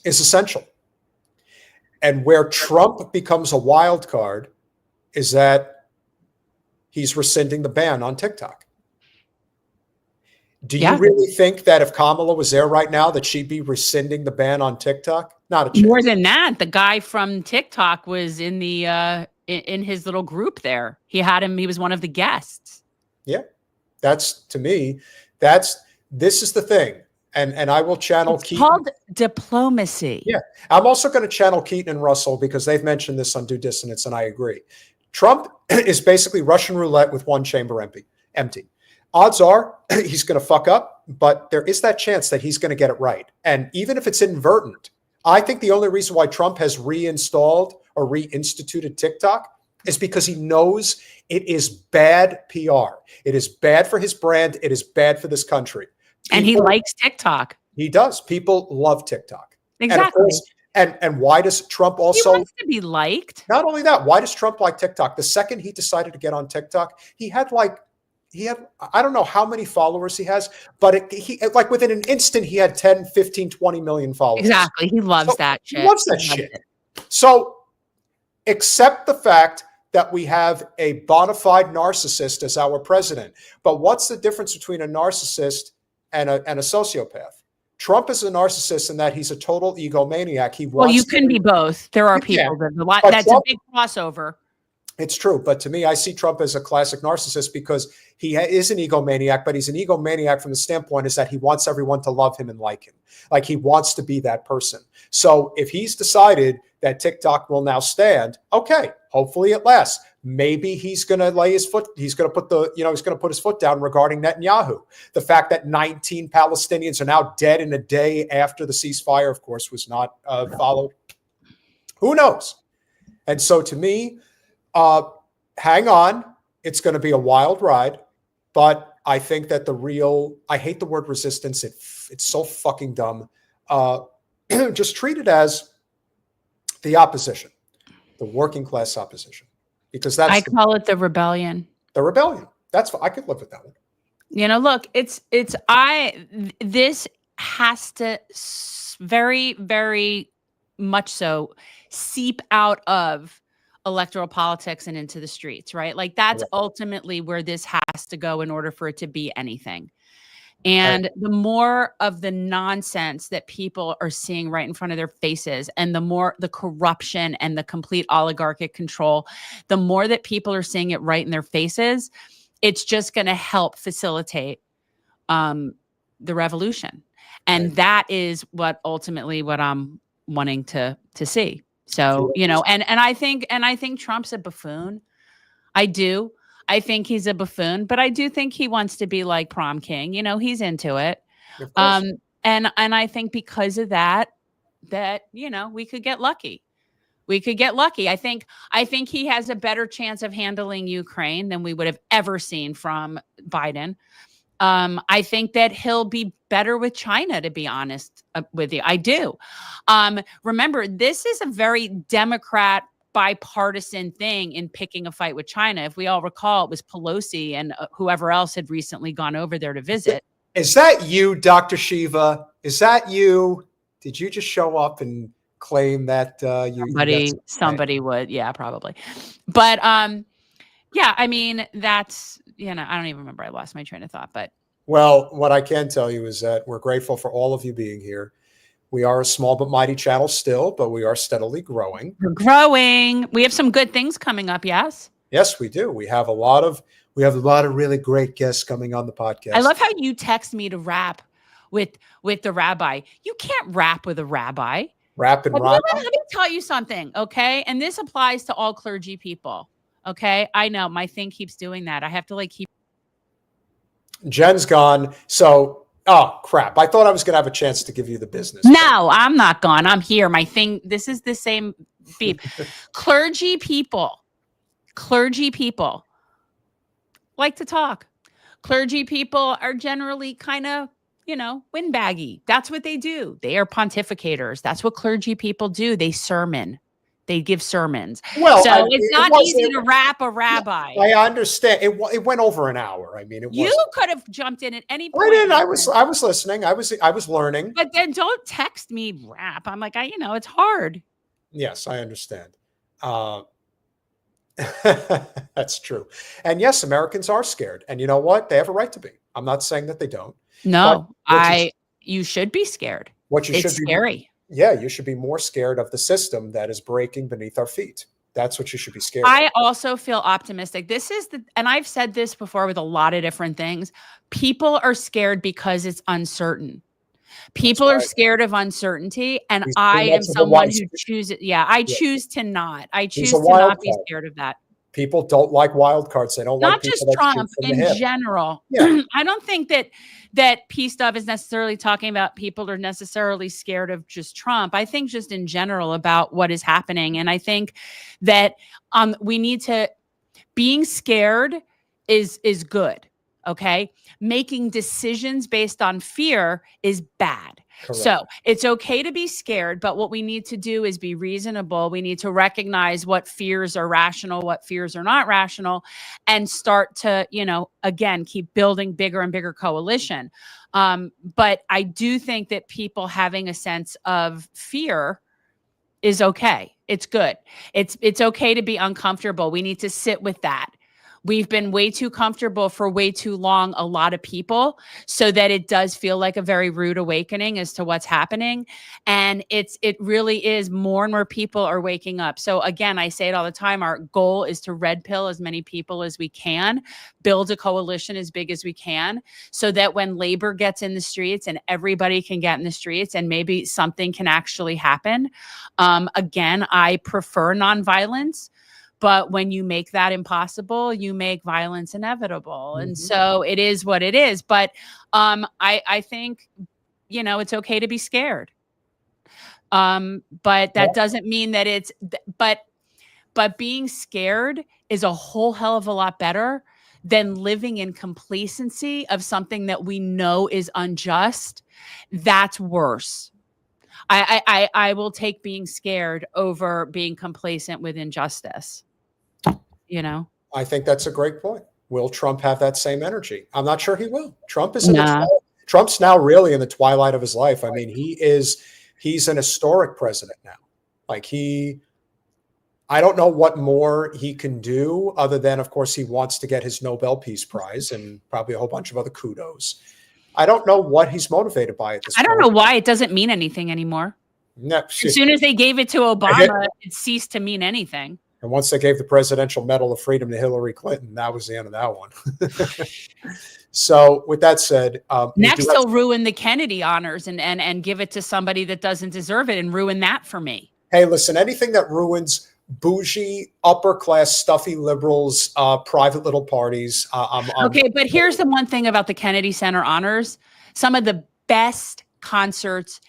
is essential. And where Trump becomes a wild card is that he's rescinding the ban on TikTok. Do you really think that if Kamala was there right now, that she'd be rescinding the ban on TikTok? Not a chance. More than that, the guy from TikTok was in the in his little group there. He had him. He was one of the guests. Yeah, that's, to me, this is the thing. And I will channel It's Keaton. called diplomacy. Yeah. I'm also going to channel Keaton and Russell because they've mentioned this on Due Dissonance, and I agree. Trump is basically Russian roulette with one chamber empty. Odds are he's going to fuck up, but there is that chance that he's going to get it right. And even if it's inadvertent, I think the only reason why Trump has reinstalled or reinstituted TikTok is because he knows it is bad PR. It is bad for his brand. It is bad for this country. And he likes TikTok. He does. People love TikTok. Exactly. And why does Trump also... He wants to be liked. Not only that, why does Trump like TikTok? The second he decided to get on TikTok, he had I don't know how many followers he has, but he within an instant, he had 10, 15, 20 million followers. Exactly. He loves that shit. He loves that shit. So accept the fact that we have a bona fide narcissist as our president. But what's the difference between a narcissist and a sociopath? Trump is a narcissist in that he's a total egomaniac. Well, you can be both. There are people that's a big crossover. It's true. But to me, I see Trump as a classic narcissist because he is an egomaniac, but he's an egomaniac from the standpoint is that he wants everyone to love him and like him. Like he wants to be that person. So if he's decided that TikTok will now stand, okay, hopefully it lasts. Maybe he's going to lay his foot. He's going to put his foot down regarding Netanyahu. The fact that 19 Palestinians are now dead in a day after the ceasefire, of course, was not followed. Who knows? And so to me, hang on. It's going to be a wild ride, but I think that I hate the word resistance. It's so fucking dumb. Just treat it as the opposition, the working class opposition. Because I call it the rebellion. The rebellion. I could live with that one. Look, this has to very, very much so seep out of electoral politics and into the streets, right? Like that's ultimately where this has to go in order for it to be anything. And the more of the nonsense that people are seeing right in front of their faces, and the more the corruption and the complete oligarchic control, the more that people are seeing it right in their faces, it's just going to help facilitate the revolution. And that is what I'm wanting to see. So, and I think Trump's a buffoon. I do. I think he's a buffoon, but I do think he wants to be like prom king. He's into it. And I think because of that, we could get lucky. We could get lucky. I think he has a better chance of handling Ukraine than we would have ever seen from Biden. I think that he'll be better with China, to be honest with you. I do. Remember, this is a very Democrat bipartisan thing in picking a fight with China. If we all recall, it was Pelosi and whoever else had recently gone over there to visit. Is that you, Dr. Shiva? Is that you? Did you just show up and claim that somebody would? Yeah, probably. But yeah, I mean, that's, I don't even remember. I lost my train of thought, but. Well, what I can tell you is that we're grateful for all of you being here. We are a small but mighty channel still, but we are steadily growing. We're growing. We have some good things coming up, yes? Yes, we do. We have a lot of really great guests coming on the podcast. I love how you text me to rap with the rabbi. You can't rap with a rabbi. Rap and rhyme. Let me tell you something, okay? And this applies to all clergy people, okay? I know my thing keeps doing that. I have to keep. Jen's gone. So, oh crap! I thought I was going to have a chance to give you the business. No, I'm not gone. I'm here. My thing. This is the same beep. Clergy people like to talk. Clergy people are generally kind of, windbaggy. That's what they do. They are pontificators. That's what clergy people do. They sermon. They give sermons. Well, so it's not easy to rap a rabbi. I understand. It went over an hour. I mean, you could have jumped in at any point. I didn't. I was listening. I was learning. But then don't text me rap. I'm like, it's hard. Yes, I understand. That's true. And yes, Americans are scared. And you know what? They have a right to be. I'm not saying that they don't. No, you should be scared. It's scary. Yeah, you should be more scared of the system that is breaking beneath our feet. That's what you should be scared I of. also feel optimistic. And I've said this before with a lot of different things. People are scared because it's uncertain. People are scared of uncertainty. And I am someone who chooses. Yeah, I choose to not. I choose to not be scared of that. People don't like wild cards. They don't like not just Trump in general. Yeah. I don't think that peace stuff is necessarily talking about people are necessarily scared of just Trump. I think just in general about what is happening. And I think that we need to, being scared is good. Okay. Making decisions based on fear is bad. Correct. So it's okay to be scared, but what we need to do is be reasonable. We need to recognize what fears are rational, what fears are not rational, and start to, again, keep building bigger and bigger coalition. But I do think that people having a sense of fear is okay. It's good. It's okay to be uncomfortable. We need to sit with that. We've been way too comfortable for way too long, a lot of people, so that it does feel like a very rude awakening as to what's happening. And it really is more and more people are waking up. So again, I say it all the time, our goal is to red pill as many people as we can, build a coalition as big as we can, so that when labor gets in the streets and everybody can get in the streets and maybe something can actually happen. Again, I prefer nonviolence. But when you make that impossible, you make violence inevitable. And so it is what it is. But I think, it's okay to be scared. But that doesn't mean that but being scared is a whole hell of a lot better than living in complacency of something that we know is unjust. That's worse. I will take being scared over being complacent with injustice. I think that's a great point. Will Trump have that same energy? I'm not sure he will. Trump's now really in the twilight of his life. I mean, he's an historic president now. I don't know what more he can do other than, of course, he wants to get his Nobel Peace Prize and probably a whole bunch of other kudos. I don't know what he's motivated by at this point. I don't know why it doesn't mean anything anymore. No, as soon as they gave it to Obama, it ceased to mean anything. And once they gave the Presidential Medal of Freedom to Hillary Clinton, that was the end of that one. So with that said, next he'll ruin the Kennedy honors and give it to somebody that doesn't deserve it and ruin that for me. Hey, listen, anything that ruins bougie, upper class, stuffy liberals, private little parties. Okay, but here's the one thing about the Kennedy Center honors. Some of the best concerts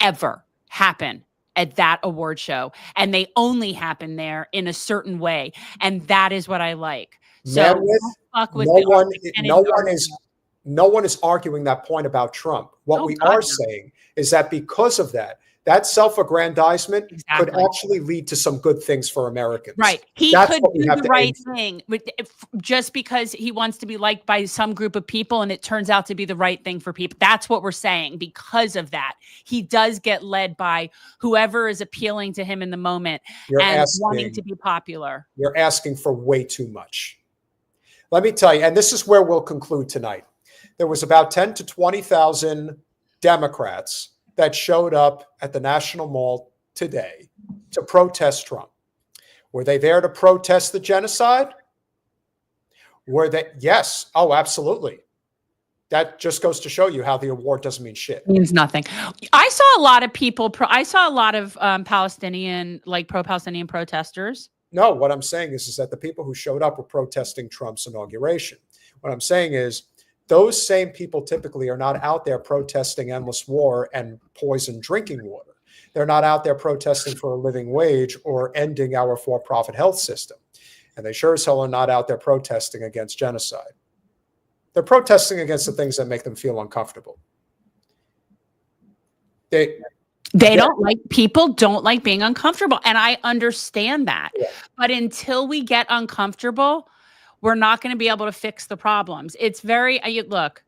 ever happen at that award show, and they only happen there in a certain way, and that is what I like. So no one is arguing that point about Trump. What we are saying is that because of that self-aggrandizement could actually lead to some good things for Americans. Right. He could do the right thing just because he wants to be liked by some group of people and it turns out to be the right thing for people. That's what we're saying. Because of that, he does get led by whoever is appealing to him in the moment wanting to be popular. You're asking for way too much. Let me tell you, and this is where we'll conclude tonight. There was about 10 to 20,000 Democrats that showed up at the National Mall today to protest Trump. Were they there to protest the genocide? Were they? Yes. Oh, absolutely. That just goes to show you how the award doesn't mean shit. It means nothing. I saw a lot of people. I saw a lot of Palestinian, like pro-Palestinian protesters. No, what I'm saying is that the people who showed up were protesting Trump's inauguration. What I'm saying is those same people typically are not out there protesting endless war and poisoned drinking water. They're not out there protesting for a living wage or ending our for-profit health system. And they sure as hell are not out there protesting against genocide. They're protesting against the things that make them feel uncomfortable. People don't like being uncomfortable. And I understand that. Yeah. But until we get uncomfortable, we're not going to be able to fix the problems. It's very, look,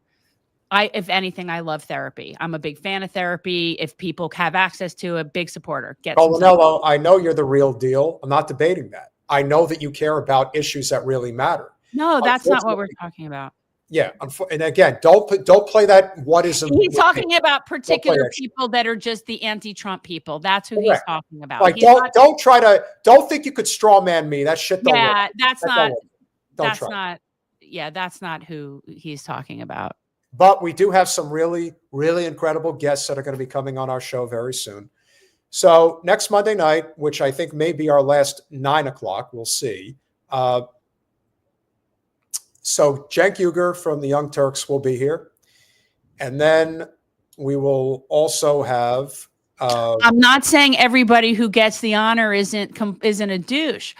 if anything, I love therapy. I'm a big fan of therapy. If people have access to a big supporter, Colanello, I know you're the real deal. I'm not debating that. I know that you care about issues that really matter. No, that's not what we're talking about. Yeah, and again, don't play that. What is he's talking about particular people that are just the anti-Trump people? That's who he's talking about. Like, don't think you could straw man me. That shit don't work. That's not who he's talking about. But we do have some really, really incredible guests that are going to be coming on our show very soon. So next Monday night, which I think may be our last 9 o'clock, we'll see. So Cenk Uygur from the Young Turks will be here. And then we will also have... I'm not saying everybody who gets the honor isn't a douche.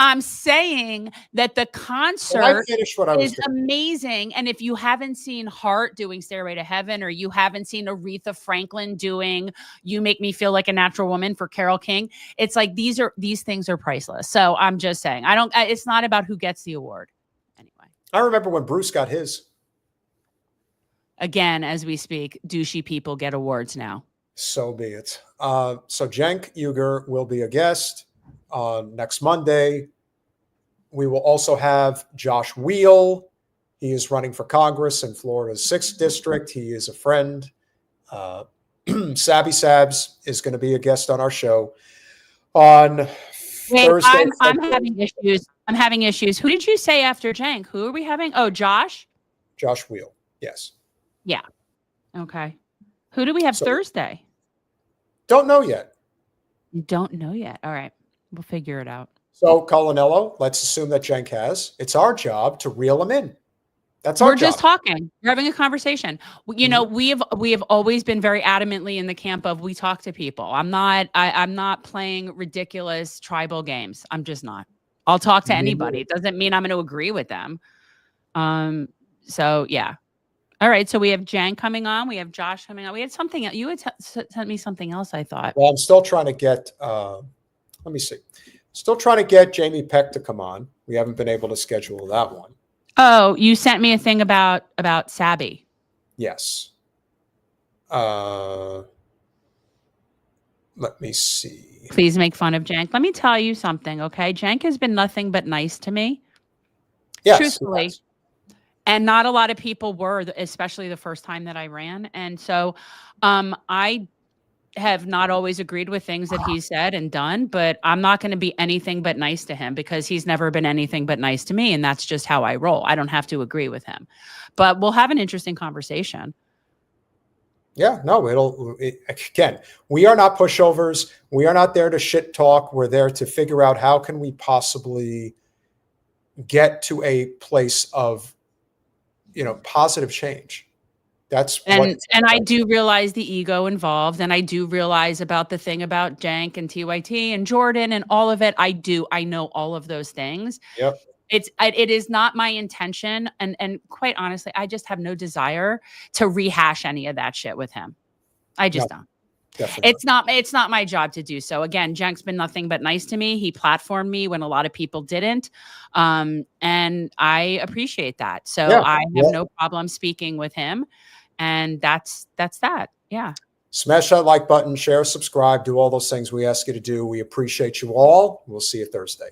I'm saying that the concert is amazing. And if you haven't seen Hart doing Stairway to Heaven, or you haven't seen Aretha Franklin doing You Make Me Feel Like a Natural Woman for Carole King, it's like these things are priceless. So I'm just saying, it's not about who gets the award. Anyway. I remember when Bruce got his. Again, as we speak, douchey people get awards now. So be it. So Cenk Uygur will be a guest next Monday. We will also have Josh Wheel. He is running for Congress in Florida's 6th district. He is a friend. Sabby Sabs is going to be a guest on our show on Thursday. I'm having issues. I'm having issues. Who did you say after Cenk? Who are we having? Oh, Josh? Josh Wheel. Yes. Yeah. Okay. Who do we have Thursday? Don't know yet. You don't know yet. All right. We'll figure it out. So, Colanello, let's assume that Cenk has. It's our job to reel him in. That's our job. We're just talking. We're having a conversation. You know, we have always been very adamantly in the camp of we talk to people. I'm not playing ridiculous tribal games. I'm just not. I'll talk to anybody. It doesn't mean I'm going to agree with them. So yeah. All right. So we have Cenk coming on. We have Josh coming on. We had something. You had sent me something else, I thought. Well, I'm still trying to get. Let me see. Still trying to get Jamie Peck to come on. We haven't been able to schedule that one. Oh, you sent me a thing about Sabby. Yes. Let me see. Please make fun of Cenk. Let me tell you something, okay? Cenk has been nothing but nice to me. Yes, truthfully. And not a lot of people were, especially the first time that I ran. And so I have not always agreed with things that he said and done, but I'm not going to be anything but nice to him because he's never been anything but nice to me. And that's just how I roll. I don't have to agree with him, but we'll have an interesting conversation. Yeah, no, again, we are not pushovers. We are not there to shit talk. We're there to figure out how can we possibly get to a place of, positive change. And I do realize the ego involved, and I do realize about the thing about Cenk and TYT and Jordan and all of it. I know all of those things. Yep. It is not my intention, and quite honestly, I just have no desire to rehash any of that shit with him. I just don't. Definitely. It's not my job to do so. Again, Cenk's been nothing but nice to me. He platformed me when a lot of people didn't. And I appreciate that. So yeah, I have no problem speaking with him. And that's that. Yeah. Smash that like button, share, subscribe, do all those things we ask you to do. We appreciate you all. We'll see you Thursday.